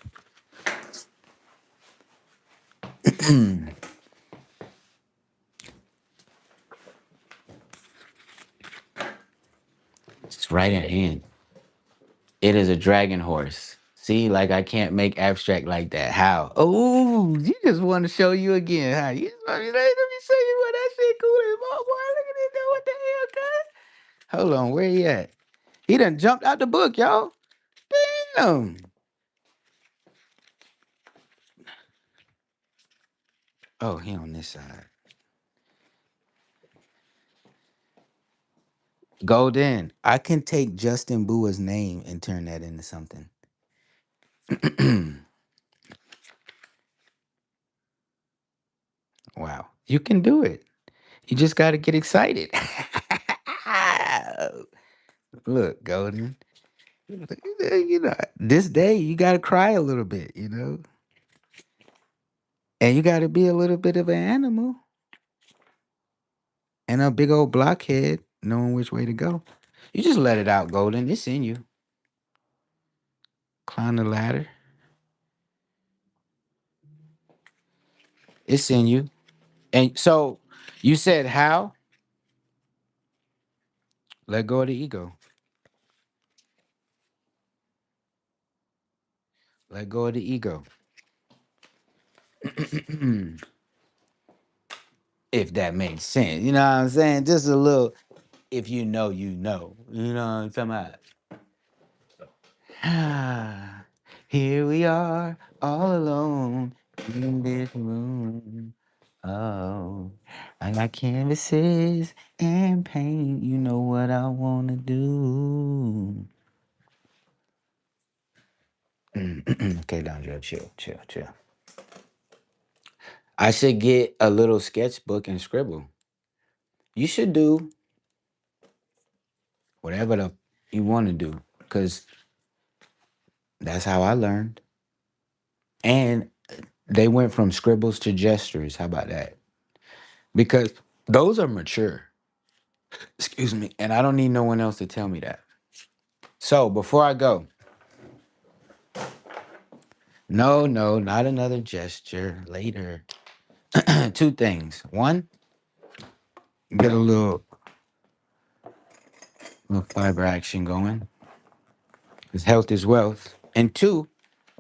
It's right in hand. It is a dragon horse. See, like I can't make abstract like that. How? Oh, you just want to show you again, huh? You just want me, let me show you what that shit cool is. Oh, boy, look at this. What the hell, cuz? Hold on, where he at? He done jumped out the book, y'all. Damn. Oh, he on this side. Golden. I can take Justin Bua's name and turn that into something. Wow. You can do it. You just got to get excited. Look, Golden. You know, this day you got to cry a little bit, you know, and you got to be a little bit of an animal and a big old blockhead knowing which way to go. You just let it out, Golden. It's in you. Climb the ladder. It's in you. And so you said how? Let go of the ego. Let go of the ego. If that makes sense. You know what I'm saying? Just a little, if you know, you know. You know what I'm talking about? Ah, here we are, all alone in this room. Oh, I got canvases and paint. You know what I wanna do. Okay, Dondre, chill, chill, chill. I should get a little sketchbook and scribble. You should do whatever you want to do, because that's how I learned. And they went from scribbles to gestures. How about that? Because those are mature. Excuse me. And I don't need no one else to tell me that. So before I go, no, no, not another gesture. Later. Two things. One, get a little fiber action going. Because health is wealth. And two,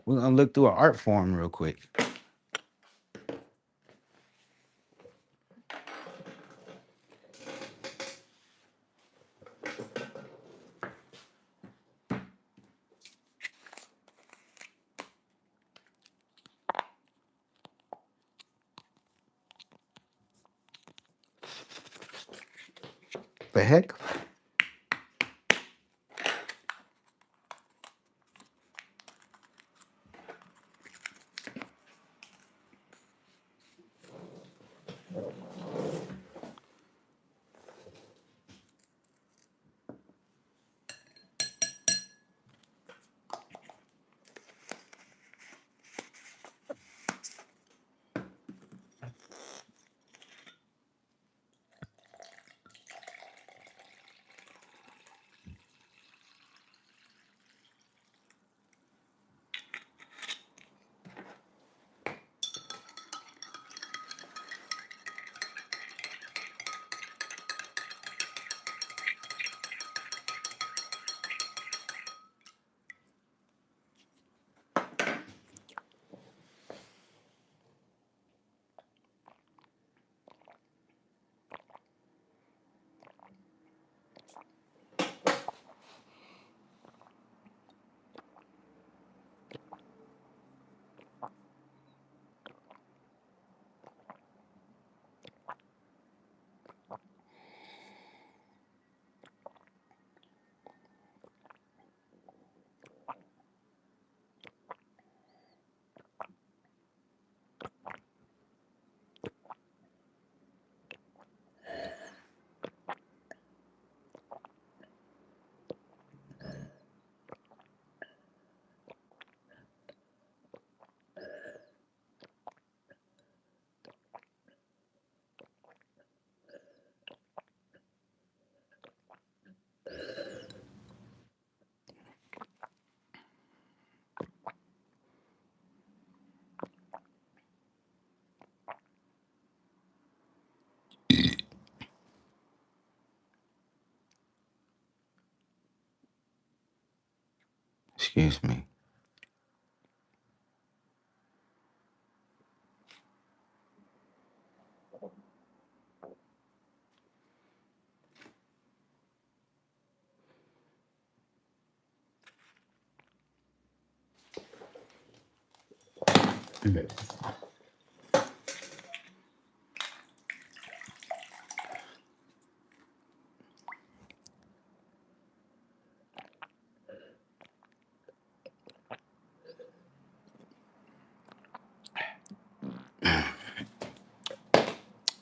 we're gonna look through an art form real quick. The heck? Excuse me.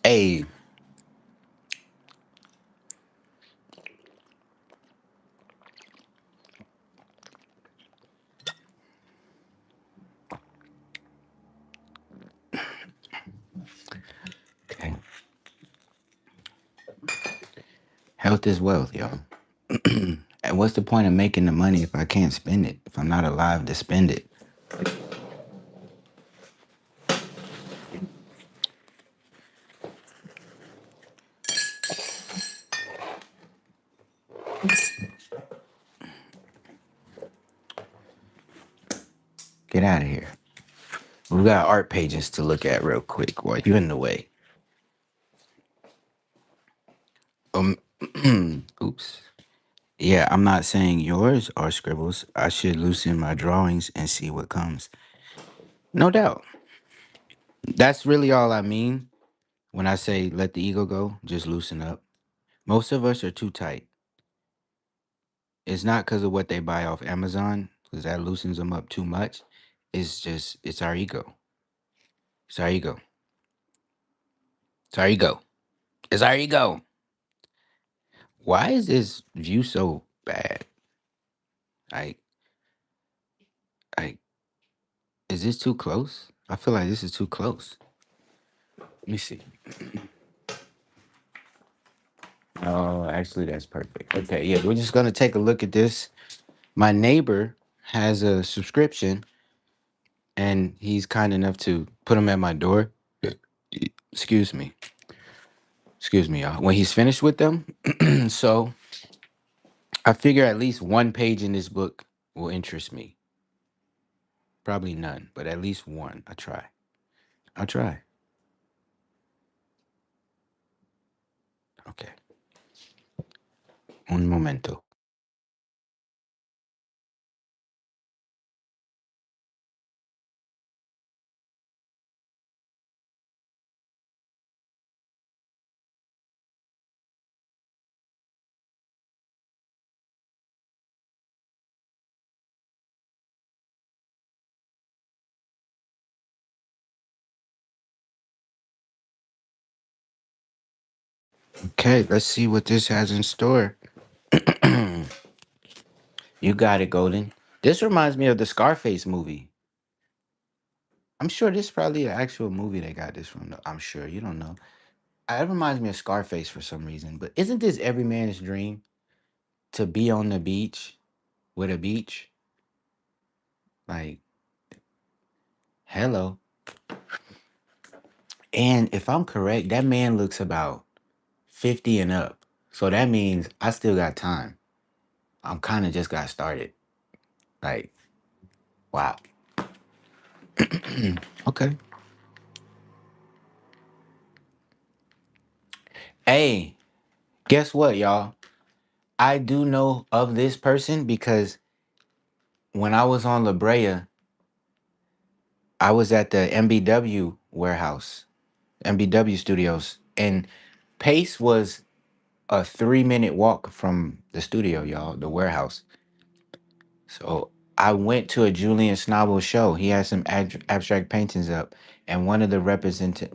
Hey, okay. Health is wealth, y'all. And what's the point of making the money if I can't spend it? If I'm not alive to spend it? Get out of here. We got art pages to look at real quick while you in the way. Um, oops. Yeah, I'm not saying yours are scribbles. I should loosen my drawings and see what comes. No doubt. That's really all I mean when I say let the ego go, just loosen up. Most of us are too tight. It's not because of what they buy off Amazon, because that loosens them up too much. It's just, it's our ego. It's our ego. It's our ego. It's our ego. Why is this view so bad? Like, like, is this too close? I feel like this is too close. Let me see. Oh, actually, that's perfect. Okay, yeah, we're just gonna take a look at this. My neighbor has a subscription, and he's kind enough to put them at my door. Excuse me. Excuse me, y'all. When he's finished with them, so I figure at least one page in this book will interest me. Probably none, but at least one. I try. I'll try. Okay. Un momento. Okay, let's see what this has in store. You got it, Golden. This reminds me of the Scarface movie. I'm sure this is probably an actual movie they got this from. Though. I'm sure. You don't know. It reminds me of Scarface for some reason. But isn't this every man's dream to be on the beach with a beach? Like, hello. And if I'm correct, that man looks about 50 and up. So that means I still got time. I'm kind of just got started. Like, wow. Okay. Hey, guess what, y'all? I do know of this person because when I was on La Brea, I was at the MBW warehouse, MBW studios, and Pace was a 3-minute walk from the studio, y'all, the warehouse. So I went to a Julian Snobble show. He had some abstract paintings up, and one of the representatives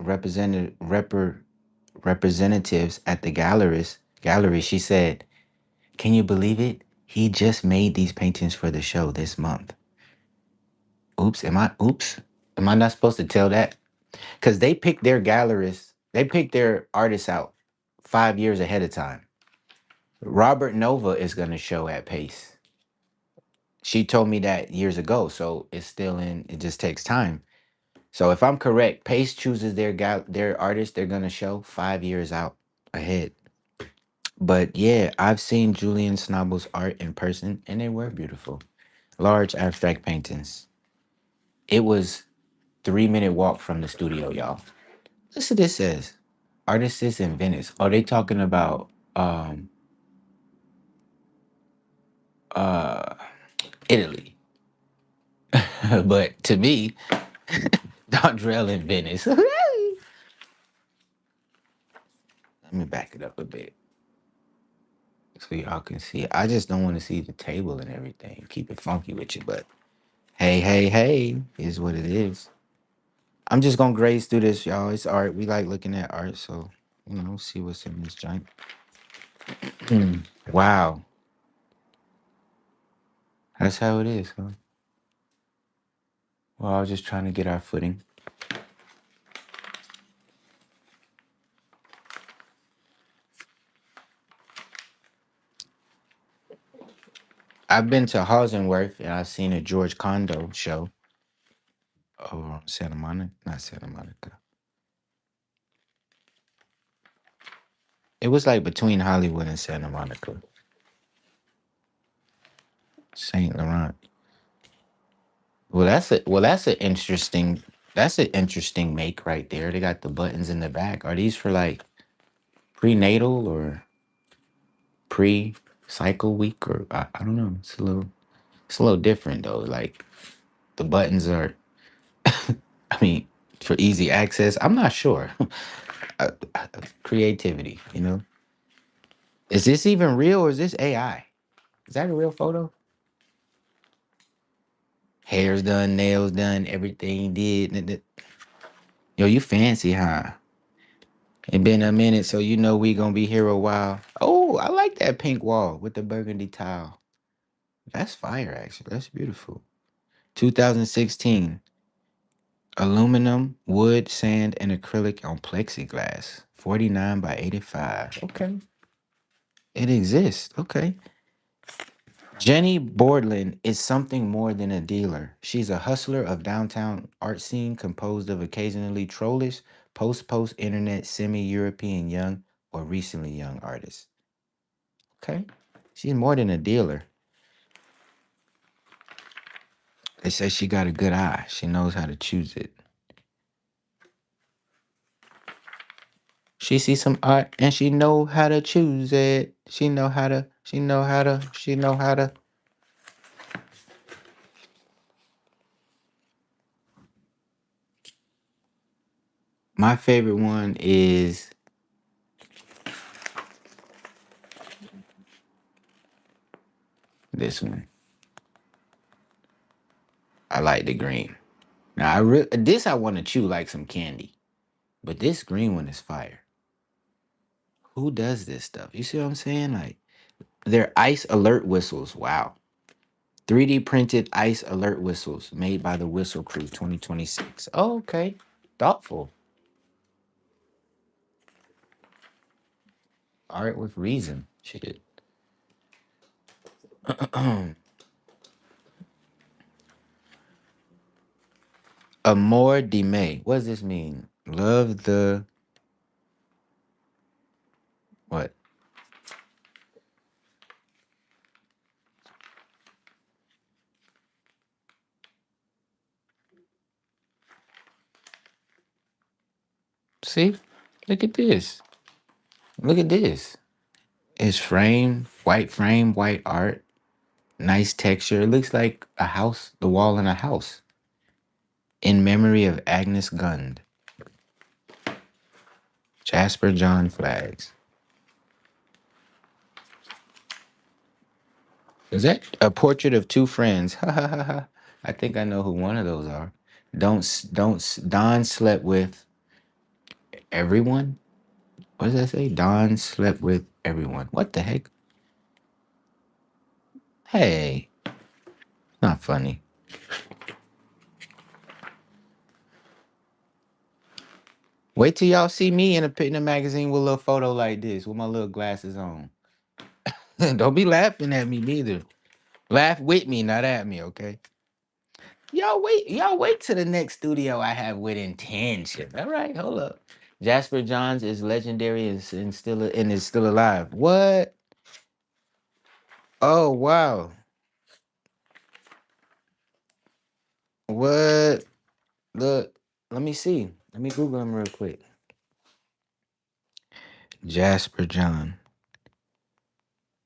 at the gallery, she said, "Can you believe it? He just made these paintings for the show this month." Oops? Am I not supposed to tell that? Because they pick their gallerists, they pick their artists out 5 years ahead of time. Robert Nova is going to show at Pace. She told me that years ago, so it's still in. It just takes time. So if I'm correct, Pace chooses their artist they're gonna show 5 years out ahead. But yeah, I've seen Julian Snobble's art in person, and they were beautiful. Large abstract paintings. It was 3 minute walk from the studio, y'all. Listen, this says artists in Venice. Are they talking about uh Italy? But to me, Dondrell in Venice. Let me back it up a bit so y'all can see. I just don't want to see the table and everything. Keep it funky with you, but hey, hey, hey, is what it is. I'm just gonna graze through this, y'all. It's art. We like looking at art, so see what's in this joint. Wow, that's how it is, huh? Well, I was just trying to get our footing. I've been to Halsonworth and I've seen a George Condo show over on Santa Monica, not Santa Monica. It was like between Hollywood and Santa Monica, Saint Laurent. That's an interesting make right there. They got the buttons in the back. Are these for like prenatal or pre-cycle week or I don't know. It's a little different though. Like the buttons are, I mean, for easy access. I'm not sure. Creativity, you know. Is this even real or is this AI? Is that a real photo? Hair's done, nails done, everything did. Yo, you fancy, huh? It been a minute, so you know we gonna be here a while. Oh, I like that pink wall with the burgundy tile. That's fire, actually. That's beautiful. 2016. Aluminum, wood, sand, and acrylic on plexiglass. 49 by 85. Okay. It exists. Okay. Jenny Bordlin is something more than a dealer. She's a hustler of downtown art scene composed of occasionally trollish, post internet, semi-European young or recently young artists. Okay. She's more than a dealer. They say she got a good eye. She knows how to choose it. She sees some art and she know how to choose it. She know how to. My favorite one is this one. I like the green. Now this I want to chew like some candy, but this green one is fire. Who does this stuff? You see what I'm saying? Like they're ice alert whistles. Wow. 3D printed ice alert whistles made by the Whistle Crew 2026. Oh, okay. Thoughtful. Art with reason. Shit. Amor de May. What does this mean? Love the what? See? Look at this. Look at this. It's frame, white art, nice texture. It looks like a house, the wall in a house. In memory of Agnes Gund. Jasper John Flags. Is that a portrait of two friends? Ha ha ha ha. I think I know who one of those are. Don slept with everyone? What does that say? Don slept with everyone. What the heck? Hey, not funny. Wait till y'all see me in a magazine with a little photo like this with my little glasses on. Don't be laughing at me neither. Laugh with me, not at me, okay? Y'all wait to the next studio I have with intention. All right, hold up. Jasper Johns is legendary and is still alive. What? Oh wow. What? Look, let me see. Let me Google him real quick. Jasper John.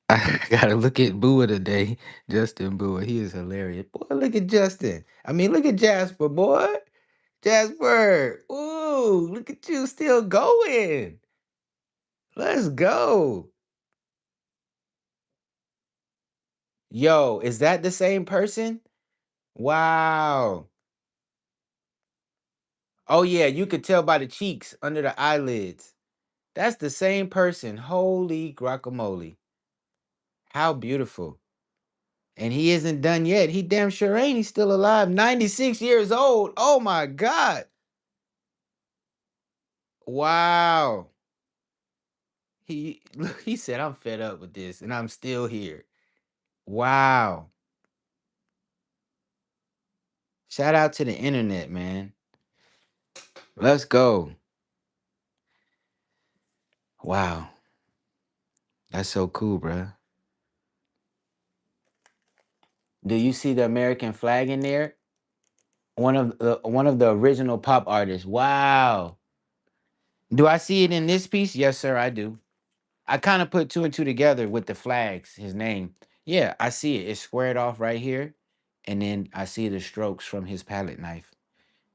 I gotta look at Bua today. Justin Bua. He is hilarious. Boy, look at Justin. I mean, look at Jasper, boy. Jasper. Ooh, look at you still going. Let's go. Yo, is that the same person? Wow. Oh, yeah, you could tell by the cheeks under the eyelids. That's the same person. Holy guacamole. How beautiful. And he isn't done yet. He damn sure ain't. He's still alive. 96 years old. Oh my God. Wow. He said, I'm fed up with this and I'm still here. Wow. Shout out to the internet, man. Let's go. Wow. That's so cool, bruh. Do you see the American flag in there? One of the original pop artists. Wow. Do I see it in this piece? Yes, sir, I do. I kind of put two and two together with the flags, his name. Yeah, I see it. It's squared off right here. And then I see the strokes from his palette knife.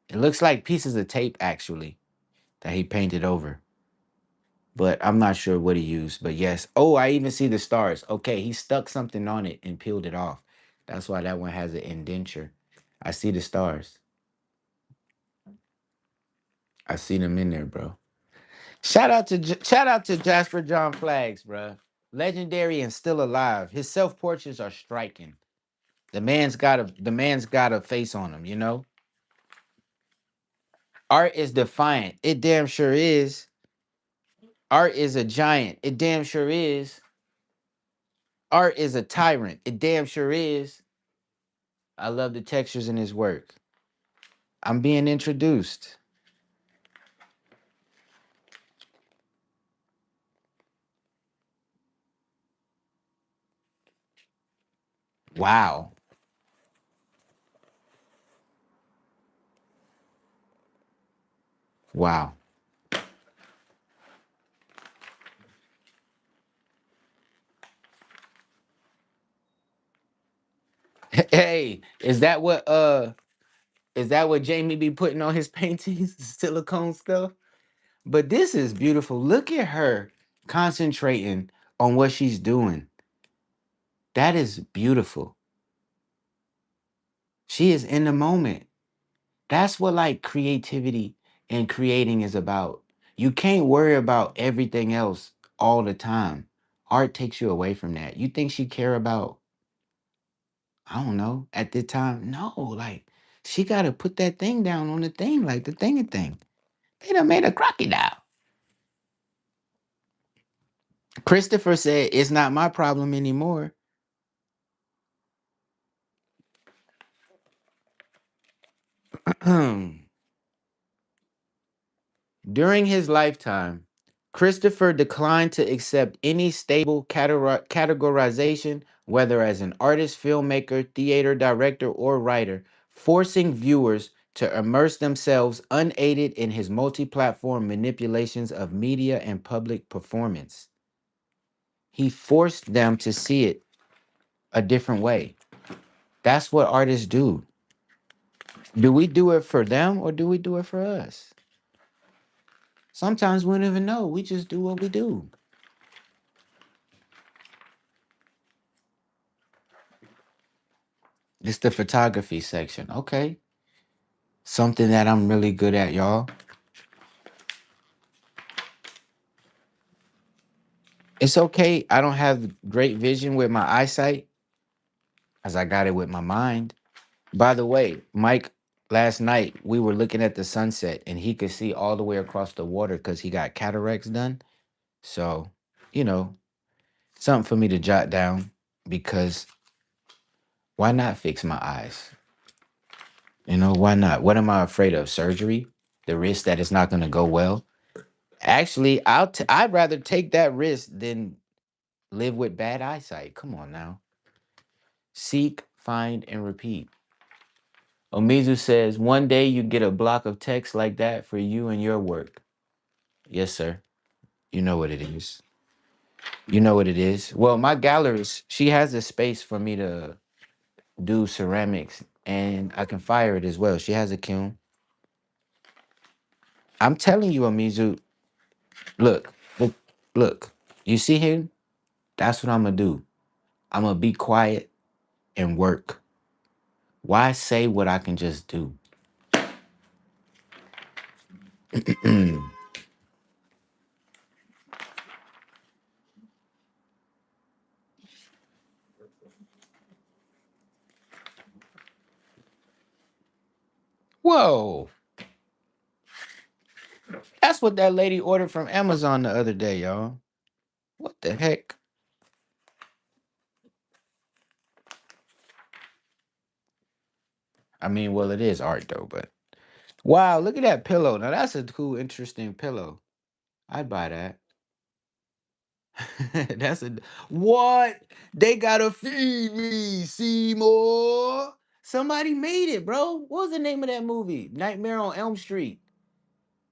It looks like pieces of tape, actually, that he painted over. But I'm not sure what he used. But yes. Oh, I even see the stars. Okay, he stuck something on it and peeled it off. That's why that one has an indenture. I see the stars. I see them in there, bro. Shout out to Jasper John Flags, bro. Legendary and still alive. His self portraits are striking. The man's got a face on him, you know? Art is defiant. It damn sure is. Art is a giant. It damn sure is. Art is a tyrant. It damn sure is. I love the textures in his work. I'm being introduced. Wow. Wow. Hey, is that what Jamie be putting on his paintings? Silicone stuff? But this is beautiful. Look at her concentrating on what she's doing. That is beautiful. She is in the moment. That's what like creativity and creating is about. You can't worry about everything else all the time. Art takes you away from that. You think she care about, I don't know, at the time? No, like she gotta put that thing down on the thing, like the thingy thing. They done made a crocodile. Christopher said it's not my problem anymore. During his lifetime, Christopher declined to accept any stable categorization, whether as an artist, filmmaker, theater director, or writer, forcing viewers to immerse themselves unaided in his multi platform manipulations of media and public performance. He forced them to see it a different way. That's what artists do. Do we do it for them or do we do it for us? Sometimes we don't even know. We just do what we do. It's the photography section. Okay. Something that I'm really good at, y'all. It's okay. I don't have great vision with my eyesight as I got it with my mind. By the way, Mike, last night we were looking at the sunset and he could see all the way across the water because he got cataracts done. So, you know, something for me to jot down because why not fix my eyes? Why not? What am I afraid of? Surgery? The risk that it's not going to go well? Actually, I'd rather take that risk than live with bad eyesight. Come on now. Seek, find, and repeat. Omizu says, one day you get a block of text like that for you and your work. Yes, sir. You know what it is. You know what it is. Well, my gallerist, she has a space for me to do ceramics and I can fire it as well. She has a kiln. I'm telling you, Amizu, look, look, look. You see him? That's what I'm gonna do. I'm gonna be quiet and work. Why say what I can just do? Whoa. That's what that lady ordered from Amazon the other day, y'all. What the heck? I mean, well, it is art though, but wow, look at that pillow. Now that's a cool, interesting pillow. I'd buy that. That's a what? They gotta feed me, Seymour. Somebody made it, bro. What was the name of that movie? Nightmare on Elm Street.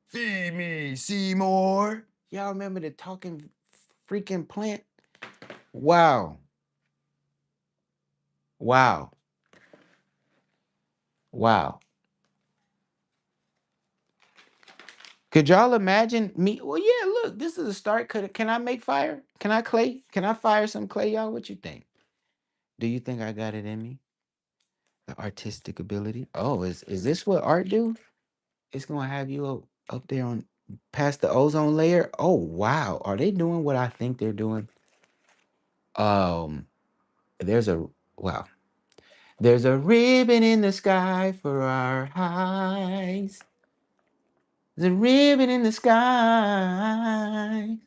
Feed me, Seymour. Y'all remember the talking freaking plant? Wow. Wow. Wow. Could y'all imagine me? Well, yeah, look, this is a start. Can I make fire? Can I clay? Can I fire some clay, y'all? What you think? Do you think I got it in me? The artistic ability? Oh, is this what art do? It's gonna have you up there on past the ozone layer. Oh wow. Are they doing what I think they're doing? Um, there's a wow. There's a ribbon in the sky for our eyes. There's a ribbon in the sky.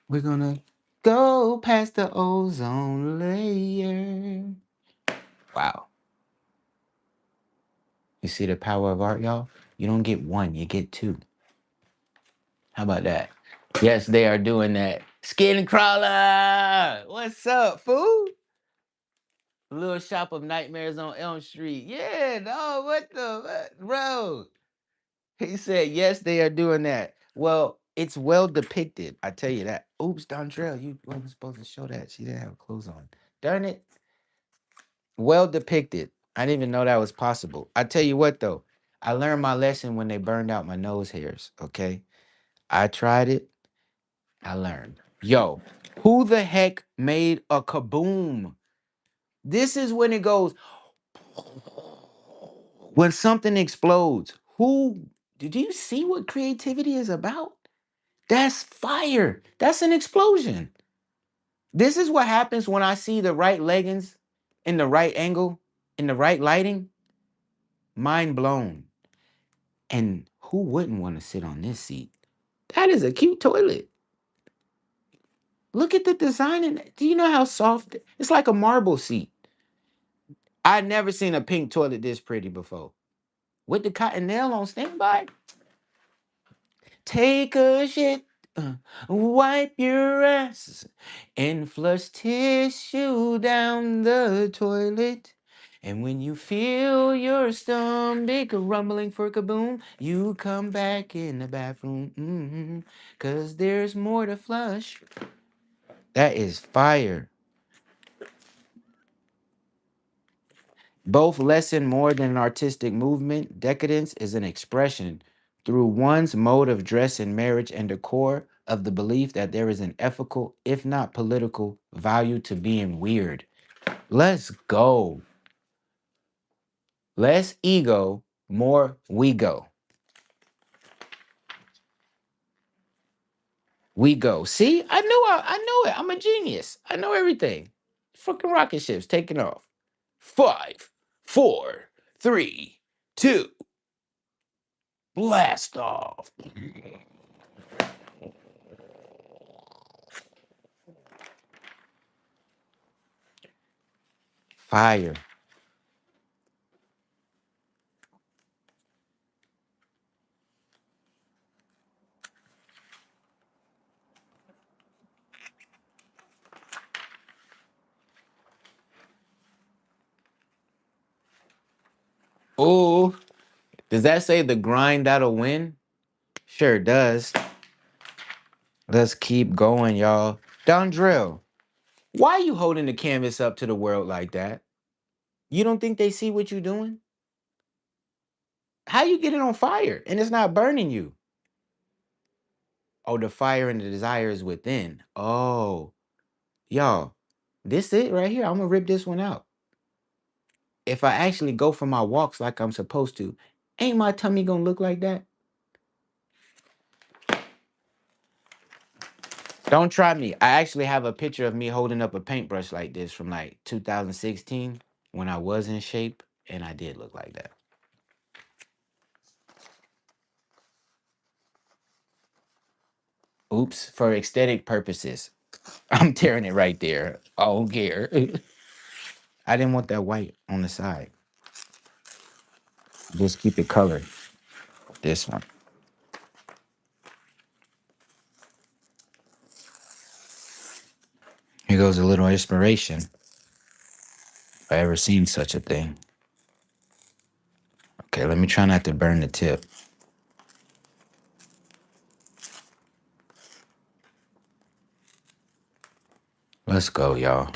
We're gonna go past the ozone layer. Wow. You see the power of art, y'all? You don't get one, you get two. How about that? Yes, they are doing that. Skin crawler! What's up, fool? Little Shop of Nightmares on Elm Street. Yeah, no, what the, bro? He said, yes, they are doing that. Well, it's well depicted. I tell you that. Oops, Dontrell, you wasn't supposed to show that. She didn't have clothes on. Darn it. Well depicted. I didn't even know that was possible. I tell you what, though. I learned my lesson when they burned out my nose hairs, okay? I tried it. I learned. Yo, who the heck made a kaboom? This is when it goes, when something explodes. Who, did you see what creativity is about? That's fire. That's an explosion. This is what happens when I see the right leggings in the right angle, in the right lighting. Mind blown. And who wouldn't want to sit on this seat? That is a cute toilet. Look at the design in it. Do you know how soft? It's like a marble seat. I'd never seen a pink toilet this pretty before. With the cotton nail on standby. Take a shit, wipe your ass, and flush tissue down the toilet. And when you feel your stomach rumbling for kaboom, you come back in the bathroom. 'Cause there's more to flush. That is fire. Both lessen more than an artistic movement. Decadence is an expression through one's mode of dress in marriage and decor of the belief that there is an ethical, if not political, value to being weird. Let's go. Less ego, more we go. We go. See, I know it. I'm a genius. I know everything. Fucking rocket ships taking off. Five, four, three, two, blast off. Fire. Oh, does that say the grind that'll win? Sure does. Let's keep going, y'all. Dondrell, why you holding the canvas up to the world like that? You don't think they see what you're doing? How you get it on fire and it's not burning you? Oh, the fire and the desire is within. Oh, y'all, this it right here. I'm gonna rip this one out. If I actually go for my walks like I'm supposed to, ain't my tummy gonna look like that? Don't try me. I actually have a picture of me holding up a paintbrush like this from like 2016 when I was in shape, and I did look like that. Oops, for aesthetic purposes. I'm tearing it right there. I don't care. I didn't want that white on the side. Just keep it colored. This one. Here goes a little inspiration. If I ever seen such a thing. Okay, let me try not to burn the tip. Let's go, y'all.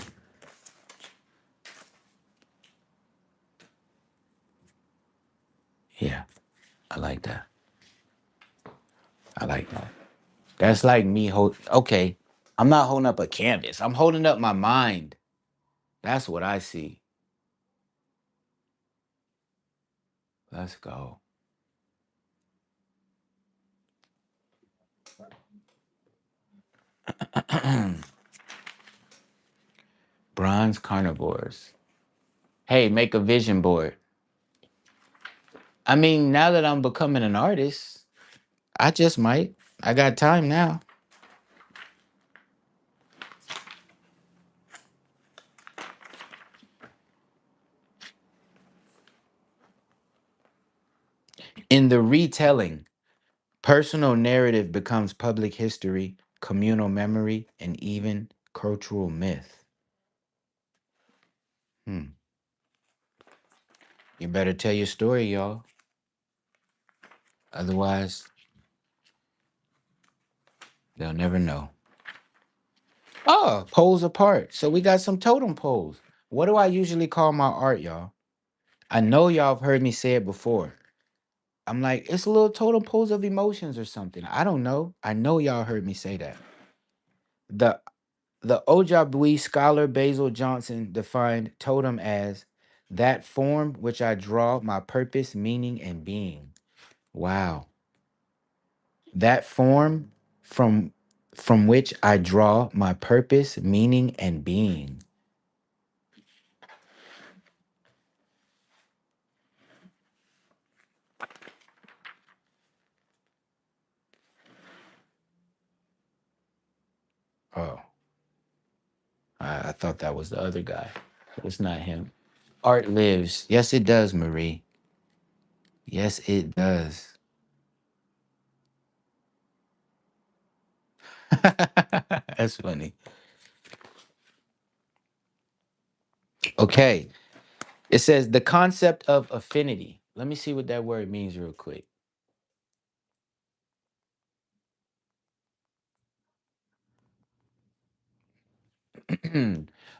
Yeah, I like that. I like that. That's like me hold. Okay, I'm not holding up a canvas. I'm holding up my mind. That's what I see. Let's go. Bronze carnivores. Hey, make a vision board. I mean, now that I'm becoming an artist, I just might. I got time now. In the retelling, personal narrative becomes public history, communal memory, and even cultural myth. Hmm. You better tell your story, y'all. Otherwise, they'll never know. Oh, poles apart. So we got some totem poles. What do I usually call my art, y'all? I know y'all have heard me say it before. I'm like, it's a little totem poles of emotions or something. I don't know. I know y'all heard me say that. The the Ojibwe scholar Basil Johnson defined totem as that form which I draw my purpose, meaning, and being. Wow. That form from which I draw my purpose, meaning, and being. Oh, I thought that was the other guy. It's not him. Art lives. Yes, it does, Marie. Yes, it does. That's funny. Okay. It says the concept of affinity. Let me see what that word means real quick.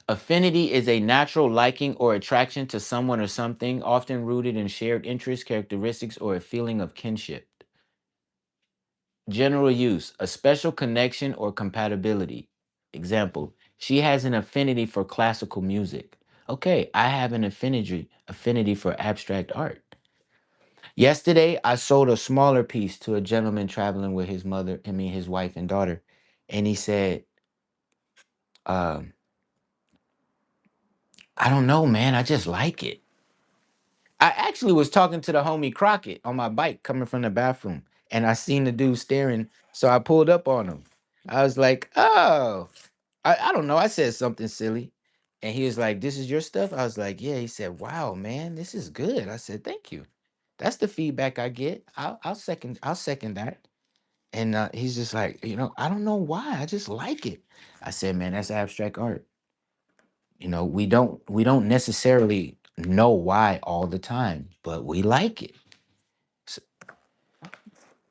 Affinity is a natural liking or attraction to someone or something, often rooted in shared interests, characteristics, or a feeling of kinship. General use, a special connection or compatibility. Example, she has an affinity for classical music. Okay, I have an affinity for abstract art. Yesterday, I sold a smaller piece to a gentleman traveling with his mother, his wife and daughter, and he said, um, "I don't know, man. I just like it." I actually was talking to the homie Crockett on my bike coming from the bathroom, and I seen the dude staring, so I pulled up on him. I was like, "Oh, I don't know." I said something silly, and he was like, "This is your stuff." I was like, "Yeah." He said, "Wow, man, this is good." I said, "Thank you." That's the feedback I get. I'll second that. And he's just like, I don't know why. I just like it. I said, man, that's abstract art. We don't necessarily know why all the time, but we like it. S-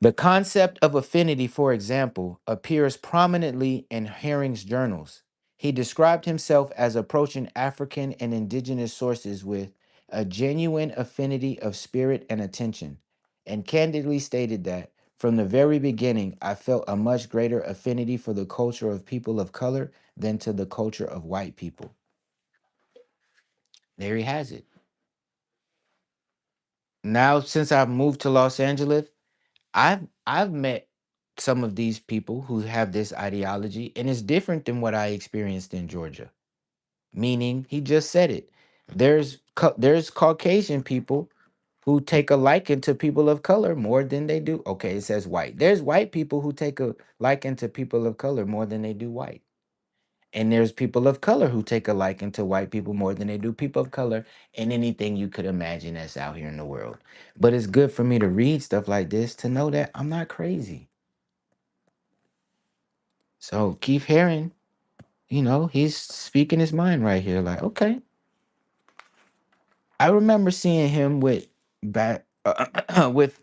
The concept of affinity, for example, appears prominently in Herring's journals. He described himself as approaching African and indigenous sources with a genuine affinity of spirit and attention, and candidly stated that from the very beginning, I felt a much greater affinity for the culture of people of color than to the culture of white people. There he has it. Now, since I've moved to Los Angeles, I've met some of these people who have this ideology, and it's different than what I experienced in Georgia. Meaning, he just said it. There's Caucasian people who take a liking to people of color more than they do. Okay, it says white. There's white people who take a liking to people of color more than they do white. And there's people of color who take a liking to white people more than they do people of color and anything you could imagine that's out here in the world. But it's good for me to read stuff like this to know that I'm not crazy. So Keith Haring, he's speaking his mind right here. Like, okay, I remember seeing him with back with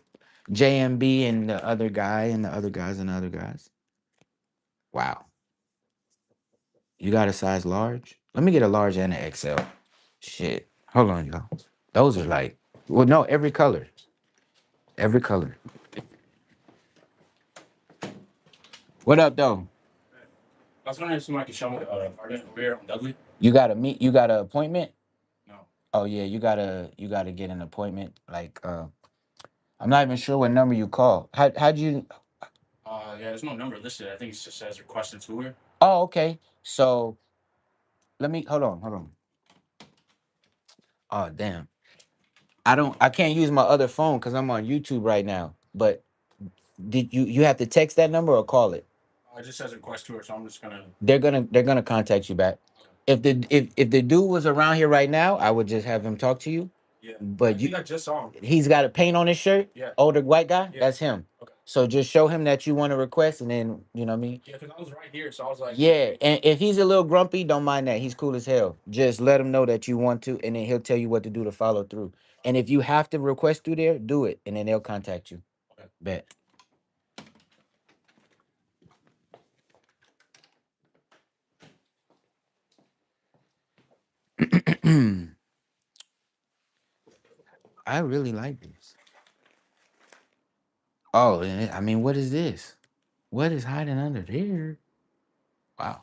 JMB and the other guy and the other guys and the other guys. Wow, you got a size large? Let me get a large and an XL. Shit, hold on, y'all. Those are like, well, no, every color, every color. What up, though? I was wondering if somebody could show me the apartment over here on Dudley. You got to meet. You got an appointment? No. Oh yeah, you gotta get an appointment. Like, I'm not even sure what number you call. How'd you? Yeah, there's no number listed. I think it just says request a tour. Oh, okay. So let me hold on. Oh damn. I can't use my other phone because I'm on YouTube right now. But did you have to text that number or call it? It just says request tour, so I'm just gonna. They're gonna contact you back. If the dude was around here right now, I would just have him talk to you. Yeah. But I just saw him. He's got a paint on his shirt. Yeah. Older white guy. Yeah. That's him. Okay. So just show him that you want to request, and then you know what I mean. Yeah, because I was right here, so I was like. Yeah, and if he's a little grumpy, don't mind that. He's cool as hell. Just let him know that you want to, and then he'll tell you what to do to follow through. And if you have to request through there, do it, and then they'll contact you. Okay. Bet. I really like this. Oh, I mean, what is this? What is hiding under there? Wow.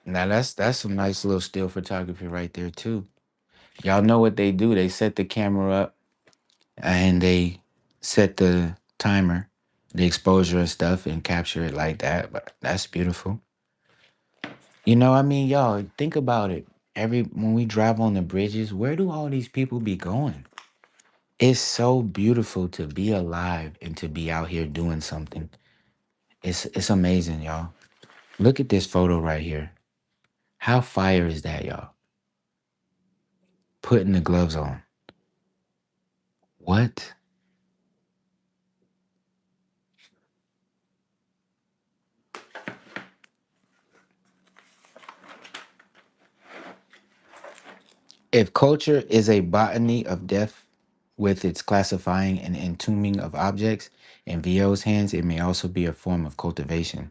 Now that's some nice little still photography right there too. Y'all know what they do? They set the camera up and they set the timer, the exposure and stuff, and capture it like that. But that's beautiful. I mean, y'all think about it. When we drive on the bridges, where do all these people be going? It's so beautiful to be alive and to be out here doing something. It's amazing, y'all. Look at this photo right here. How fire is that, y'all? Putting the gloves on. What? If culture is a botany of death with its classifying and entombing of objects, in VO's hands, it may also be a form of cultivation.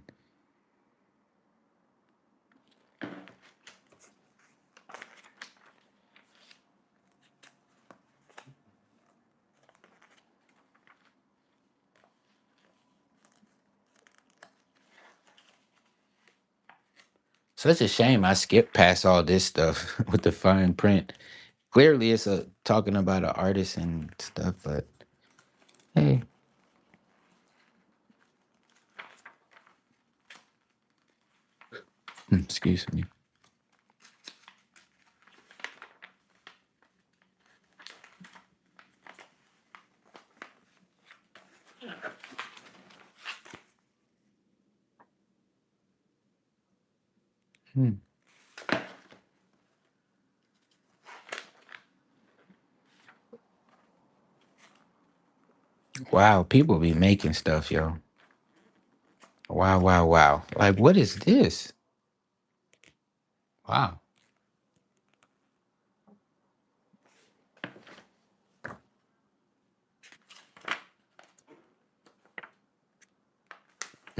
So it's a shame I skipped past all this stuff with the fine print. Clearly, it's talking about an artist and stuff, but hey, excuse me. Hmm. Wow, people be making stuff, yo. Wow, wow, wow. Like, what is this? Wow.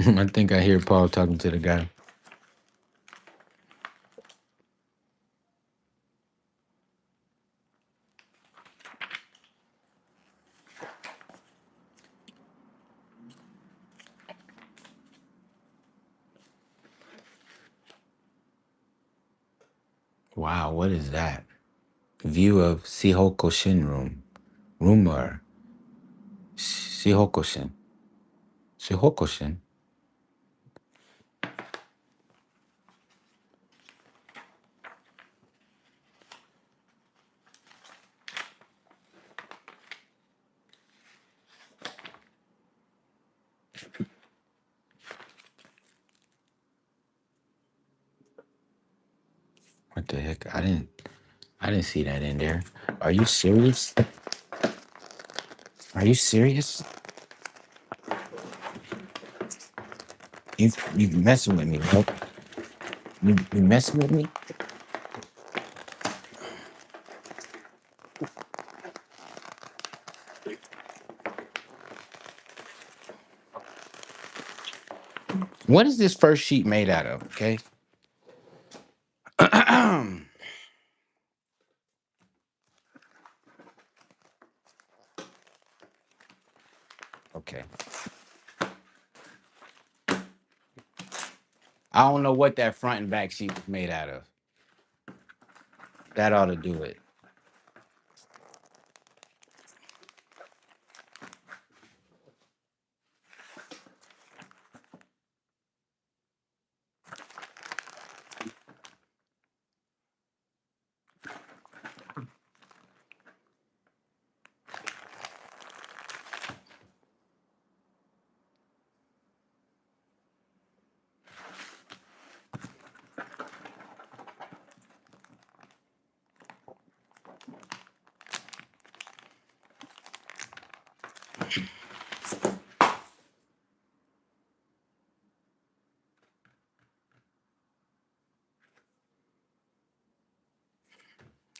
I think I hear Paul talking to the guy. Wow, what is that? View of Sihokoshin room. Rumor. Sihokoshin. Sihokoshin. What the heck? I didn't see that in there. Are you serious? Are you serious? You messing with me, bro. You messing with me? What is this first sheet made out of? Okay. Okay. I don't know what that front and back sheet was made out of. That ought to do it.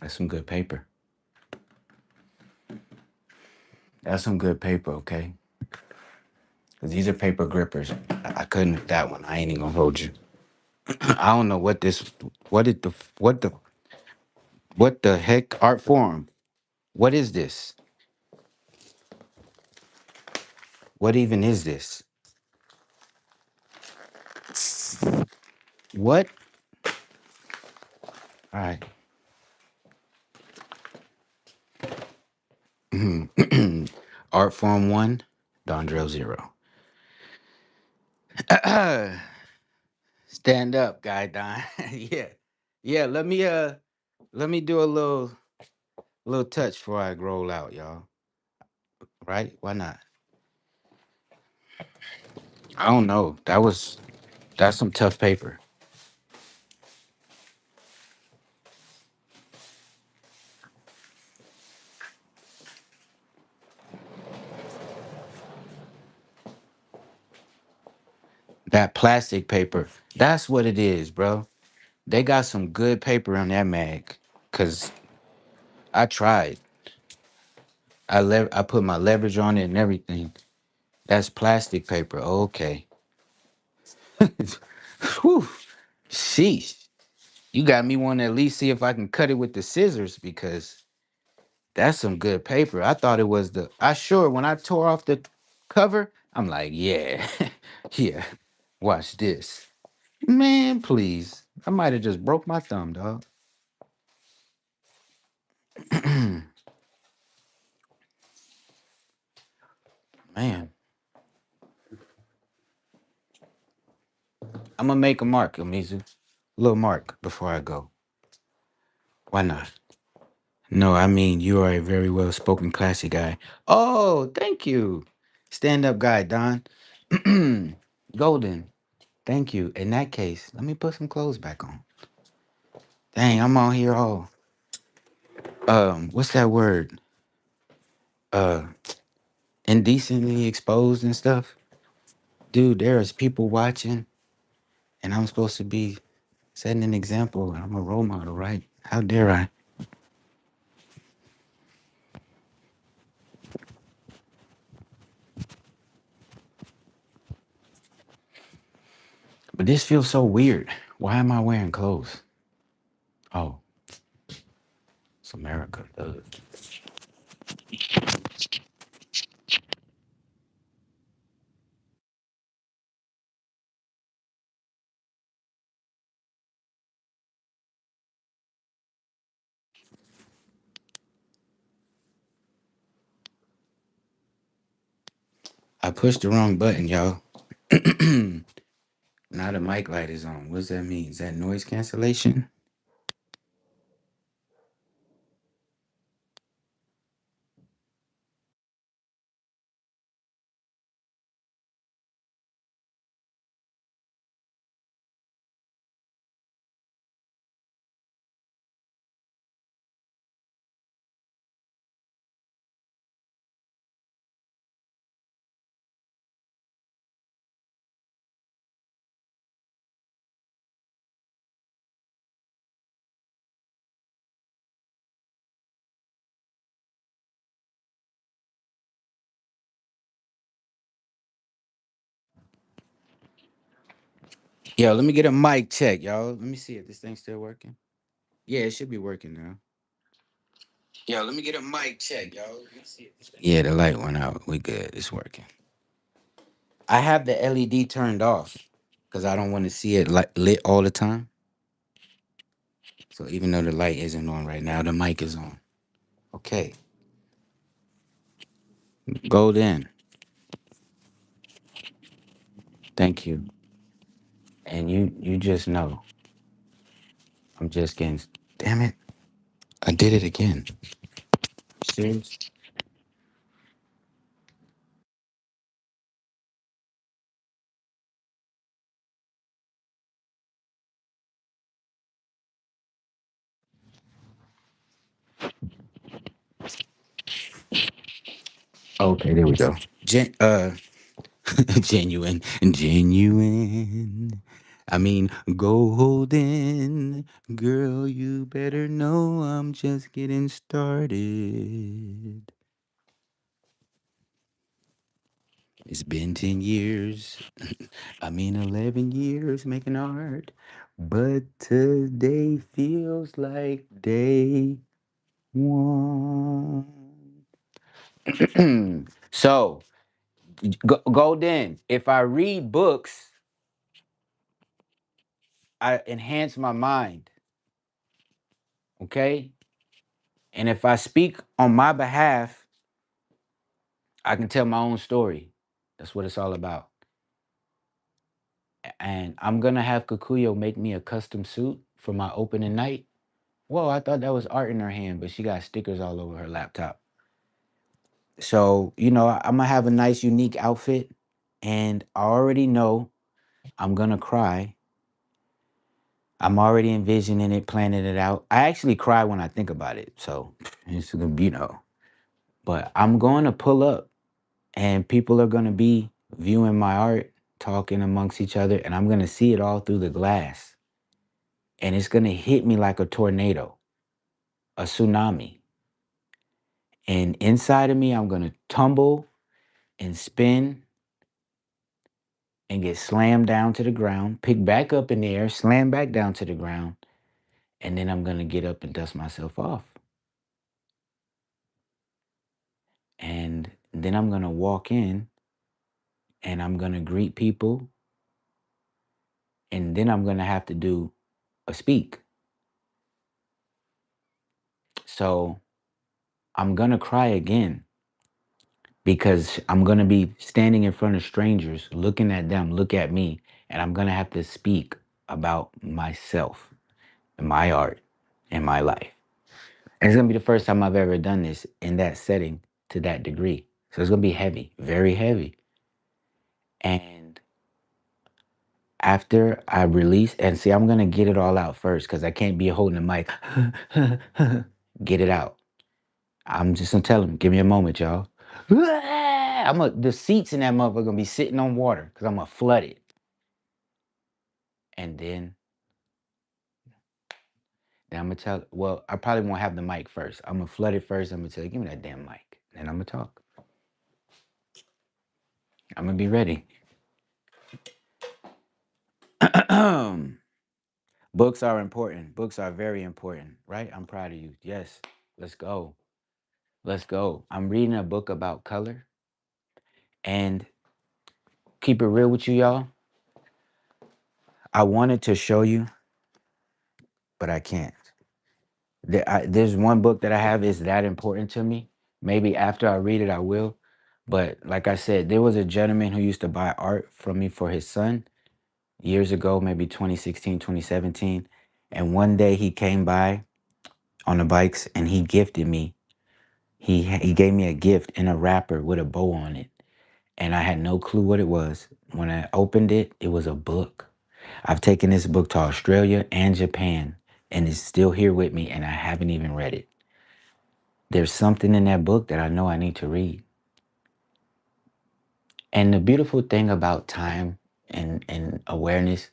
That's some good paper. That's some good paper, okay? Because these are paper grippers. I couldn't with that one. I ain't even gonna hold you. I don't know what this, what the heck art form? What is this? What even is this? What? All right. Art form one, Dondrell zero. Stand up, guy Don. Yeah. Yeah, let me do a little touch before I roll out, y'all. Right? Why not? I don't know. That's some tough paper. That plastic paper. That's what it is, bro. They got some good paper on that mag. Cause I tried. I put my leverage on it and everything. That's plastic paper. Okay. Whew. Sheesh. You got me want to at least see if I can cut it with the scissors because that's some good paper. I thought it was I sure when I tore off the cover, I'm like, yeah, yeah, watch this. Man, please. I might have just broke my thumb, dog. Man, I'm gonna make a mark, Amizu. A little mark before I go. Why not? No, I mean you are a very well spoken classy guy. Oh, thank you. Stand up guy, Don. Golden. Thank you. In that case, let me put some clothes back on. Dang, I'm on here all what's that word? Uh indecently exposed and stuff. Dude, there is people watching, and I'm supposed to be setting an example. I'm a role model, right? How dare I? But this feels so weird. Why am I wearing clothes? Oh, it's America. Ugh. I pushed the wrong button, y'all. Now the mic light is on. What does that mean? Is that noise cancellation? Yo, let me get a mic check, y'all. Let me see if this thing's still working. Yeah, it should be working now. Yo, let me get a mic check, y'all. Let me see if yeah, the light went out. We good. It's working. I have the LED turned off because I don't want to see it lit all the time. So even though the light isn't on right now, the mic is on. Okay, golden. Thank you. And you just know I'm just getting. Damn it! I did it again. Serious? Okay, there we go. Genuine. I mean, golden girl. You better know I'm just getting started. It's been 10 years. I mean, 11 years making art, but today feels like day one. So, Golden, if I read books, I enhance my mind, okay? And if I speak on my behalf, I can tell my own story. That's what it's all about. And I'm gonna have Kikuyo make me a custom suit for my opening night. Whoa, I thought that was art in her hand, but she got stickers all over her laptop. So, I'm gonna have a nice, unique outfit, and I already know I'm gonna cry. I'm already envisioning it, planning it out. I actually cry when I think about it, so it's gonna be. But I'm going to pull up, and people are gonna be viewing my art, talking amongst each other, and I'm gonna see it all through the glass, and it's gonna hit me like a tornado, a tsunami, and inside of me, I'm gonna tumble and spin and get slammed down to the ground, pick back up in the air, slam back down to the ground, and then I'm gonna get up and dust myself off. And then I'm gonna walk in and I'm gonna greet people, and then I'm gonna have to do a speak. So I'm gonna cry again because I'm gonna be standing in front of strangers, looking at them, look at me, and I'm gonna have to speak about myself and my art and my life. And it's gonna be the first time I've ever done this in that setting to that degree. So it's gonna be heavy, very heavy. And after I release, and see, I'm gonna get it all out first because I can't be holding the mic. Get it out. I'm just gonna tell them, give me a moment, y'all. The seats in that motherfucker gonna be sitting on water because I'm gonna flood it. And then I'm gonna tell. Well, I probably won't have the mic first. I'm gonna flood it first. I'm gonna tell you, give me that damn mic. Then I'm gonna talk. I'm gonna be ready. Books are important. Books are very important, right? I'm proud of you. Yes. Let's go. Let's go. I'm reading a book about color. And keep it real with you, y'all. I wanted to show you, but I can't. There's one book that I have is that important to me. Maybe after I read it, I will. But like I said, there was a gentleman who used to buy art from me for his son years ago, maybe 2016, 2017. And one day he came by on the bikes and he gifted me. He gave me a gift in a wrapper with a bow on it. And I had no clue what it was. When I opened it, it was a book. I've taken this book to Australia and Japan, and it's still here with me, and I haven't even read it. There's something in that book that I know I need to read. And the beautiful thing about time and awareness,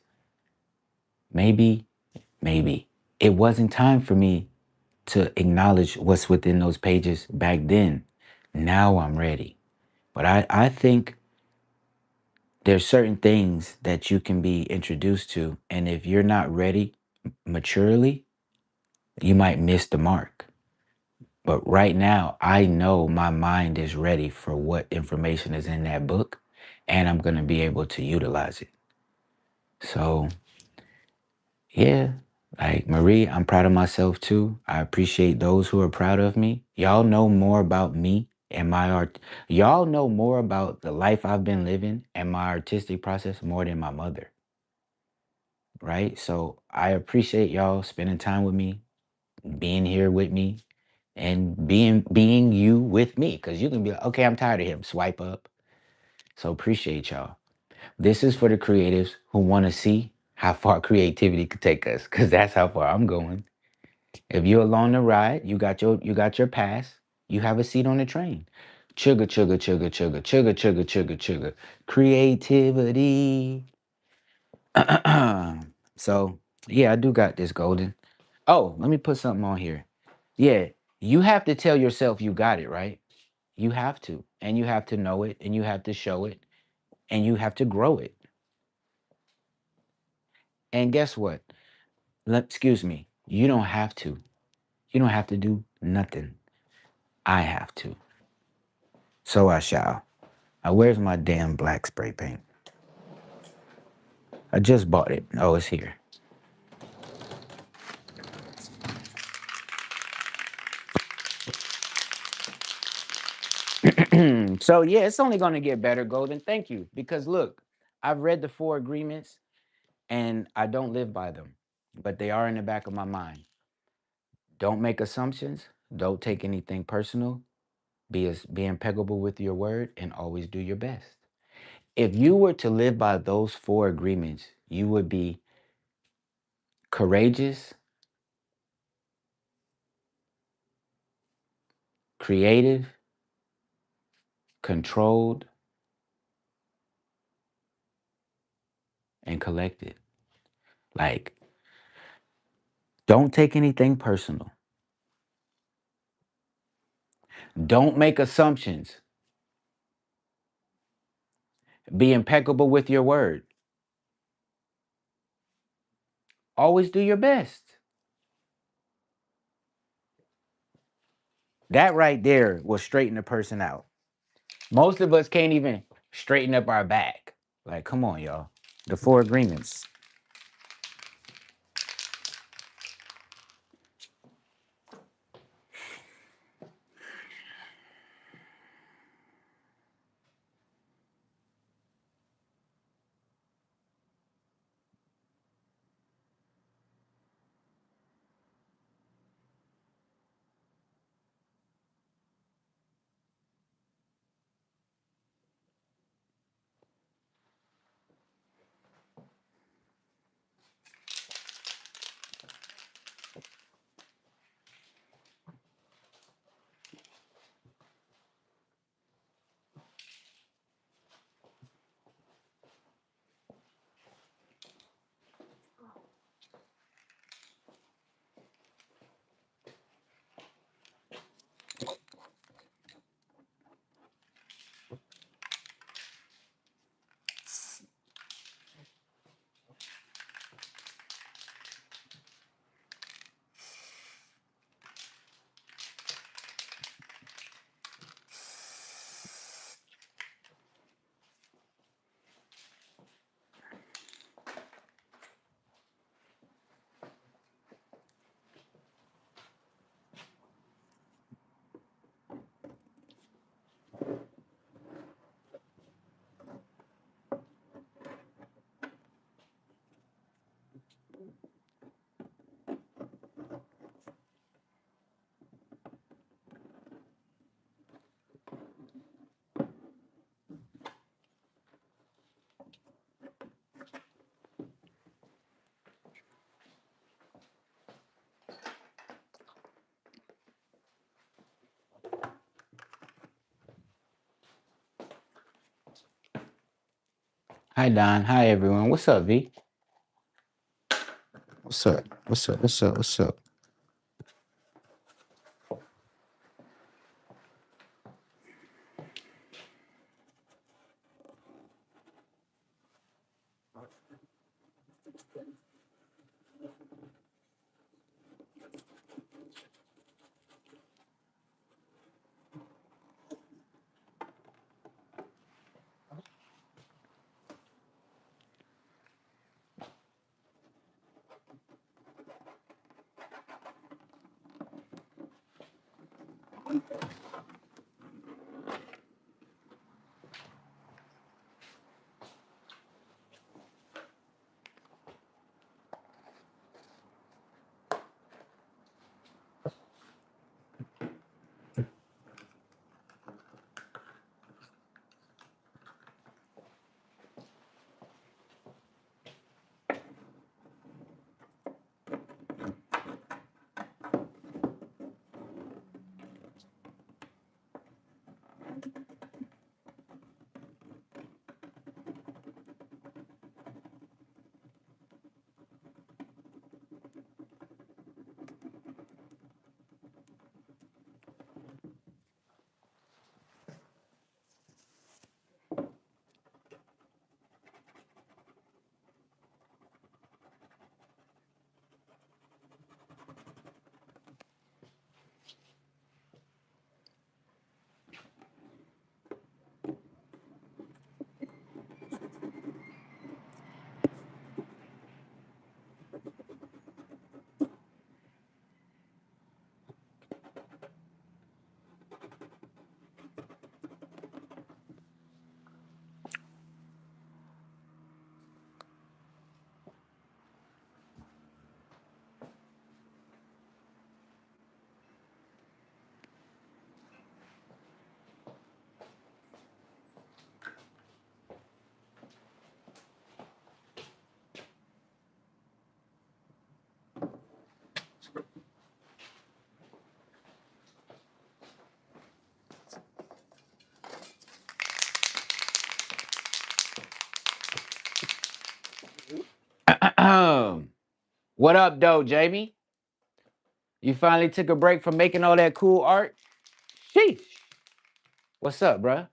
maybe, maybe, it wasn't time for me to acknowledge what's within those pages back then. Now I'm ready. But I think there's certain things that you can be introduced to, and if you're not ready maturely, you might miss the mark. But right now, I know my mind is ready for what information is in that book, and I'm going to be able to utilize it. So, yeah, like Marie, I'm proud of myself too. I appreciate those who are proud of me. Y'all know more about me and my art. Y'all know more about the life I've been living and my artistic process more than my mother, right? So, I appreciate y'all spending time with me, being here with me, and being you with me, because you can be like, okay, I'm tired of him, swipe up. So appreciate y'all. This is for the creatives who want to see how far creativity could take us, because that's how far I'm going. If you're along the ride, you got your pass, you have a seat on the train. Chugga chugga chugga chugga chugga chugga chugga chugga creativity. So yeah, I do got this golden. Oh, let me put something on here. Yeah, you have to tell yourself you got it, right? You have to. And you have to know it, and you have to show it, and you have to grow it. And guess what? Excuse me. You don't have to. You don't have to do nothing. I have to. So I shall. Where's my damn black spray paint? I just bought it. Oh, it's here. So yeah, it's only going to get better, Golden. Thank you. Because look, I've read the four agreements and I don't live by them, but they are in the back of my mind. Don't make assumptions. Don't take anything personal. Be impeccable with your word and always do your best. If you were to live by those four agreements, you would be courageous, creative, controlled, and collected. Like, don't take anything personal. Don't make assumptions. Be impeccable with your word. Always do your best. That right there will straighten a person out. Most of us can't even straighten up our back. Like, come on, y'all. The four agreements. Hi Don. Hi everyone. What's up, V? What's up? What's up? What's up? What's up? What up, though, Jamie? You finally took a break from making all that cool art? Sheesh. What's up, bruh?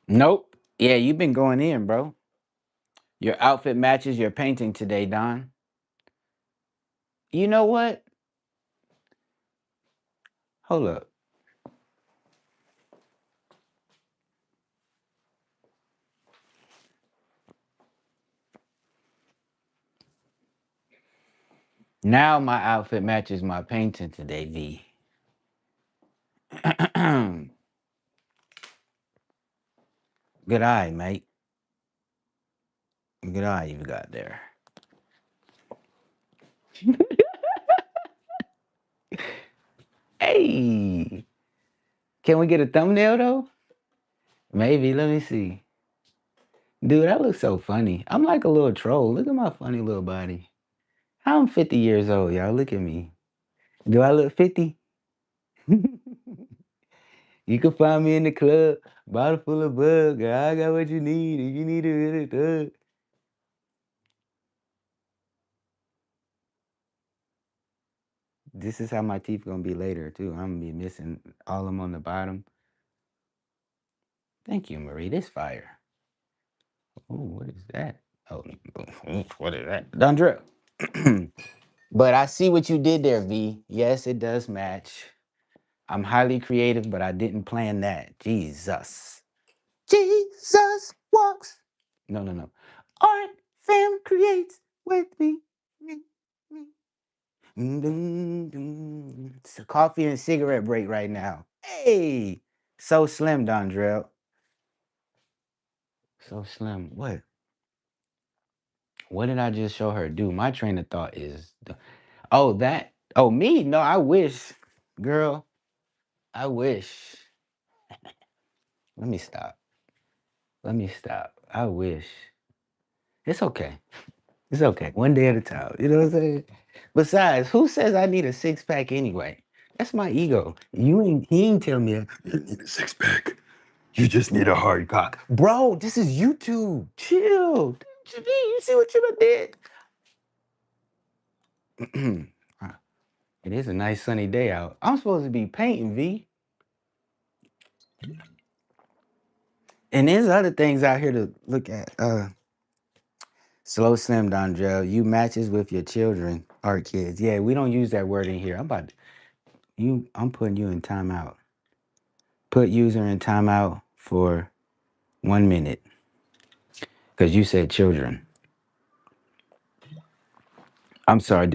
Nope. Yeah, you've been going in, bro. Your outfit matches your painting today, Don. You know what? Hold up. Now my outfit matches my painting today, V. Good eye, mate. Good eye you got there. Hey, can we get a thumbnail though? Maybe. Let me see. Dude, that looks so funny. I'm like a little troll. Look at my funny little body. I'm 50 years old, y'all. Look at me. Do I look 50? You can find me in the club, bottle full of bug. Girl, I got what you need. If you need a really thug. This is how my teeth gonna be later too. I'm gonna be missing all of them on the bottom. Thank you, Marie. This fire. Oh, what is that? Oh, what is that? Don't drip. But I see what you did there, V. Yes, it does match. I'm highly creative, but I didn't plan that. Jesus. Jesus walks. No, no, no. Art fam creates with me. Me, me. It's a coffee and cigarette break right now. Hey, so slim, Dondrell. So slim. What? What did I just show her do? My train of thought is, oh, that. Oh, me? No, I wish, girl. I wish. Let me stop. Let me stop. I wish. It's okay. It's okay. One day at a time. You know what I'm saying? Besides, who says I need a six pack anyway? That's my ego. He ain't tell me that. You need a six pack. You just need a hard cock. Bro, this is YouTube. Chill. You see what you done did? It is a nice sunny day out. I'm supposed to be painting, V. And there's other things out here to look at. Slow slim down, Joe. You matches with your children or kids. Yeah, we don't use that word in here. I'm putting you in timeout. Put user in timeout for 1 minute. Because you said children. I'm sorry.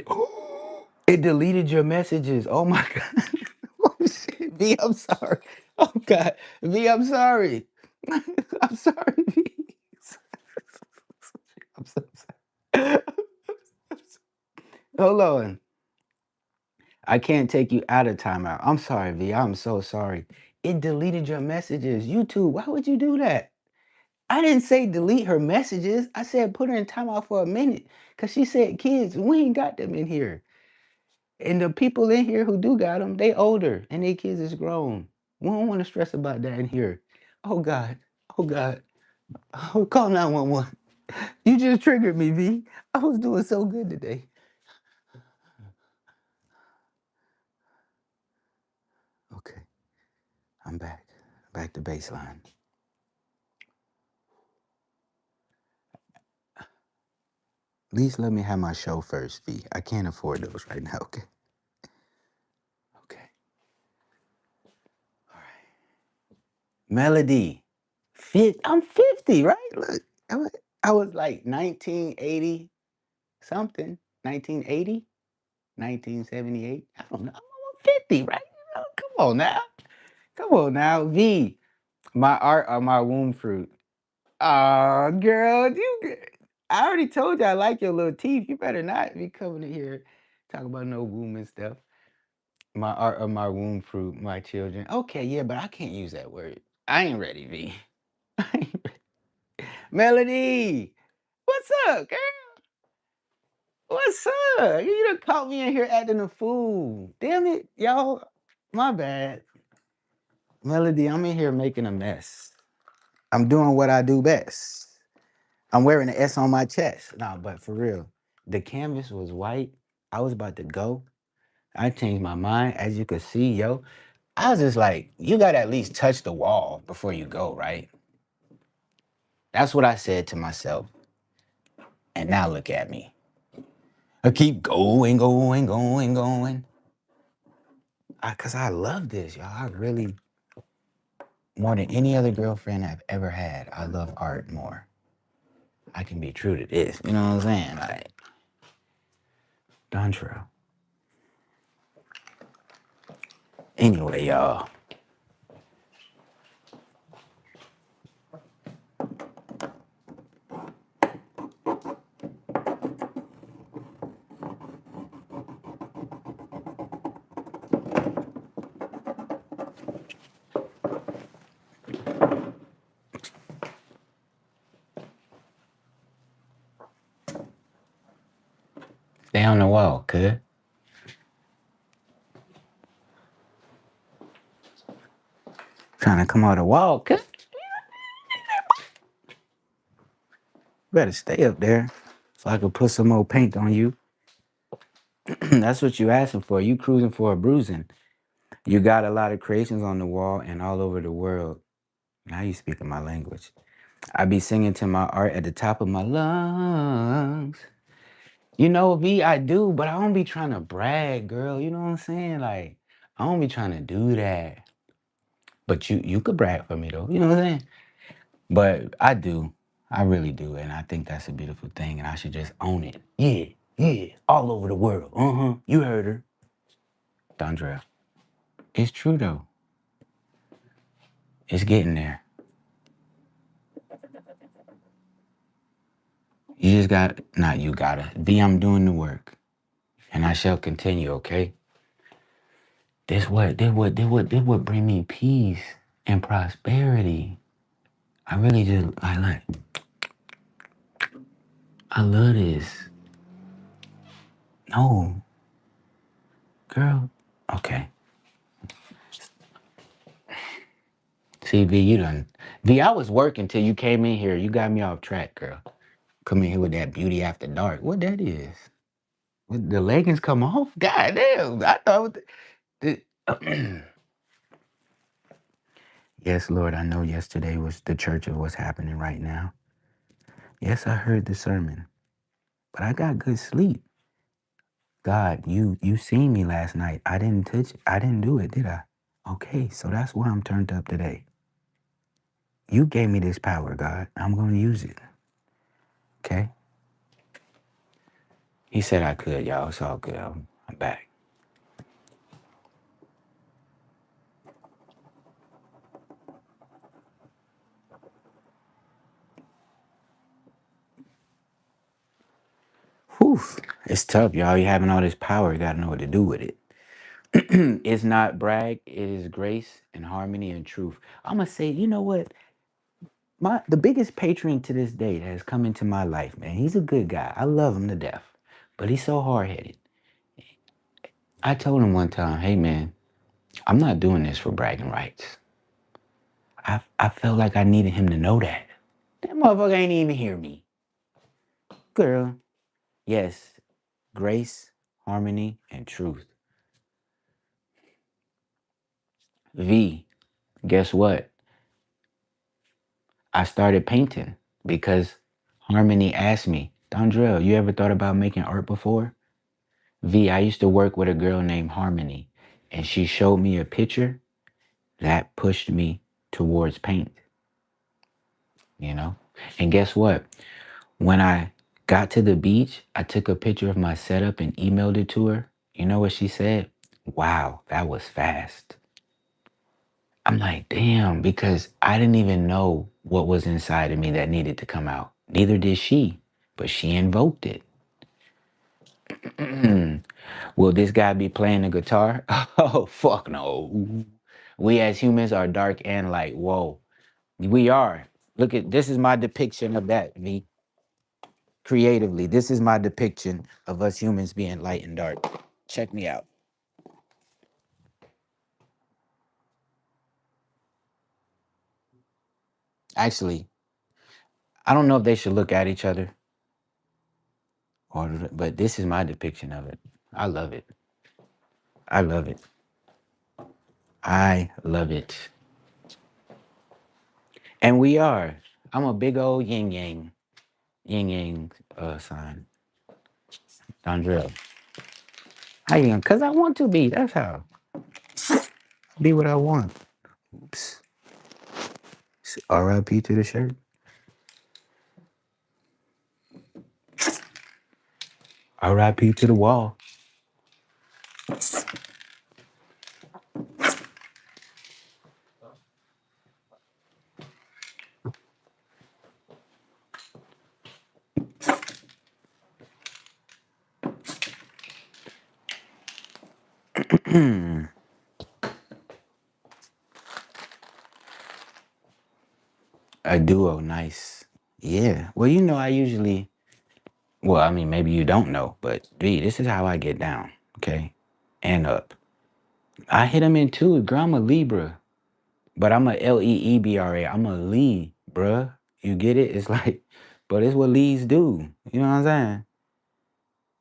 It deleted your messages. Oh my God. Oh shit. V, I'm sorry. Oh God. V, I'm sorry. I'm sorry, V. I'm so sorry. Hold on. I can't take you out of timeout. I'm sorry, V. I'm so sorry. It deleted your messages. YouTube, why would you do that? I didn't say delete her messages. I said put her in timeout for a minute. Cause she said kids, we ain't got them in here. And the people in here who do got them, they older and their kids is grown. We don't want to stress about that in here. Oh God. Oh God. Oh, call 911. You just triggered me, V. I was doing so good today. Okay, I'm back. Back to baseline. At least let me have my show first, V. I can't afford those right now, okay? Okay. All right. Melody. I'm 50, right? Look, I was like 1980 something. 1980, 1978. I don't know. I'm 50, right? Come on now. Come on now. V. My art or my womb fruit. Oh, girl, I already told you I like your little teeth. You better not be coming in here talking about no womb and stuff. My art of my womb fruit, my children. Okay, yeah, but I can't use that word. I ain't ready, V. I ain't ready. Melody, what's up, girl? What's up? You done caught me in here acting a fool. Damn it, y'all. My bad. Melody, I'm in here making a mess. I'm doing what I do best. I'm wearing an S on my chest. Nah, but for real, the canvas was white. I was about to go. I changed my mind. As you could see, yo, I was just like, you gotta at least touch the wall before you go, right? That's what I said to myself. And now look at me. I keep going, going, going, going. Cause I love this, y'all. I really, more than any other girlfriend I've ever had, I love art more. I can be true to this. You know what I'm saying? Like, Dontrell. Anyway, y'all. Stay on the wall, cuz. Trying to come out the wall, cuz. Better stay up there so I could put some more paint on you. That's what you asking for. You cruising for a bruising. You got a lot of creations on the wall and all over the world. Now you speaking my language. I be singing to my art at the top of my lungs. You know, V, I do, but I don't be trying to brag, girl. You know what I'm saying? Like, I don't be trying to do that. But you could brag for me though. You know what I'm saying? But I do. I really do. And I think that's a beautiful thing. And I should just own it. Yeah, yeah. All over the world. Uh-huh. You heard her. Dondra. It's true though. It's getting there. You just got not you gotta. V, I'm doing the work. And I shall continue, okay? This what bring me peace and prosperity. I really just I love this. No, girl. Okay. See, V, you done. V, I was working till you came in here. You got me off track, girl. Come in here with that beauty after dark. What that is? What, the leggings come off? God damn. I thought yes, Lord, I know yesterday was the church of what's happening right now. Yes, I heard the sermon, but I got good sleep. God, you seen me last night. I didn't touch it. I didn't do it, did I? Okay, so that's why I'm turned up today. You gave me this power, God. I'm going to use it. Okay? He said I could, y'all. It's all good. I'm back. Whew. It's tough, y'all. You having all this power. You got to know what to do with it. It's not brag. It is grace and harmony and truth. I'm going to say, you know what? The biggest patron to this day that has come into my life, man. He's a good guy. I love him to death. But he's so hard-headed. I told him one time, hey, man, I'm not doing this for bragging rights. I felt like I needed him to know that. That motherfucker ain't even hear me. Girl, yes, grace, harmony, and truth. V, guess what? I started painting because Harmony asked me, Dondrell, you ever thought about making art before? V, I used to work with a girl named Harmony, and she showed me a picture that pushed me towards paint, you know? And guess what? When I got to the beach, I took a picture of my setup and emailed it to her. You know what she said? Wow, that was fast. I'm like, damn, because I didn't even know what was inside of me that needed to come out. Neither did she, but she invoked it. Will this guy be playing the guitar? Oh, fuck no. We as humans are dark and light. Whoa. We are. Look at this is my depiction of that, V. Creatively, this is my depiction of us humans being light and dark. Check me out. Actually, I don't know if they should look at each other, but this is my depiction of it. I love it. I love it. I love it. And we are. I'm a big old yin yang sign. Dondrell. How you gonna? Cause I want to be. That's how. Be what I want. Oops. R.I.P. to the shirt. R.I.P. to the wall. A duo, nice. Yeah. Well, you know, I usually. Well, I mean, maybe you don't know, but B, this is how I get down. Okay, and up. I hit him in two. Girl, I'm a Libra, but I'm a Leebra. I'm a Lee, bruh. You get it? It's like, but it's what Lees do. You know what I'm saying?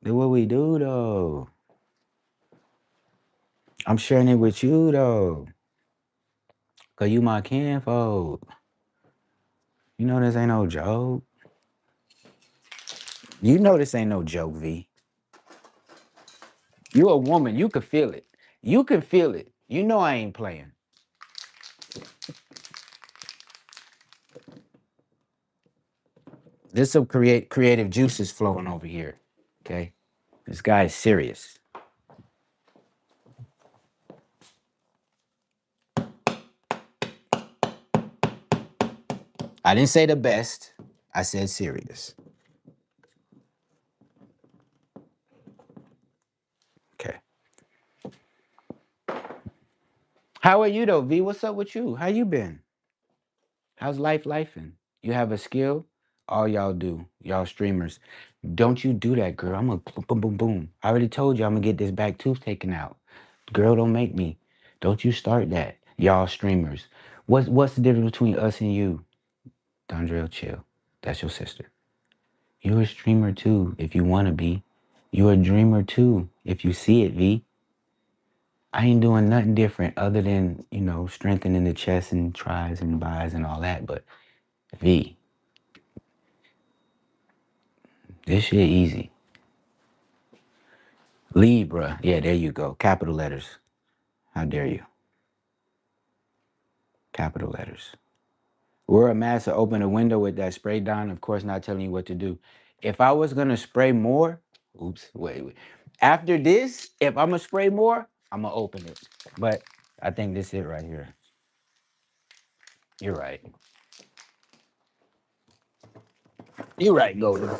That's what we do, though. I'm sharing it with you, though. Cause you my kinfolk. You know this ain't no joke. You know this ain't no joke, V. You a woman. You can feel it. You can feel it. You know I ain't playing. There's some creative juices flowing over here. Okay. This guy is serious. I didn't say the best. I said serious. Okay. How are you though, V? What's up with you? How you been? How's life lifing? You have a skill? All y'all do. Y'all streamers. Don't you do that, girl. I'm a boom, boom, boom, boom. I already told you I'm gonna get this back tooth taken out. Girl, don't make me. Don't you start that. Y'all streamers. What's the difference between us and you? Dondrell, chill. That's your sister. You're a streamer too, if you wanna be. You're a dreamer too, if you see it, V. I ain't doing nothing different other than, you know, strengthening the chest and tries and buys and all that. But V, this shit easy. Libra. Yeah, there you go. Capital letters. How dare you? Capital letters. Wear a mask or open a window with that spray down. Of course, not telling you what to do. If I was gonna spray more, oops, wait. After this, if I'm gonna spray more, I'm gonna open it. But I think this is it right here. You're right. You're right, Golden.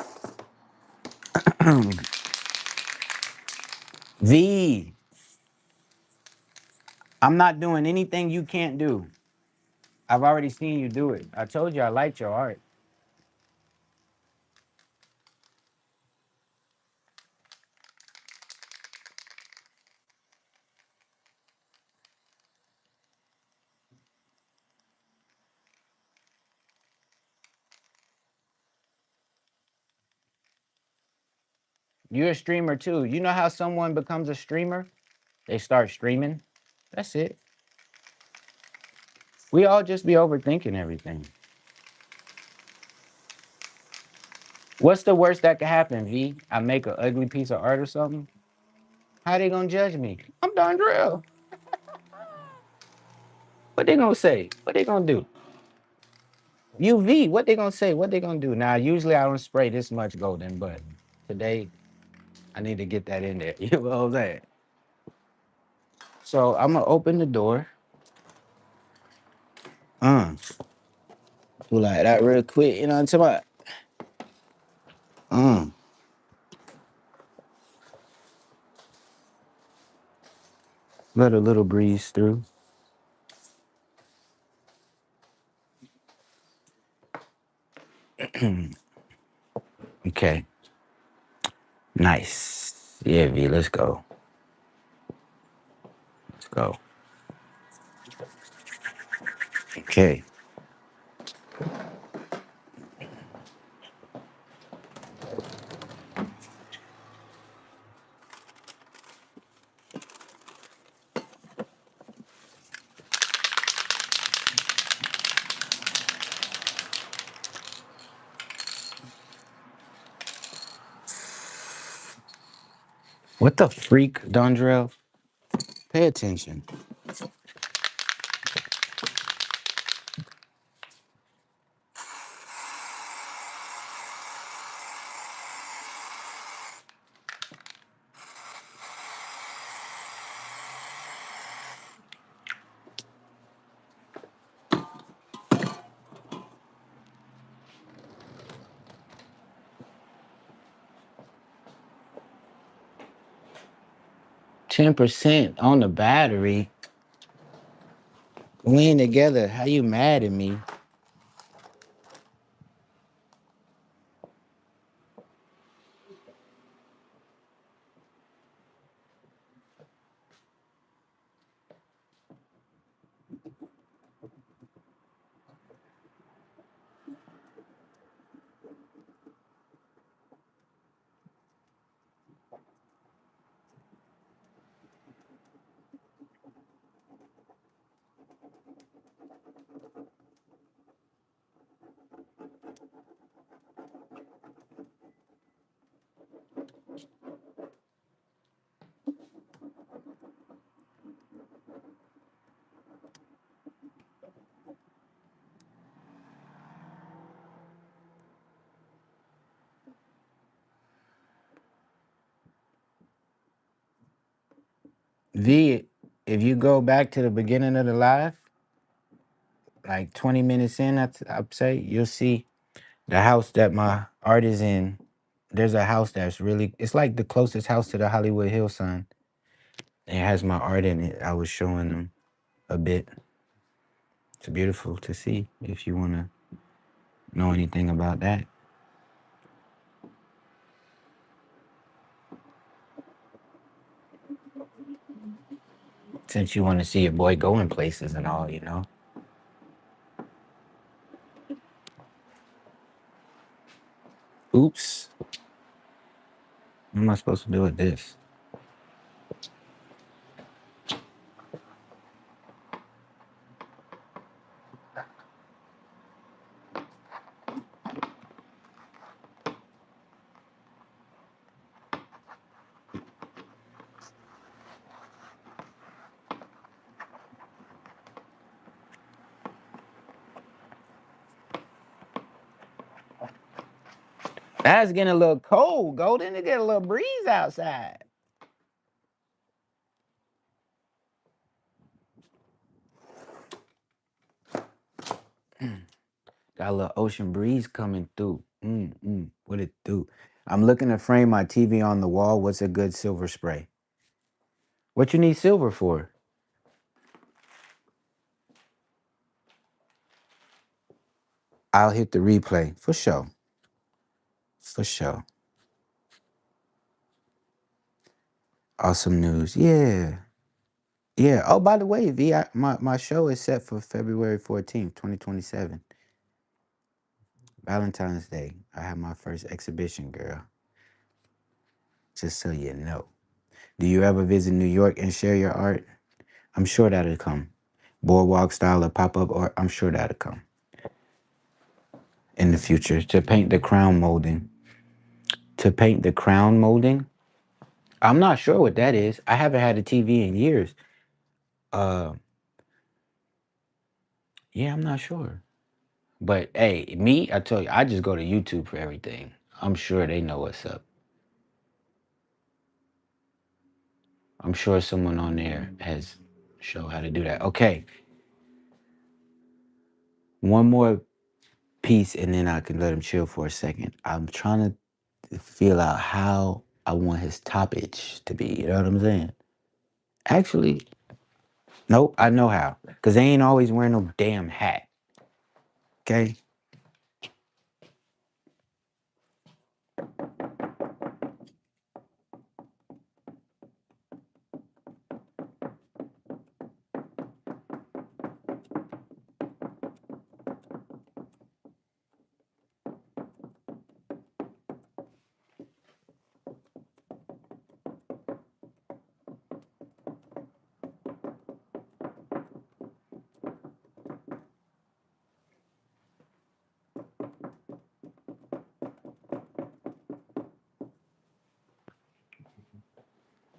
V, I'm not doing anything you can't do. I've already seen you do it. I told you I liked your art. You're a streamer too. You know how someone becomes a streamer? They start streaming. That's it. We all just be overthinking everything. What's the worst that could happen, V? I make an ugly piece of art or something? How they gonna judge me? I'm done drill. What they gonna say? What they gonna do? You V, what they gonna say? What they gonna do? Now, usually I don't spray this much golden, but today I need to get that in there. You know what I'm saying? So I'm gonna open the door. Uh, do like that real quick. You know what I'm talking about? Uh, let a little breeze through. Okay, nice. Yeah, V, let's go. Let's go. Okay. What the freak, Dondrell? Pay attention. 10% on the battery. We ain't together. How you mad at me? V, if you go back to the beginning of the live, like 20 minutes in, I'd say, you'll see the house that my art is in. There's a house that's really, it's like the closest house to the Hollywood Hills sign. It has my art in it. I was showing them a bit. It's beautiful to see if you want to know anything about that. Since you want to see your boy going places and all, you know. Oops. What am I supposed to do with this? That's getting a little cold, Golden. It get a little breeze outside. Got a little ocean breeze coming through. What it do? I'm looking to frame my TV on the wall. What's a good silver spray? What you need silver for? I'll hit the replay for sure. For sure. Awesome news. Yeah. Yeah. Oh, by the way, V, my show is set for February 14th, 2027. Valentine's Day. I have my first exhibition, girl. Just so you know. Do you ever visit New York and share your art? I'm sure that'll come. Boardwalk style or pop up art, I'm sure that'll come in the future. To paint the crown molding. To paint the crown molding? I'm not sure what that is. I haven't had a TV in years. Uh, yeah, I'm not sure. But hey, me, I tell you, I just go to YouTube for everything. I'm sure they know what's up. I'm sure someone on there has show how to do that. Okay, one more piece, and then I can let him chill for a second. I'm trying to feel out how I want his toppage to be. You know what I'm saying? Actually, nope, I know how. Cause they ain't always wearing no damn hat. Okay?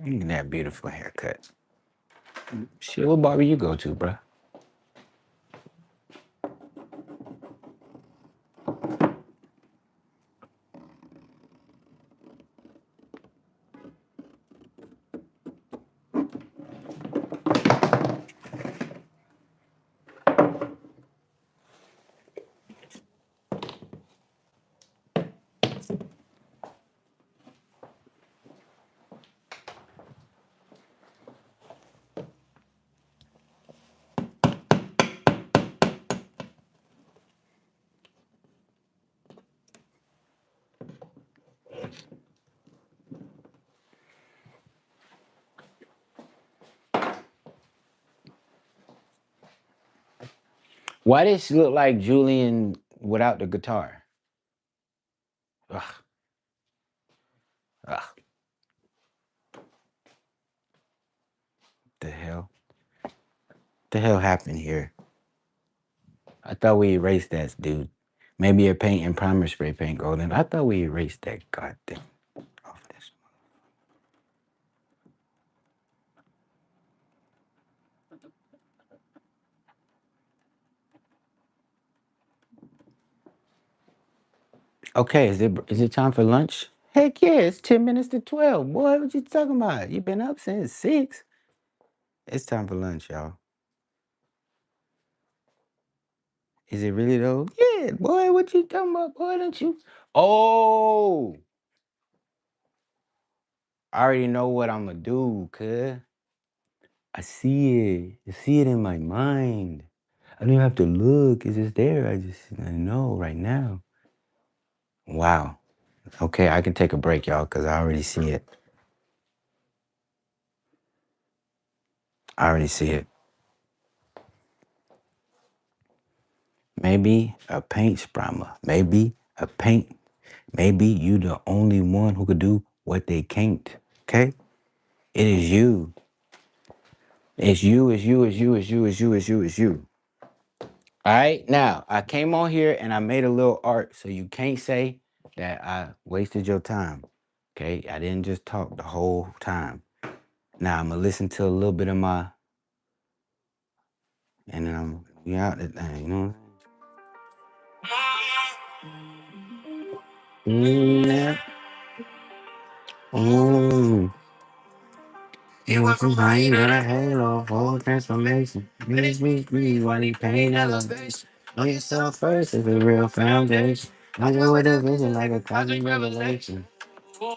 Look at that beautiful haircut. Shit, what barber you go to, bruh? Why this look like Julian without the guitar? Ugh, ugh. The hell? The hell happened here? I thought we erased that, dude. Maybe a paint and primer spray paint golden. I thought we erased that goddamn off this. Okay, is it time for lunch? Heck yeah, it's 10 minutes to 12. Boy, what you talking about? You been up since 6. It's time for lunch, y'all. Is it really though? Yeah, boy, what you talking about? Boy, don't you? Oh, I already know what I'm gonna do, cuz. I see it. I see it in my mind. I don't even have to look. It's just there. I know right now. Wow. Okay, I can take a break, y'all, because I already see it. I already see it. Maybe a paint spramer. Maybe a paint. Maybe you the only one who could do what they can't. Okay? It is you. It's you, it's you, it's you, it's you, it's you, it's you, it's you. All right, now I came on here and I made a little art, so you can't say that I wasted your time. Okay, I didn't just talk the whole time. Now I'm gonna listen to a little bit of my, and then I'm we out that thing, you know. Yeah. Mm. It went from high to the halo, whole transformation. Me, while he pain elevation. Know yourself first is the real foundation. I go with a vision like a cosmic revelation. Ooh,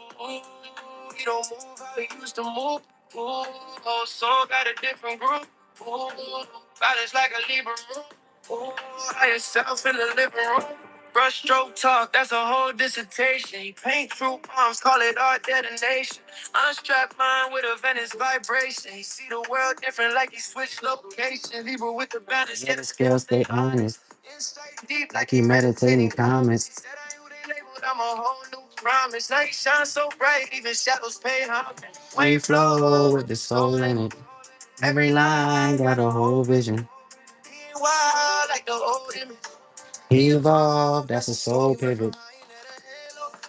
he don't move how he used to move. Ooh, whole soul got a different groove. Ooh, balance like a Libra room. Ooh, high yourself in the living room. Brushstroke talk, that's a whole dissertation. You paint through palms, call it art detonation. Unstrapped mind with a Venice vibration. He see the world different like he switched location. Libra with the balance, yeah, the scales stay honest. Insight deep like he meditating comments. He said I ain't who they labeled, I'm a whole new promise. Now he shine so bright, even shadows pay homage. When you flow with the soul in it, every line got a whole vision. He ain't wild like the old image. He evolved, that's a soul pivot.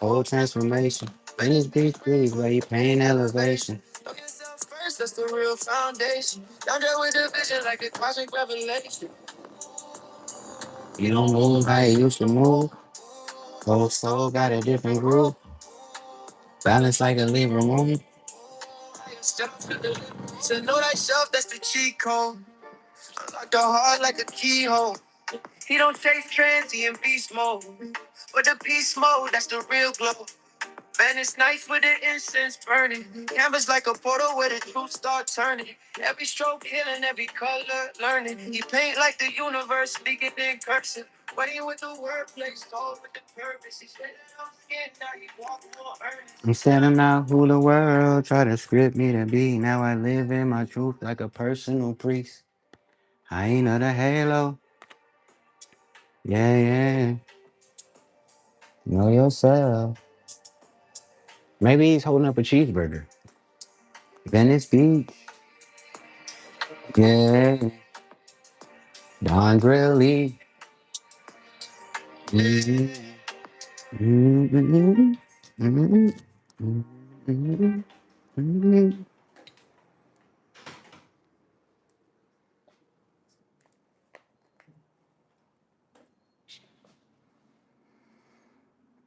Whole transformation. When his beach breeze, where you pain elevation. Know yourself first, that's the real foundation. Down there with the vision like a cosmic revelation. You don't move how you used to move. Whole soul got a different groove. Balance like a Libra moon. So know thyself, that's the cheat code. Unlock the heart like a keyhole. He don't chase trends, he in beast mode. But the beast mode, that's the real glow. Man, it's nice with the incense burning. Canvas like a portal where the truth start turning. Every stroke healing, every color learning. He paint like the universe, speaking in cursive. Waiting with the wordplay, soul with the purpose. He said it on skin, now he walk more earnest. He said I'm not who the world try to script me to be. Now I live in my truth like a personal priest. I ain't of the halo. Yeah, yeah. Know yourself. Maybe he's holding up a cheeseburger. Venice Beach. Yeah. Don Grilly. Mm-hmm. Mm-hmm. Mm-hmm. Mm-hmm. Mhm.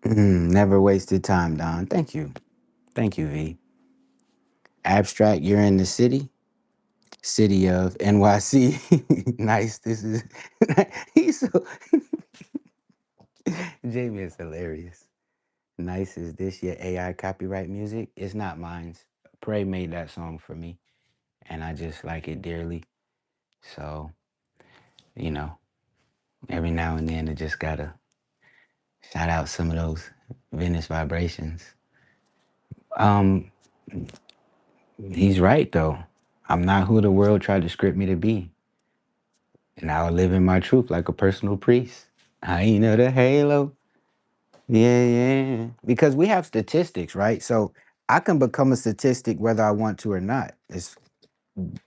Never wasted time, Don. Thank you. Thank you, V. Abstract, you're in the city. City of NYC. Nice. This is he's so Jamie is hilarious. Nice. Is this your AI copyright music? It's not mine. Prey made that song for me, and I just like it dearly. So, you know, every now and then I just gotta shout out some of those Venice vibrations. Um, he's right though. I'm not who the world tried to script me to be. And I will live in my truth like a personal priest. I ain't know the halo. Yeah, yeah. Because we have statistics, right? So I can become a statistic whether I want to or not. It's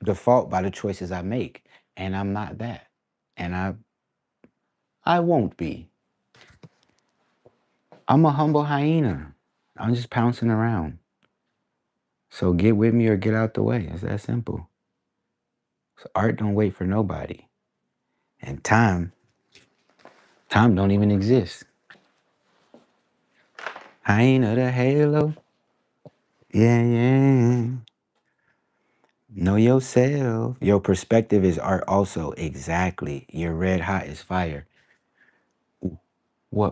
default by the choices I make. And I'm not that. And I won't be. I'm a humble hyena. I'm just pouncing around. So get with me or get out the way. It's that simple. So art don't wait for nobody. And time don't even exist. Hyena the halo. Yeah, yeah. Know yourself. Your perspective is art also. Exactly. You're red hot as fire.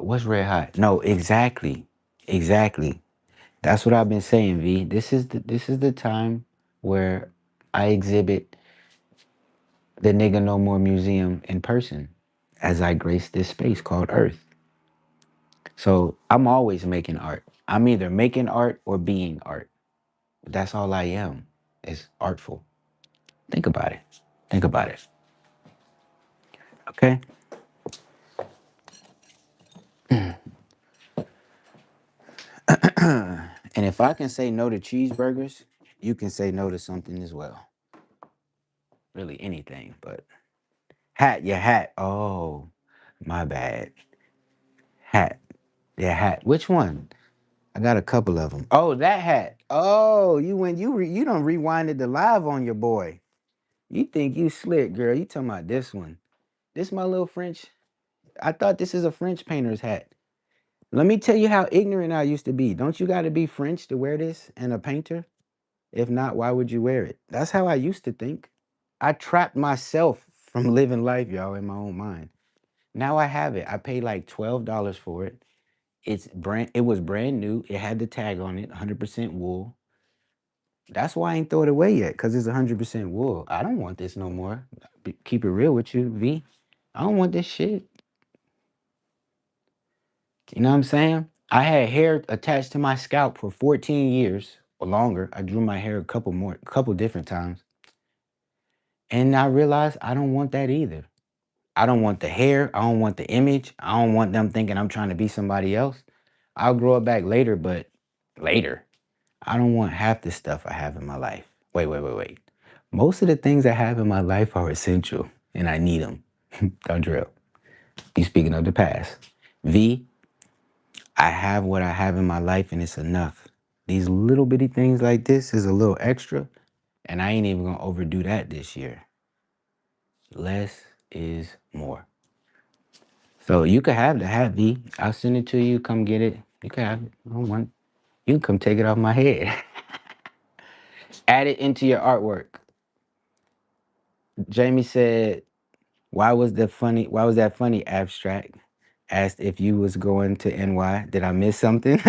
What's red hot? No, exactly. Exactly. That's what I've been saying, V. This is the time where I exhibit the Nigga No More Museum in person as I grace this space called Earth. So I'm always making art. I'm either making art or being art. That's all I am. Is artful. Think about it. Think about it. Okay? And if I can say no to cheeseburgers, you can say no to something as well. Really anything, but hat, your hat. Oh, my bad. Hat. Yeah, hat. Which one? I got a couple of them. Oh, that hat. Oh, you don't rewinded the live on your boy. You think you slick, girl. You talking about this one. This my little French. I thought this is a French painter's hat. Let me tell you how ignorant I used to be. Don't you got to be French to wear this and a painter? If not, why would you wear it? That's how I used to think. I trapped myself from living life, y'all, in my own mind. Now I have it. I paid like $12 for it. It was brand new. It had the tag on it, 100% wool. That's why I ain't throw it away yet, because it's 100% wool. I don't want this no more. Keep it real with you, V. I don't want this shit. You know what I'm saying? I had hair attached to my scalp for 14 years or longer. I drew my hair a couple different times. And I realized I don't want that either. I don't want the hair. I don't want the image. I don't want them thinking I'm trying to be somebody else. I'll grow it back later, but later. I don't want half the stuff I have in my life. Wait, wait, wait, wait. Most of the things I have in my life are essential and I need them. Don't drill. You speaking of the past. V, I have what I have in my life and it's enough. These little bitty things like this is a little extra, and I ain't even gonna overdo that this year. Less is more. So you could have the hat, V. I'll send it to you. Come get it. You can have it. I don't want. You can come take it off my head. Add it into your artwork. Jamie said, Why was that funny, abstract? Asked if you was going to NY. Did I miss something?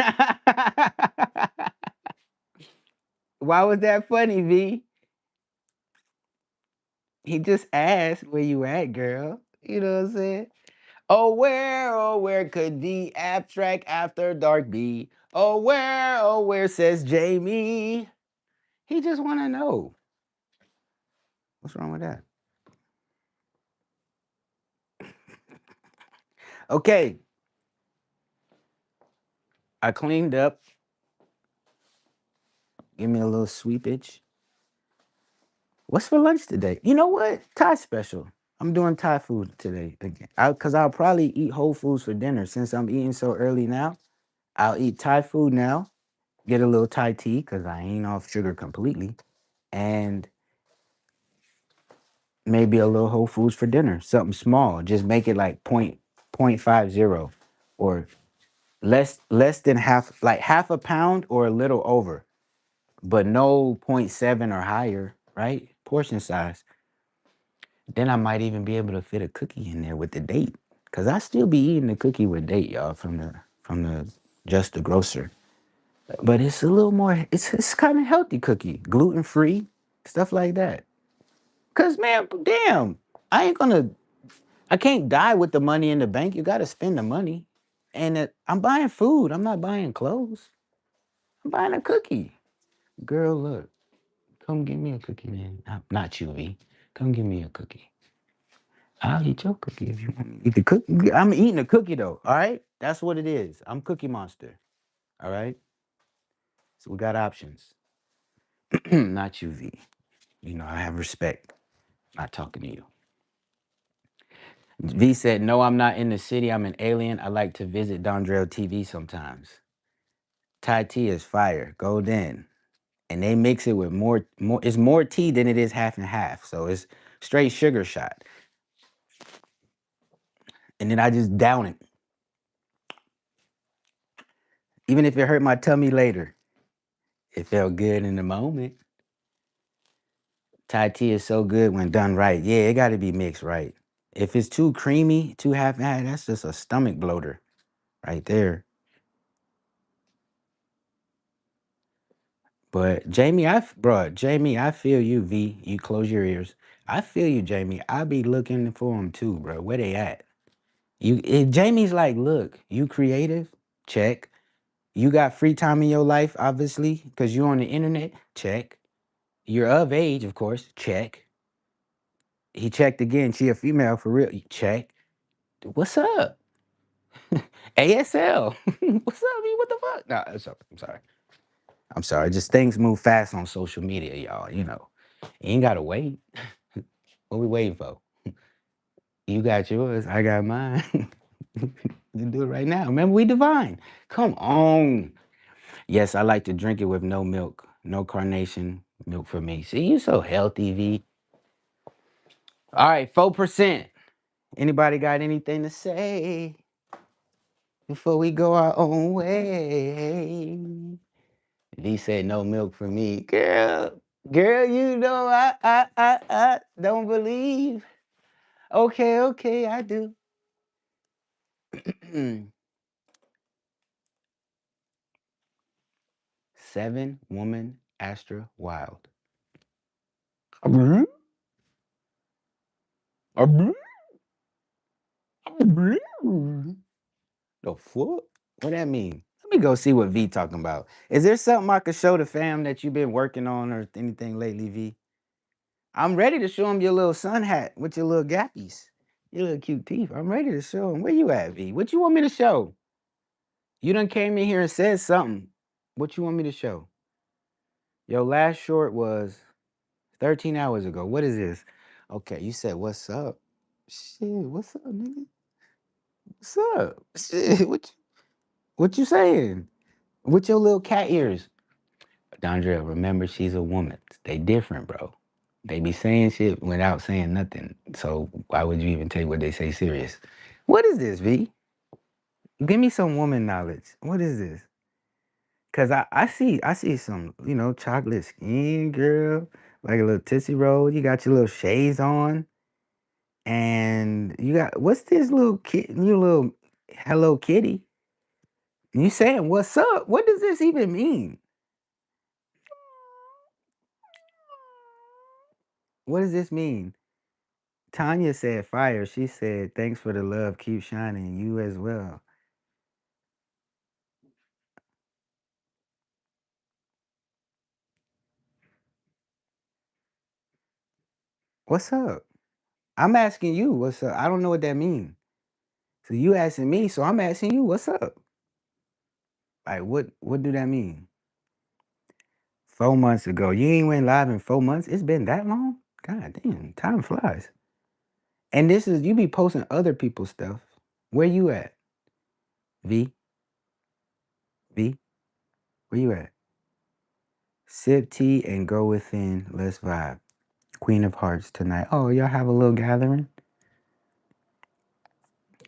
Why was that funny, V? He just asked where you at, girl. You know what I'm saying? Oh, where could the abstract after dark be? Oh, where, says Jamie. He just want to know. What's wrong with that? Okay, I cleaned up. Give me a little sweepage. What's for lunch today? You know what? Thai special. I'm doing Thai food today again. Cause I'll probably eat Whole Foods for dinner since I'm eating so early now. I'll eat Thai food now, Get a little Thai tea because I ain't off sugar completely, and maybe a little Whole Foods for dinner. Something small. Just make it like point 0.50 or less than half, like half a pound or a little over, but no point 0.7 or higher, right? Portion size. Then I might even be able to fit a cookie in there with the date. Cause I still be eating the cookie with date, y'all, from the just the grocer. But it's a little more. It's kind of healthy cookie, gluten free, stuff like that. Cause man, damn, I ain't gonna. I can't die with the money in the bank. You gotta spend the money, and I'm buying food. I'm not buying clothes. I'm buying a cookie. Girl, look, come give me a cookie, man. Not you, V. Come give me a cookie. I'll eat your cookie if you want me to eat the cookie. I'm eating a cookie though. All right, that's what it is. I'm Cookie Monster. All right. So we got options. Not you, V. You know I have respect. Not talking to you. V said, "No, I'm not in the city. I'm an alien. I like to visit Dondrell TV sometimes. Thai tea is fire. Go then." And they mix it with more. It's more tea than it is half and half. So it's straight sugar shot. And then I just down it, even if it hurt my tummy later. It felt good in the moment. Thai tea is so good when done right. Yeah, it got to be mixed right. If it's too creamy, too half and half, that's just a stomach bloater right there. But Jamie, Jamie, I feel you. V, you close your ears. I feel you, Jamie. I be looking for them too, bro. Where they at? Jamie's like, look, you creative? Check. You got free time in your life, obviously, because you're on the internet? Check. You're of age, of course? Check. He checked again. She a female for real? Check. What's up? ASL. What's up, V? What the fuck? No, it's okay. I'm sorry. I'm sorry. Just things move fast on social media, y'all. You ain't gotta wait. What we waiting for? You got yours. I got mine. You do it right now. Remember, we divine. Come on. Yes, I like to drink it with no milk, no carnation milk for me. See, you so healthy, V. All right, 4%. Anybody got anything to say before we go our own way? V said no milk for me. Girl, you know I don't believe. Okay, okay, I do. 7 woman Astra Wild. The fuck? What that mean? Let me go see what V talking about. Is there something I could show the fam that you've been working on or anything lately, V? I'm ready to show him your little sun hat with your little gappies, your little cute teeth. I'm ready to show him. Where you at, V? What you want me to show? You done came in here and said something. What you want me to show? Your last short was 13 hours ago. What is this? Okay, you said what's up? Shit, what's up, nigga? What's up? Shit, what you saying? With your little cat ears. Dondra, remember she's a woman. They different, bro. They be saying shit without saying nothing. So why would you even take what they say serious? What is this, V? Give me some woman knowledge. What is this? Cause I see some, chocolate skin girl, like a little Tootsie Roll. You got your little shades on. And you got what's this little kid you little Hello Kitty? You saying what's up? What does this even mean? What does this mean? Tanya said fire. She said, thanks for the love. Keep shining. You as well. What's up? I'm asking you what's up. I don't know what that means. So you asking me, so I'm asking you what's up. Like what do that mean? 4 months ago. You ain't went live in 4 months? It's been that long? God damn, time flies. And this is you be posting other people's stuff. Where you at? V? V? Where you at? Sip tea and go within. Let's vibe. Queen of Hearts tonight. Oh, y'all have a little gathering?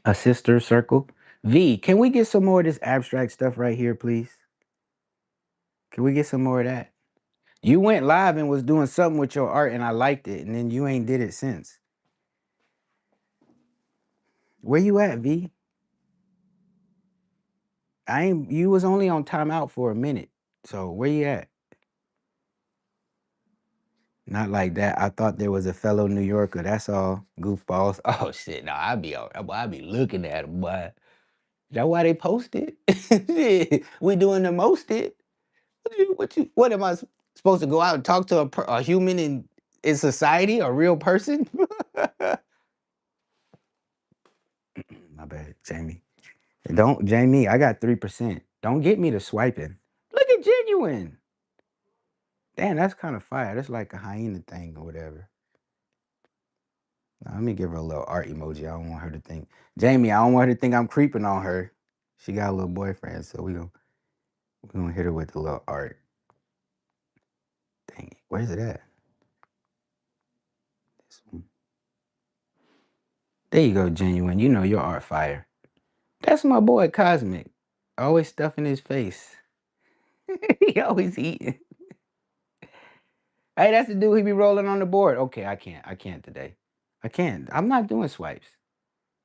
A sister circle? V, can we get some more of this abstract stuff right here, please? Can we get some more of that? You went live and was doing something with your art and I liked it, and then you ain't did it since. Where you at, V? I ain't you was only on timeout for a minute. So where you at? Not like that. I thought there was a fellow New Yorker. That's all. Goofballs. Oh shit. No, I be looking at them, boy. That why they posted? Shit, we doing the most it. What am I supposed to go out and talk to a human in society, a real person? My bad, Jamie. Don't Jamie. I got 3%. Don't get me to swiping. Look at genuine. Damn, that's kind of fire. That's like a hyena thing or whatever. Now, let me give her a little art emoji. I don't want her to think. Jamie, I don't want her to think I'm creeping on her. She got a little boyfriend, so we gonna hit her with a little art. Dang it. Where's it at? This one. There you go, genuine. You know your art fire. That's my boy Cosmic. Always stuffing his face. He always eating. Hey, that's the dude he be rolling on the board. Okay, I can't. I can't today. I can't. I'm not doing swipes.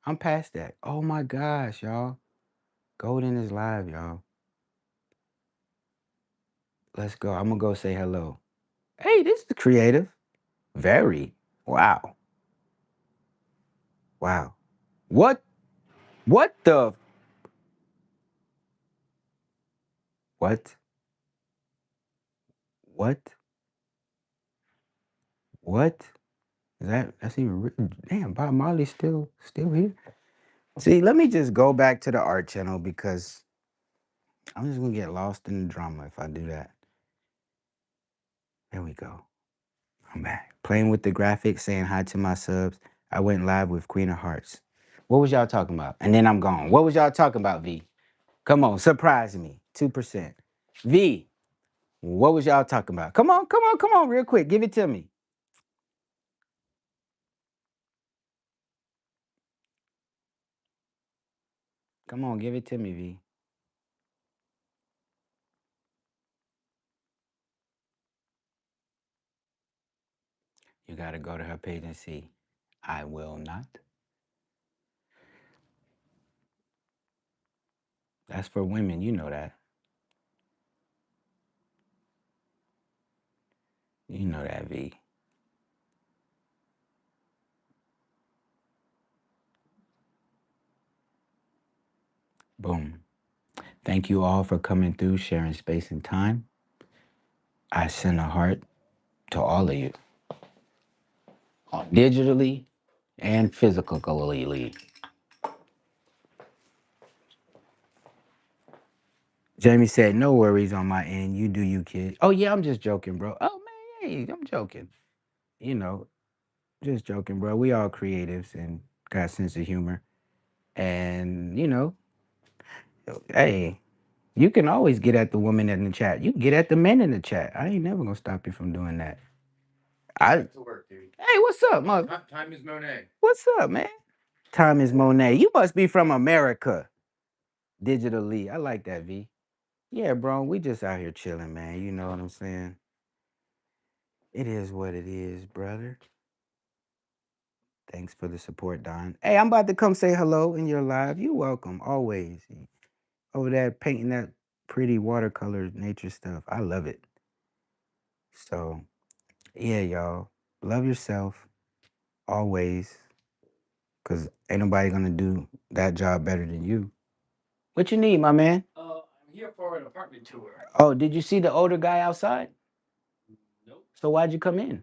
I'm past that. Oh my gosh, y'all. Golden is live, y'all. Let's go. I'm gonna go say hello. Hey, this is creative. Very. Wow. Wow. What? What the? What? What? What? Is that's even written? Damn, Bob Marley's still here. See, let me just go back to the art channel because I'm just gonna get lost in the drama if I do that. There we go. I'm back. Playing with the graphics, saying hi to my subs. I went live with Queen of Hearts. What was y'all talking about? And then I'm gone. What was y'all talking about, V? Come on, surprise me. 2%. V, what was y'all talking about? Come on, come on, come on, real quick. Give it to me. Come on, give it to me, V. You gotta go to her page and see. I will not. That's for women, you know that. You know that, V. Boom. Thank you all for coming through, sharing space and time. I send a heart to all of you, digitally and physically. Jamie said, no worries on my end. You do you, kid. Oh, yeah, I'm just joking, bro. Oh, man, hey, I'm joking. You know, just joking, bro. We all creatives and got a sense of humor. And, hey, you can always get at the woman in the chat. You can get at the men in the chat. I ain't never gonna stop you from doing that. Hey, what's up, mother? Time is Monet. What's up, man? Time is Monet. You must be from America. Digitally. I like that, V. Yeah, bro. We just out here chilling, man. You know what I'm saying? It is what it is, brother. Thanks for the support, Don. Hey, I'm about to come say hello in your live. You welcome, always. Over there painting that pretty watercolor nature stuff. I love it. So, yeah, y'all. Love yourself always. Cause ain't nobody gonna do that job better than you. What you need, my man? I'm here for an apartment tour. Oh, did you see the older guy outside? Nope. So why'd you come in?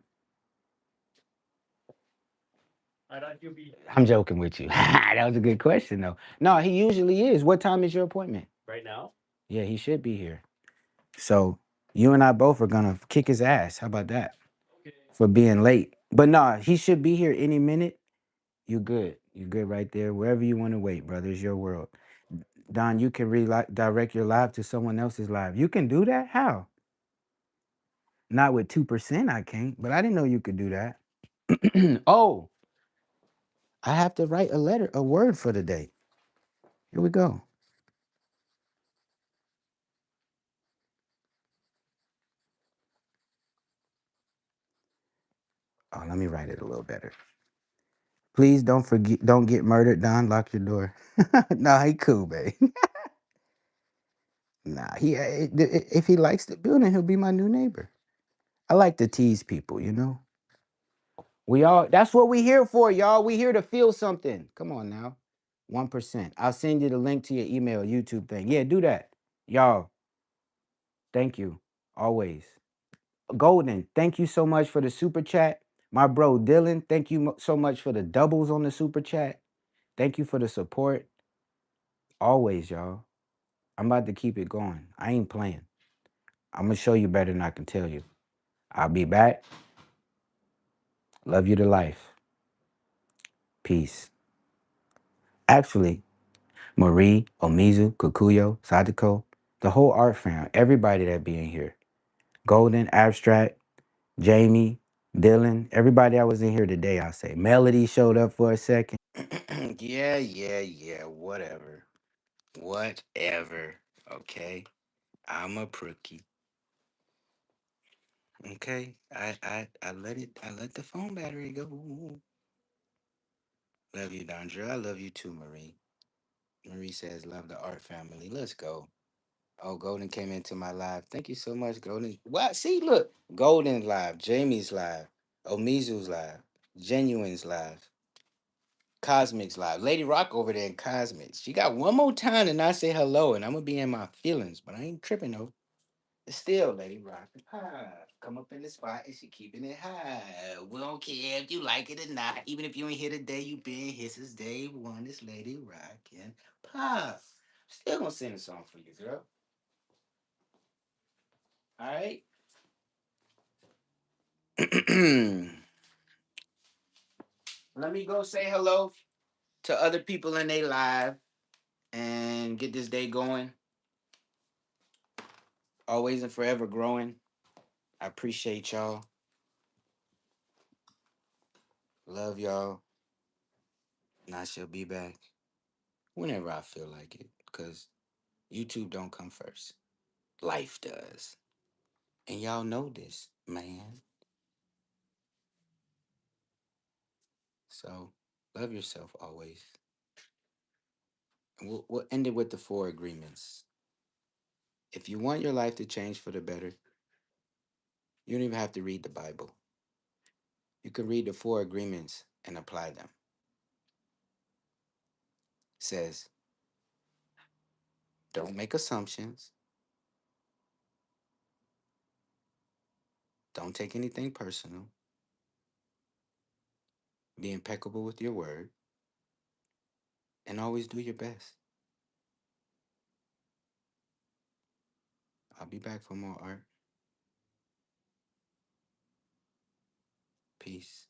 I thought you'd be. I'm joking with you. That was a good question, though. No, he usually is. What time is your appointment? Right now? Yeah, he should be here. So you and I both are gonna kick his ass. How about that? Okay. For being late. But nah, he should be here any minute. You good. You good right there. Wherever you want to wait, brother. It's your world. Don, you can direct your live to someone else's live. You can do that? How? Not with 2%, I can't, but I didn't know you could do that. Oh, I have to write a word for the day. Here we go. Oh, let me write it a little better. Please don't get murdered, Don. Lock your door. Nah, he cool, babe. Nah, if he likes the building, he'll be my new neighbor. I like to tease people, you know. That's what we here for, y'all. We here to feel something. Come on now. 1%. I'll send you the link to your email, YouTube thing. Yeah, do that. Y'all, thank you. Always. Golden, thank you so much for the super chat. My bro Dylan, thank you so much for the doubles on the super chat. Thank you for the support. Always, y'all. I'm about to keep it going. I ain't playing. I'm going to show you better than I can tell you. I'll be back. Love you to life. Peace. Actually, Marie, Omizu, Kukuyo, Sadako, the whole art fam, everybody that be in here. Golden, Abstract, Jamie, Dylan, everybody that was in here today, I'll say. Melody showed up for a second. Yeah, whatever. Whatever. Okay. I'm a prookie. Okay. I let the phone battery go. Love you, Dondra. I love you too, Marie. Marie says, love the art family. Let's go. Oh, Golden came into my live. Thank you so much, Golden. What? See, look. Golden's live. Jamie's live. Omizu's live. Genuine's live. Cosmic's live. Lady Rock over there in Cosmics. She got one more time to not say hello, and I'm gonna be in my feelings, but I ain't tripping though. Still, Lady Rock. Come up in the spot and she keeping it high. We don't care if you like it or not. Even if you ain't here today, you been here since day one. It's Lady Rock and Pop. Still gonna sing a song for you, girl. All right. Let me go say hello to other people in their live and get this day going. Always and forever growing. I appreciate y'all. Love y'all. And I shall be back whenever I feel like it. Because YouTube don't come first. Life does. And y'all know this, man. So love yourself always. And we'll end it with the 4 agreements. If you want your life to change for the better, you don't even have to read the Bible. You can read the 4 agreements and apply them. It says, don't make assumptions. Don't take anything personal. Be impeccable with your word. And always do your best. I'll be back for more art. Peace.